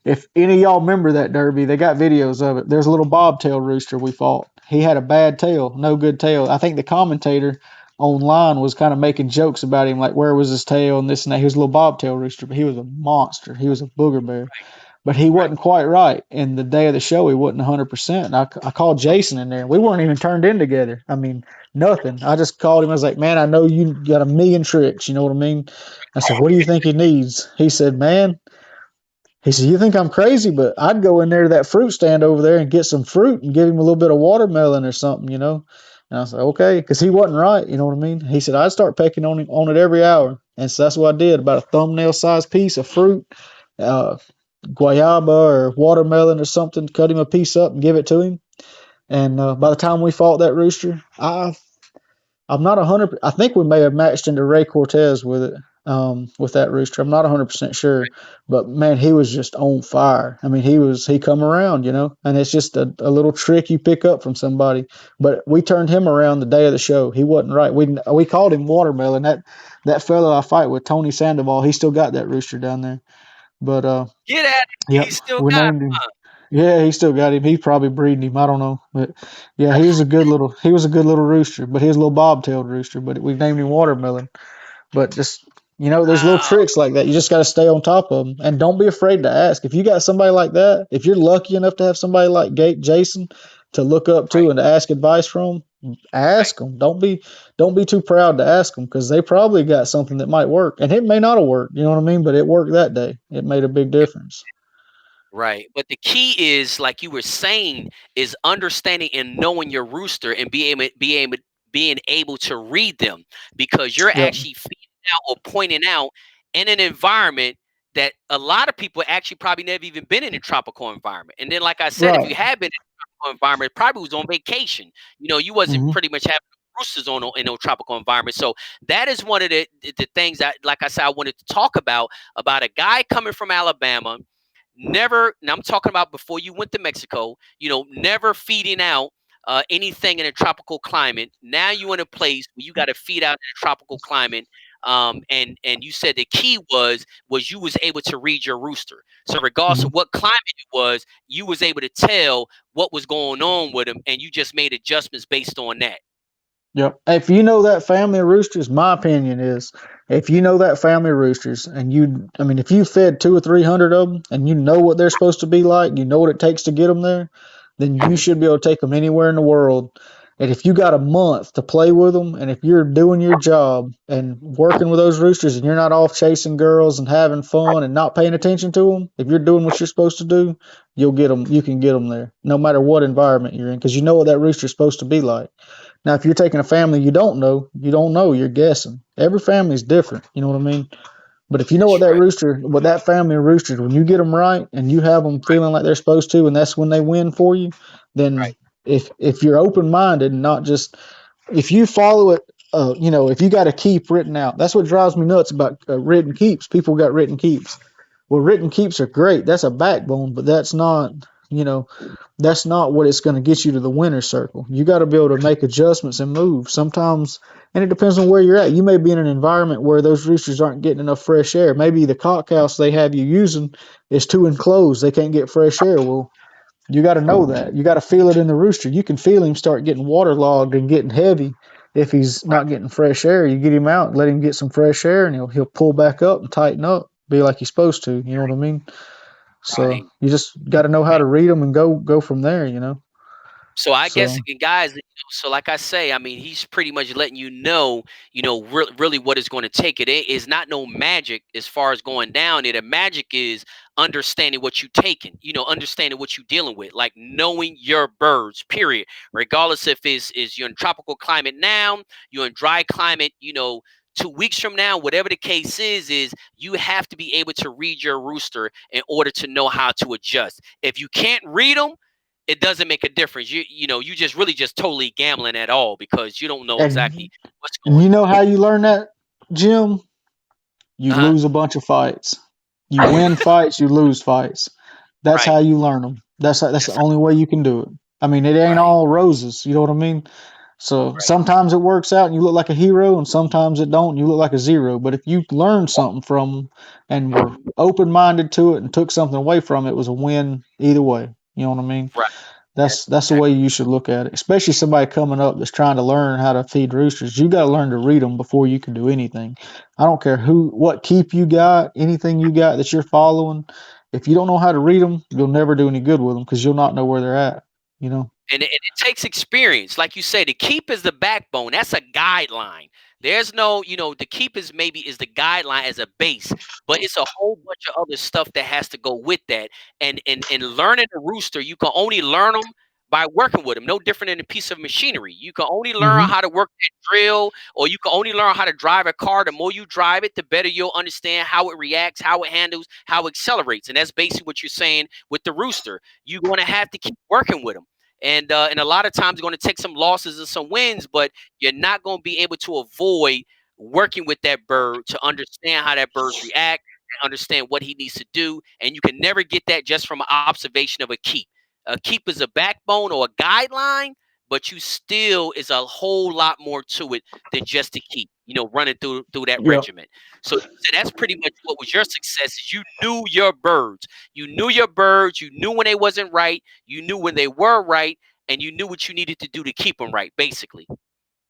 If any of y'all remember that Derby, they got videos of it. There's a little bobtail rooster we fought. He had a bad tail, no good tail. I think the commentator online was kind of making jokes about him, like where was his tail and this and that. He was a little bobtail rooster, but he was a monster. He was a booger bear, but he Right. wasn't quite right. And the day of the show, he wasn't 100%. I called Jason in there. We weren't even turned in together. I mean, nothing. I just called him. I was like, man, I know you got a million tricks. You know what I mean? I said, what do you think he needs? He said, man, he said, you think I'm crazy, but I'd go in there to that fruit stand over there and get some fruit and give him a little bit of watermelon or something. And I said, okay, because he wasn't right. You know what I mean? He said, I'd start pecking on it every hour. And so that's what I did, about a thumbnail sized piece of fruit, uh, guayaba or watermelon or something, cut him a piece up and give it to him. And by the time we fought that rooster, I'm not 100. I think we may have matched into Ray Cortez with it, with that rooster. I'm not 100% sure, but man, he was just on fire. I mean, he come around, and it's just a little trick you pick up from somebody. But we turned him around the day of the show. He wasn't right. We called him Watermelon. That fellow I fight with, Tony Sandoval, he still got that rooster down there. But Get at it. yep, He still we got named him. Yeah, he still got him. He's probably breeding him. I don't know, but yeah, he was a good little rooster. But he was a little bobtailed rooster. But we named him Watermelon. But just there's little wow. tricks like that. You just got to stay on top of them, and don't be afraid to ask. If you got somebody like that, if you're lucky enough to have somebody like Jason to look up to Right, and to ask advice from, right. ask them. Don't be too proud to ask them because they probably got something that might work, and it may not have worked. You know what I mean? But it worked that day. It made a big difference. Right. But the key is, like you were saying, is understanding and knowing your rooster and being able to read them, because you're Yep. actually feeding out or pointing out in an environment that a lot of people actually probably never even been in a tropical environment. And then, like I said, if Right. you had been in a tropical environment, probably was on vacation. You wasn't Hmm. pretty much having roosters on in no tropical environment. So that is one of the things that, like I said, I wanted to talk about a guy coming from Alabama. Never, now I'm talking about before you went to Mexico, never feeding out anything in a tropical climate. Now you're in a place where you got to feed out in a tropical climate. And you said the key was you was able to read your rooster. So regardless Hmm. of what climate it was, you was able to tell what was going on with him, and you just made adjustments based on that. Yep. If you know that family of roosters, my opinion is, if you know that family of roosters, and I mean, if you fed 200 or 300 of them, and you know what they're supposed to be like, you know what it takes to get them there, then you should be able to take them anywhere in the world. And if you got a month to play with them, and if you're doing your job and working with those roosters, and you're not off chasing girls and having fun and not paying attention to them, if you're doing what you're supposed to do, you'll get them. You can get them there, no matter what environment you're in, because you know what that rooster's supposed to be like. Now, if you're taking a family you don't know, you're guessing. Every family is different. You know what I mean? But if you know That's right. what that family of roosters, when you get them right and you have them Right. feeling like they're supposed to, and that's when they win for you, then Right. if you're open minded and not just if you follow it, if you got a keep written out, that's what drives me nuts about written keeps. People got written keeps. Well, written keeps are great. That's a backbone, but you know, that's not what it's going to get you to the winner's circle. You got to be able to make adjustments and move. Sometimes, and it depends on where you're at. You may be in an environment where those roosters aren't getting enough fresh air. Maybe the cock house they have you using is too enclosed. They can't get fresh air. Well, you got to know that. You got to feel it in the rooster. You can feel him start getting waterlogged and getting heavy if he's Right. not getting fresh air. You get him out, let him get some fresh air, and he'll pull back up and tighten up, be like he's supposed to. You know what I mean? So Right. you just got to know how to read them and go from there. You know. So I guess, So guys, so like I say, I mean, he's pretty much letting really what is going to take it. It is not no magic as far as going down it. A magic is understanding what you taking, understanding what you're dealing with, like knowing your birds, period. Regardless if is you're in tropical climate now, you're in dry climate, 2 weeks from now, whatever the case is you have to be able to read your rooster in order to know how to adjust. If you can't read them, it doesn't make a difference. You just really just totally gambling at all because you don't know exactly and what's and going you know how you learn that, Jim? You on. Uh-huh. lose a bunch of fights. You win fights, you lose fights. That's how Right. you learn them. That's the That's only way you can do it. I mean, it ain't right. all roses. You know what I mean? So Right. sometimes it works out and you look like a hero, and sometimes it don't. And you look like a zero. But if you learned something from them and were open minded to it and took something away from it, it was a win either way. You know what I mean? Right. That's the Exactly. way you should look at it. Especially somebody coming up that's trying to learn how to feed roosters. You got to learn to read them before you can do anything. I don't care what keep you got, anything you got that you're following. If you don't know how to read them, you'll never do any good with them because you'll not know where they're at. You know. And it takes experience. Like you say, the keep is the backbone. That's a guideline. There's no, the keep is the guideline as a base, but it's a whole bunch of other stuff that has to go with that. And learning the rooster, you can only learn them by working with them. No different than a piece of machinery. You can only learn Hmm. how to work that drill, or you can only learn how to drive a car. The more you drive it, the better you'll understand how it reacts, how it handles, how it accelerates. And that's basically what you're saying with the rooster. You're going to have to keep working with them, and a lot of times you're going to take some losses and some wins, but you're not going to be able to avoid working with that bird to understand how that birds react, understand what he needs to do, and you can never get that just from an observation of a keep. A keep is a backbone or a guideline, but you still is a whole lot more to it than just to keep, running through that Yep. regiment. So you said that's pretty much what was your success is you knew your birds. You knew your birds, you knew when they wasn't right, you knew when they were right, and you knew what you needed to do to keep them right, basically.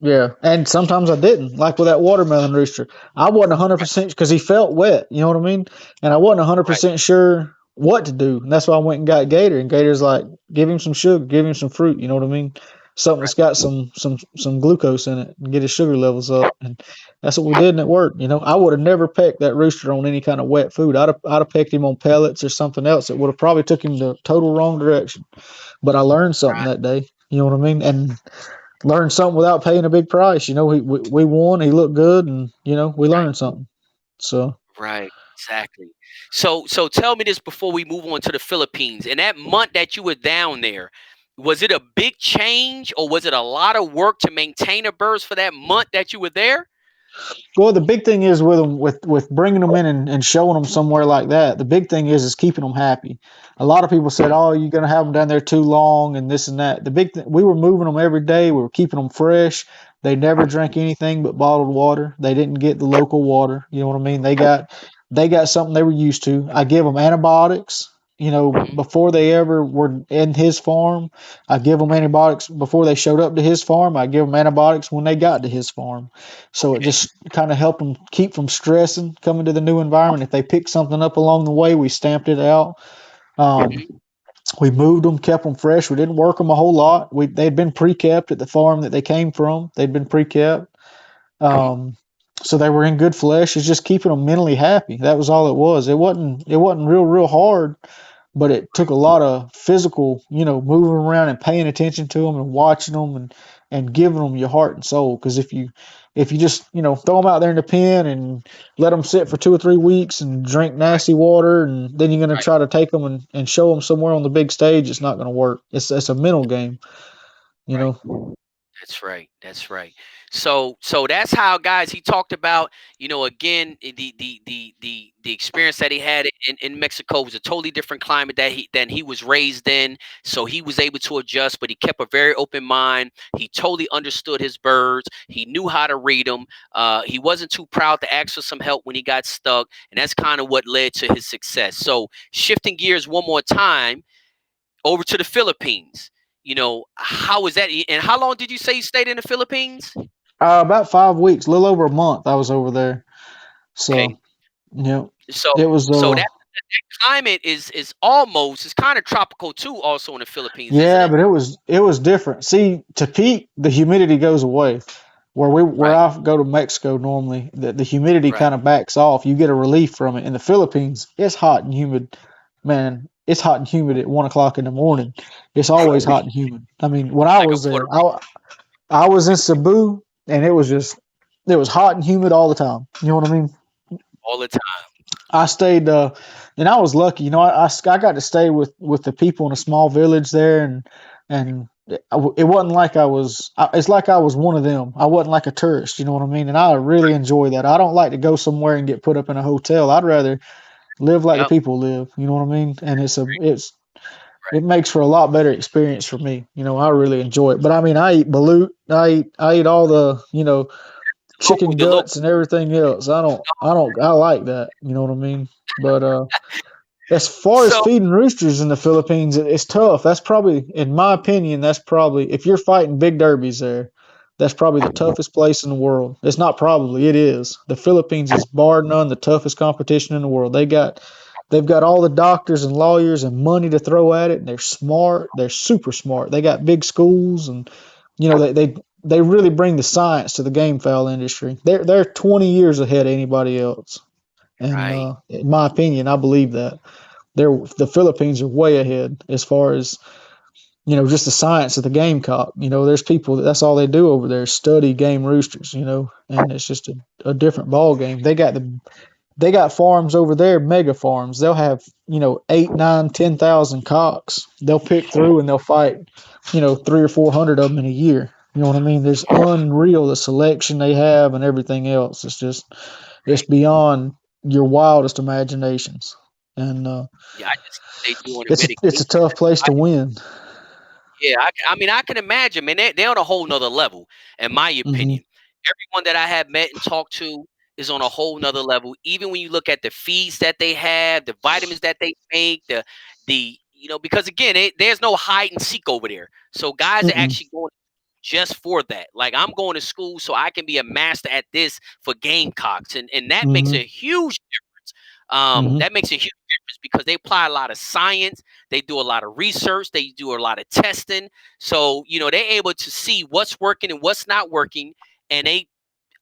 Yeah, and sometimes I didn't. Like with that watermelon rooster, I wasn't Right, 100% because he felt wet. You know what I mean? And I wasn't right, 100% sure what to do. And that's why I went and got Gator. And Gator's like, give him some sugar, give him some fruit. You know what I mean? Something that's right, got some glucose in it and get his sugar levels up. And that's what we did, and it worked. I would have never pecked that rooster on any kind of wet food. I'd have pecked him on pellets or something else. It would have probably took him the total wrong direction. But I learned something right, that day. You know what I mean? And learned something without paying a big price. We won. He looked good, and we right. learned something. So, Right, exactly. So tell me this before we move on to the Philippines. In that month that you were down there, was it a big change or was it a lot of work to maintain the birds for that month that you were there? well, the big thing is with them, with bringing them in and showing them somewhere like that. The big thing is keeping them happy. A lot of people said, "Oh, you're gonna have them down there too long," and this and that. The big thing, we were moving them every day. We were keeping them fresh. They never drank anything but bottled water. They didn't get the local water. You know what I mean? They got something they were used to. I give them antibiotics. Hmm. Before they ever were in his farm, I give them antibiotics before they showed up to his farm. I give them antibiotics when they got to his farm. So it Okay. just kind of helped them keep from stressing coming to the new environment. If they picked something up along the way, we stamped it out. Um, Hmm. we moved them, kept them fresh. We didn't work them a whole lot. They'd been pre-kept at the farm that they came from. They'd been pre-kept, Hmm. um, so they were in good flesh. It's just keeping them mentally happy. That was all it was. It wasn't real hard, but it took a lot of physical, moving around and paying attention to them and watching them and giving them your heart and soul. Because if you just throw them out there in the pen and let them sit for 2 or 3 weeks and drink Right, nasty water, and then you're going to right, try to take them and show them somewhere on the big stage, it's not going to work. It's a mental game, you right. know. That's right. That's right. So that's how, guys, he talked about, again, the experience that he had in Mexico was a totally different climate that he was raised in. So he was able to adjust, but he kept a very open mind. He totally understood his birds. He knew how to read them. He wasn't too proud to ask for some help when he got stuck, and that's kind of what led to his success. So shifting gears one more time over to the Philippines. How was that? And how long did you say you stayed in the Philippines? About 5 weeks, a little over a month, I was over there. Okay. So, yeah, So it was. so that climate is almost it's kind of tropical too, also in the Philippines, isn't Yeah, it? but it was different. See, to peak, the humidity goes away. Where Right. I go to Mexico normally, the humidity Right. kind of backs off. You get a relief from it. In the Philippines, it's hot and humid. Man, it's hot and humid at 1 o'clock in the morning. It's always hot and humid. I mean, when I Like a was Puerto there, I was in Cebu, and it was hot and humid all the time. You know what I mean? all the time. I stayed, and I was lucky. I got to stay with the people in a small village there, and it wasn't like I was. It's like I was one of them. I wasn't like a tourist. You know what I mean? And I really enjoy that. I don't like to go somewhere and get put up in a hotel. I'd rather live like the Yep. people live. You know what I mean? And it Right. makes for a lot better experience for me. I really enjoy it. But I mean, I eat balut. I eat all the chicken The local. guts and everything else. I like that. You know what I mean? But as far as So feeding roosters in the Philippines, it's tough. That's probably, in my opinion, that's probably, if you're fighting big derbies there, that's probably the toughest place in the world. It's not probably, it is. The Philippines is bar none the toughest competition in the world. They've got all the doctors and lawyers and money to throw at it, and they're smart. They're super smart. They got big schools, and they really bring the science to the game fowl industry. They're 20 years ahead of anybody else, and right. in my opinion, I believe that the Philippines are way ahead as far as just the science of the gamecock. There's people that's all they do over there is study game roosters. And it's just a different ball game. They got farms over there, mega farms. They'll have 8, 9, 10,000 cocks. They'll pick through and they'll fight 300 or 400 of them in a year. You know what I mean? There's unreal the selection they have and everything else. It's Right. beyond your wildest imaginations. And Yeah, I just they doing the it's a medication. tough place to win. Yeah, I mean, I can imagine, man. They're on a whole nother level, in my Hmm. opinion. Everyone that I have met and talked to is on a whole nother level. Even when you look at the feeds that they have, the vitamins that they make, because again, there's no hide and seek over there. So guys are Mm-mm. actually going just for that. Like I'm going to school so I can be a master at this for Gamecocks, and that makes Hmm. a huge difference. Hmm. That makes a huge difference because they apply a lot of science, they do a lot of research, they do a lot of testing. So they're able to see what's working and what's not working, and they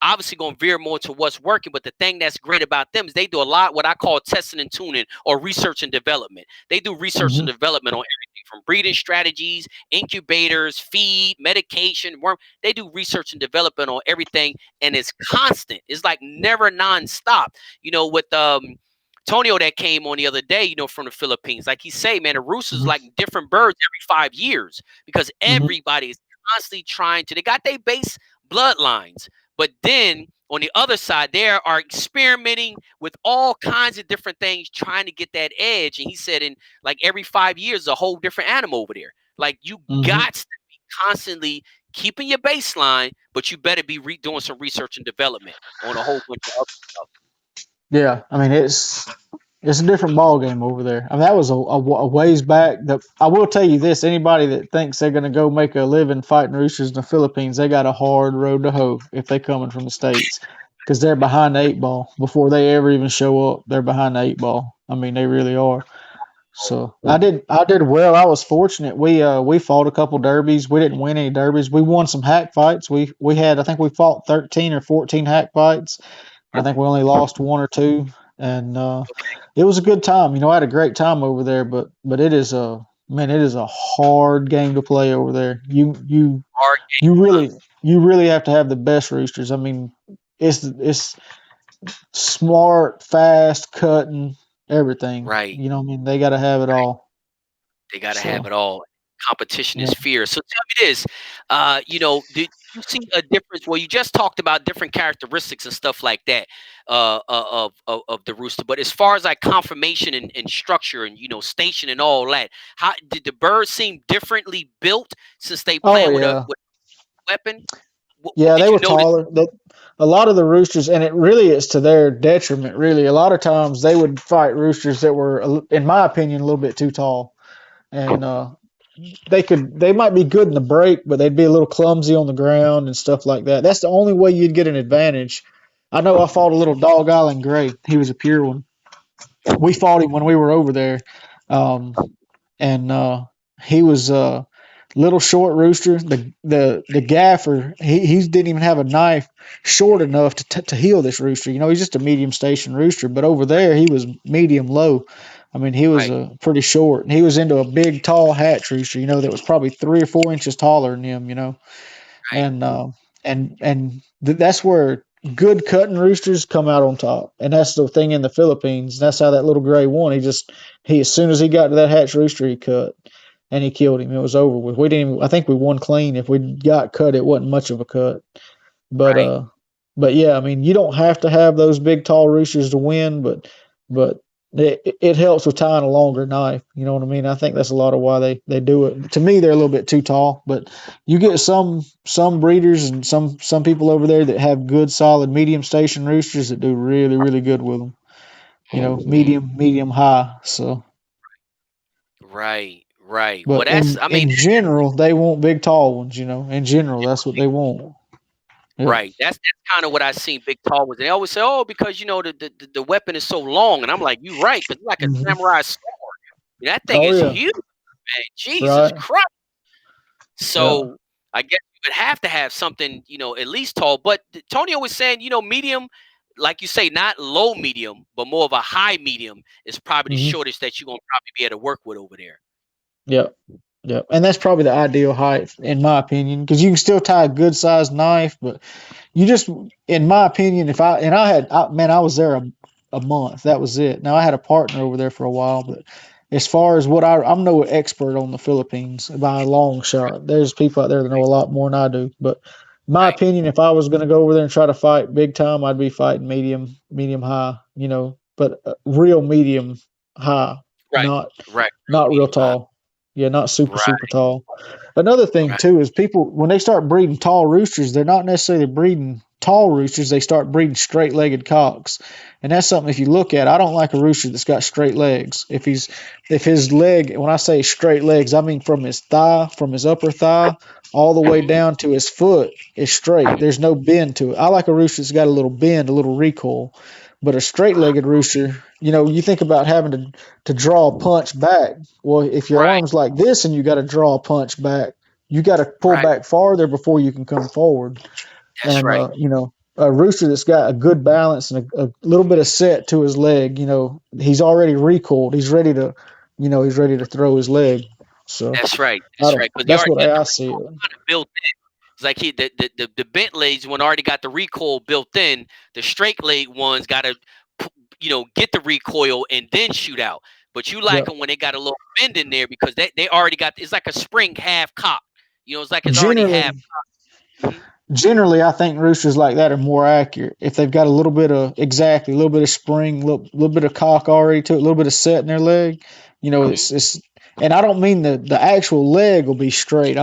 obviously going to veer more to what's working. But the thing that's great about them is they do a lot what I call testing and tuning or research and development. They do research and Hmm. development on everything from breeding strategies, incubators, feed, medication, worm. They do research and development on everything, and it's constant. It's like never nonstop. With Tonio that came on the other day, from the Philippines, like he say, man, the roosters Hmm. like different birds every 5 years because Hmm. everybody is constantly trying to. They got their base bloodlines, but then on the other side, they are experimenting with all kinds of different things, trying to get that edge. And he said, in like every 5 years, a whole different animal over there. Like you Hmm. got to be constantly keeping your baseline, but you better be doing some research and development on a whole bunch of other stuff. Yeah, I mean it's a different ball game over there. I mean that was a ways back. That I will tell you this: anybody that thinks they're going to go make a living fighting roosters in the Philippines, they got a hard road to hoe if they coming from the states, because they're behind the eight ball before they ever even show up. They're behind the eight ball. I mean they really are. So I did well. I was fortunate. We fought a couple derbies. We didn't win any derbies. We won some hack fights. We had, I think we fought 13 or 14 hack fights. I think we only lost one or two, and it was a good time. I had a great time over there. But it is a man, it is a hard game to play over there. Hard You game, huh? really have to have the best roosters. I mean, it's smart, fast, cutting, everything. Right. I mean, they got to have it all. They got to have So it all. Competition is yeah. fierce. So tell me this, did you see a difference? Well, you just talked about different characteristics and stuff like that of the rooster. But as far as like conformation and structure and station and all that, how did the birds seem differently built since they Oh playing with a yeah. weapon? What Yeah, did they you were notice? taller. A lot of the roosters, and it really is to their detriment. Really, a lot of times they would fight roosters that were, in my opinion, a little bit too tall, and they might be good in the break, but they'd be a little clumsy on the ground and stuff like that. That's the only way you'd get an advantage. I know I fought a little Dog Island Gray. He was a pure one. We fought him when we were over there, um, and he was a little short rooster. The gaffer he didn't even have a knife short enough to heal this rooster. He's just a medium station rooster, but over there he was medium low. I mean, he was Right, pretty short, and he was into a big, tall hatch rooster. That was probably 3 or 4 inches taller than him. right, And that's where good cutting roosters come out on top, and that's the thing in the Philippines. That's how that little gray won. He as soon as he got to that hatch rooster, he cut, and he killed him. It was over with. We didn't even, I think we won clean. If we got cut, it wasn't much of a cut. But right. yeah, I mean, you don't have to have those big tall roosters to win, but it helps with tying a longer knife. You know what I mean? I think that's a lot of why they do it. To me, they're a little bit too tall, but you get some breeders and some people over there that have good solid medium station roosters that do really really good with them. Medium high. So, Right, right. Well, but that's, I mean, in general, they want big tall ones. In general, that's what they want. Yeah. right. That's kind of what I seen Big Tall was. They always say, "Oh, because the weapon is so long," and I'm like, "You right, because like a Hmm. samurai sword. That thing Oh is yeah. huge, man. Jesus Right. Christ." Yeah. So I guess you would have to have something, at least tall. But Tony was saying, medium, like you say, not low medium, but more of a high medium is probably the Hmm. shortest that you're gonna probably be able to work with over there. Yep. Yep. And that's probably the ideal height, in my opinion, because you can still tie a good sized knife, but you just, in my opinion, if I and I had, man, I was there a month. That was it. Now I had a partner over there for a while, but as far as I'm no expert on the Philippines by a long shot. There's people out there that know a lot more than I do. But in my Right, opinion, if I was going to go over there and try to fight big time, I'd be fighting medium high. But real medium high, right, not right. Real not real medium high. tall. Yeah, not super Right. super tall. Another thing Right. too is people when they start breeding tall roosters, they're not necessarily breeding tall roosters. They start breeding straight-legged cocks, and that's something if you look at. I don't like a rooster that's got straight legs. If his leg, when I say straight legs, I mean from his thigh, from his upper thigh, all the way Hmm. down to his foot is straight. There's no bend to it. I like a rooster that's got a little bend, a little recoil. But a straight-legged rooster, you think about having to draw a punch back. Well, if your Right. arm's like this and you got to draw a punch back, you got to pull Right. back farther before you can come forward. That's And right. a rooster that's got a good balance and a little bit of set to his leg, he's already recoiled. He's ready to throw his leg. So That's right. I That's don't. right. Because you That's already what got the I see recoil it. kind of built in. It's like the bent legs one already got the recoil built in. The straight leg ones got to get the recoil and then shoot out. But you like Yep. them when they got a little bend in there because they already got it's like a spring half cock. It's like it's already half. Generally, Mhm. generally, I think roosters like that are more accurate if they've got a little bit of exactly a little bit of spring, little bit of cock already to it, a little bit of set in their leg. Mhm. It's and I don't mean the actual leg will be straight.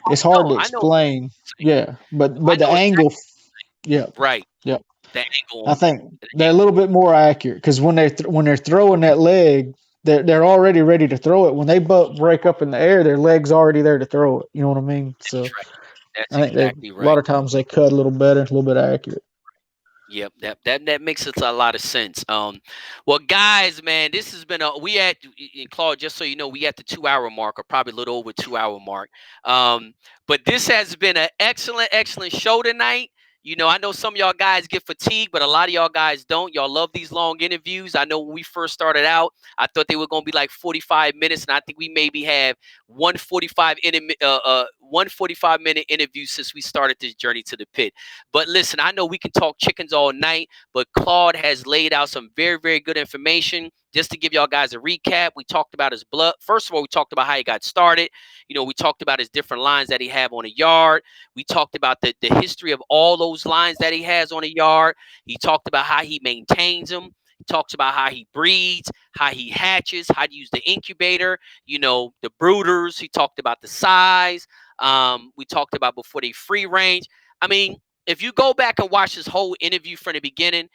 It's hard No, to I know. explain. Yeah, but I the know angle, exactly. yeah, Right. yeah. The angle I on it. think The they're a angle. little bit more accurate because when they're throwing that leg, they're already ready to throw it. When they break up in the air, their leg's already there to throw it. You know what I mean? That's So right. That's I think they a exactly lot right. of times they cut a little better, a little bit accurate. Yep, that makes it a lot of sense. Well, guys, man, this has been a we at Claude. Just so you know, we at the 2 hour mark, or probably a little over 2 hour mark. Um, but this has been an excellent show tonight. I know some of y'all guys get fatigued, but a lot of y'all guys don't. Y'all love these long interviews. I know when we first started out, I thought they were gonna be like 45 minutes, and I think we maybe have 145-minute interview since we started this journey to the pit. But listen, I know we can talk chickens all night, but Claude has laid out some very, very good information. Just to give y'all guys a recap, we talked about his blood. First of all, we talked about how he got started. We talked about his different lines that he have on a yard. We talked about the history of all those lines that he has on a yard. He talked about how he maintains them. He talks about how he breeds, how he hatches, how to use the incubator, the brooders. He talked about the size. We talked about before they free range. I mean, if you go back and watch this whole interview from the beginning,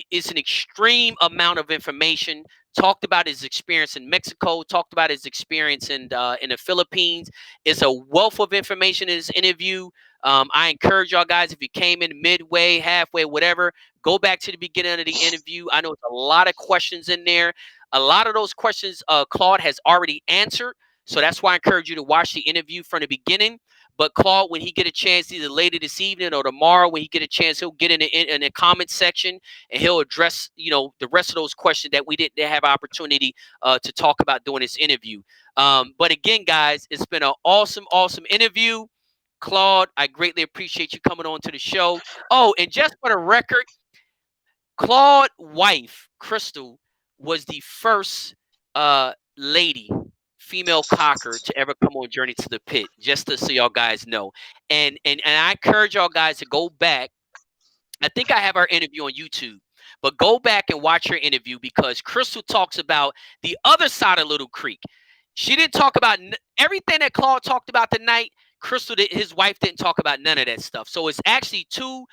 it's an extreme amount of information. Talked about his experience in Mexico. Talked about his experience in the Philippines. It's a wealth of information in this interview. I encourage y'all guys, if you came in midway, halfway, whatever, go back to the beginning of the interview. I know it's a lot of questions in there. A lot of those questions Claude has already answered. So that's why I encourage you to watch the interview from the beginning. But Claude, when he get a chance, either later this evening or tomorrow, when he get a chance, he'll get in the comment section and he'll address the rest of those questions that we didn't have opportunity to talk about during this interview. But again, guys, it's been an awesome interview. Claude, I greatly appreciate you coming on to the show. Oh, and just for the record, Claude's wife, Crystal, was the first lady, female cocker, to ever come on Journey to the Pit, just to so y'all guys know. And I encourage y'all guys to go back. I think I have our interview on YouTube, but go back and watch her interview because Crystal talks about the other side of Little Creek. She didn't talk about everything that Claude talked about tonight. Crystal, his wife, didn't talk about none of that stuff. So it's actually two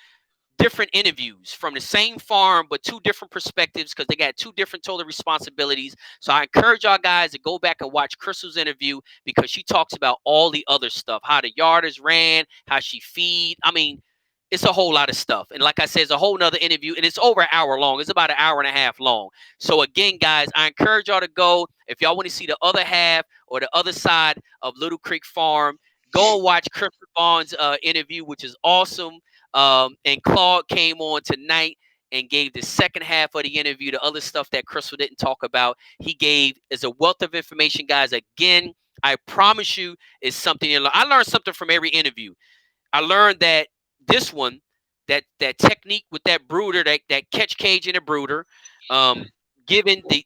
different interviews from the same farm, but two different perspectives because they got two different total responsibilities. So I encourage y'all guys to go back and watch Crystal's interview because she talks about all the other stuff, how the yard is ran, how she feed. I mean, it's a whole lot of stuff. And like I said, it's a whole nother interview, and it's over an hour long. It's about an hour and a half long. So again, guys, I encourage y'all to go. If y'all want to see the other half or the other side of Little Creek Farm, go and watch Crystal Vaughn's interview, which is awesome. And Claude came on tonight and gave the second half of the interview, the other stuff that Crystal didn't talk about. He gave as a wealth of information, guys. Again, I promise you, is something you learn. I learned something from every interview. I learned that this one, that technique with that brooder, that catch cage in a brooder, um, given the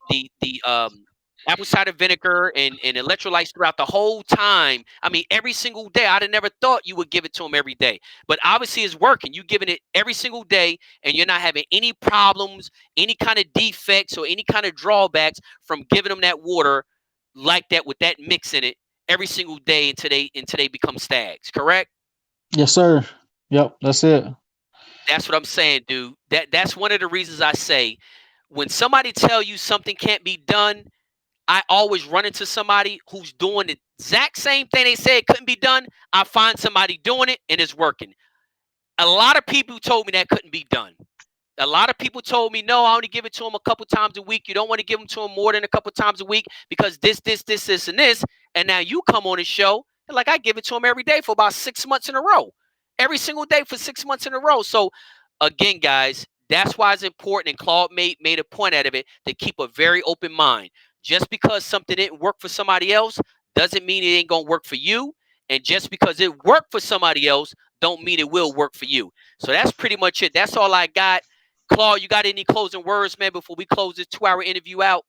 apple cider vinegar and electrolytes throughout the whole time. I mean, every single day. I'd have never thought you would give it to them every day, but obviously it's working. You giving it every single day, and you're not having any problems, any kind of defects, or any kind of drawbacks from giving them that water like that with that mix in it every single day until they become stags. Correct? Yes, sir. Yep, that's it. That's what I'm saying, dude. That's one of the reasons I say when somebody tell you something can't be done, I always run into somebody who's doing the exact same thing they said couldn't be done. I find somebody doing it and it's working. A lot of people told me that couldn't be done. A lot of people told me, no, I only give it to them a couple times a week. You don't want to give them to them more than a couple times a week because this, and this. And now you come on the show and like I give it to them every day for about 6 months in a row, every single day for 6 months in a row. So again, guys, that's why it's important. And Claude made a point out of it to keep a very open mind. Just because something didn't work for somebody else doesn't mean it ain't gonna work for you. And just because it worked for somebody else don't mean it will work for you. So that's pretty much it. That's all I got. Claude, you got any closing words, man, before we close this 2 hour interview out?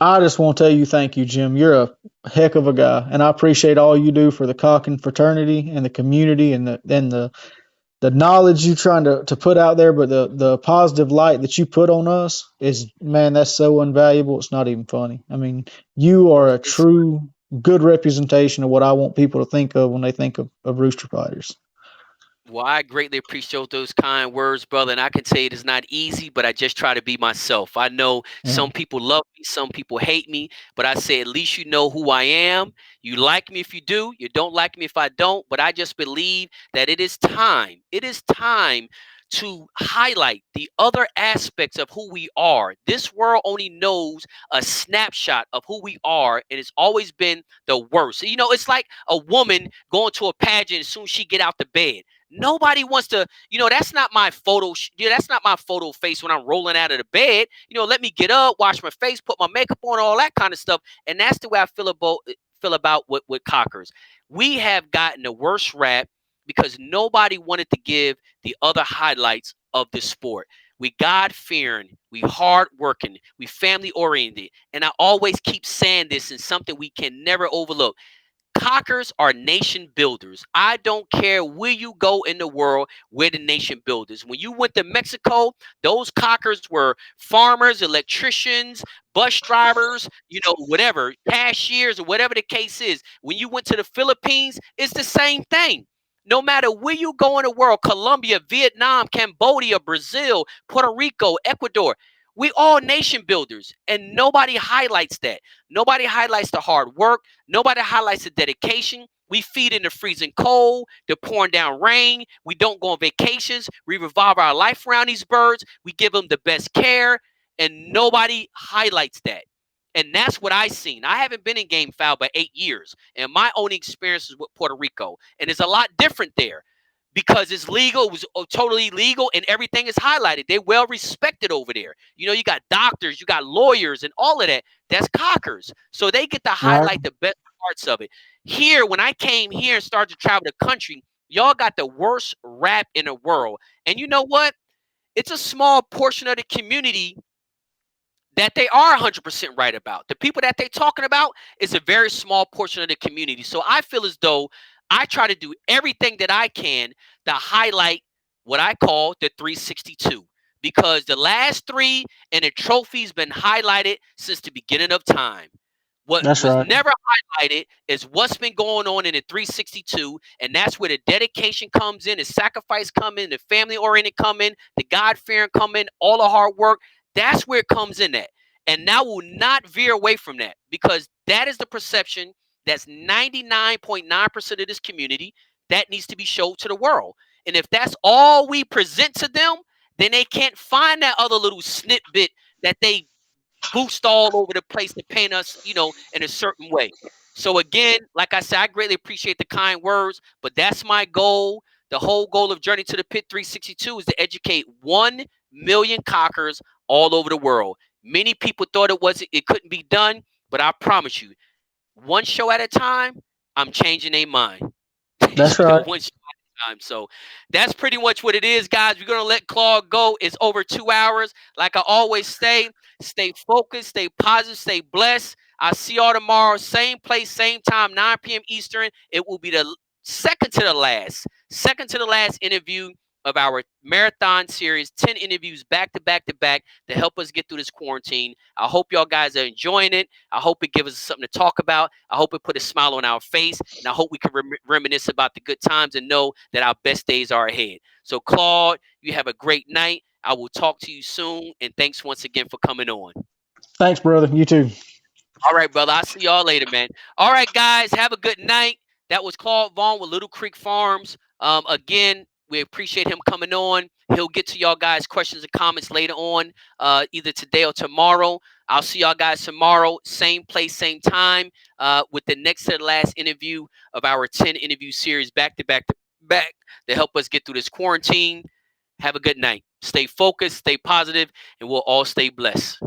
I just want to tell you thank you, Jim. You're a heck of a guy, and I appreciate all you do for the Cockin fraternity and the community and the knowledge you trying to put out there, but the positive light that you put on us is, man, that's so invaluable. It's not even funny. I mean, you are a It's true good representation of what I want people to think of when they think of rooster fighters. Well, I greatly appreciate those kind words, brother. And I can tell you it is not easy, but I just try to be myself. I know Yeah. some people love me, some people hate me, but I say at least you know who I am. You like me if you do, you don't like me if I don't. But I just believe that it is time. It is time to highlight the other aspects of who we are. This world only knows a snapshot of who we are, and it's always been the worst. You know, it's like a woman going to a pageant as soon as she get out the bed. Nobody wants to, that's not my photo. That's not my photo face when I'm rolling out of the bed. Let me get up, wash my face, put my makeup on, all that kind of stuff. And that's the way I feel about with Cockers. We have gotten the worst rap because nobody wanted to give the other highlights of the sport. We God fearing, we hard working, we family oriented. And I always keep saying this and something we can never overlook. Cockers are nation builders. I don't care where you go in the world, we're the nation builders. When you went to Mexico, those cockers were farmers, electricians, bus drivers, whatever, cashiers, or whatever the case is. When you went to the Philippines, it's the same thing. No matter where you go in the world, Colombia, Vietnam, Cambodia, Brazil, Puerto Rico, Ecuador, we all nation builders, and nobody highlights that. Nobody highlights the hard work. Nobody highlights the dedication. We feed in the freezing cold, the pouring down rain. We don't go on vacations. We revolve our life around these birds. We give them the best care, and nobody highlights that. And that's what I seen. I haven't been in game foul but 8 years, and my own experiences with Puerto Rico, and it's a lot different there because it's legal. It was totally legal, and everything is highlighted. They're well respected over there. You got doctors, you got lawyers, and all of that. That's Cockers, so they get to Right. highlight the best parts of it. Here, when I came here and started to travel the country, y'all got the worst rap in the world. And you know what? It's a small portion of the community that they are 100% right about. The people that they're talking about is a very small portion of the community. So I feel as though I try to do everything that I can to highlight what I call the 362 because the last three and the trophy's been highlighted since the beginning of time. What That's was right. never highlighted is what's been going on in the 362, and that's where the dedication comes in, the sacrifice come in, the family oriented come in, the God fearing come in, all the hard work. That's where it comes in at. And now will not veer away from that because that is the perception that's 99.9% of this community that needs to be showed to the world. And if that's all we present to them, then they can't find that other little snippet that they boost all over the place to paint us, in a certain way. So again, like I said, I greatly appreciate the kind words, but that's my goal. The whole goal of Journey to the Pit 362 is to educate 1 million cockers all over the world. Many people thought it couldn't be done, but I promise you, one show at a time, I'm changing their mind. That's right. One time. So that's pretty much what it is, guys. We're gonna let Claude go. It's over 2 hours. Like I always say, stay focused, stay positive, stay blessed. I'll see y'all tomorrow, same place, same time, 9 p.m. Eastern. It will be the second to the last interview of our marathon series, 10 interviews back to back to back to help us get through this quarantine. I hope y'all guys are enjoying it. I hope it gives us something to talk about. I hope it put a smile on our face. And I hope we can reminisce about the good times and know that our best days are ahead. So, Claude, you have a great night. I will talk to you soon. And thanks once again for coming on. Thanks, brother. You too. All right, brother. I'll see y'all later, man. All right, guys. Have a good night. That was Claude Vaughn with Little Creek Farms. Again, we appreciate him coming on. He'll get to y'all guys' questions and comments later on, either today or tomorrow. I'll see y'all guys tomorrow, same place, same time, with the next to the last interview of our 10 interview series back to back to back to help us get through this quarantine. Have a good night. Stay focused, stay positive, and we'll all stay blessed.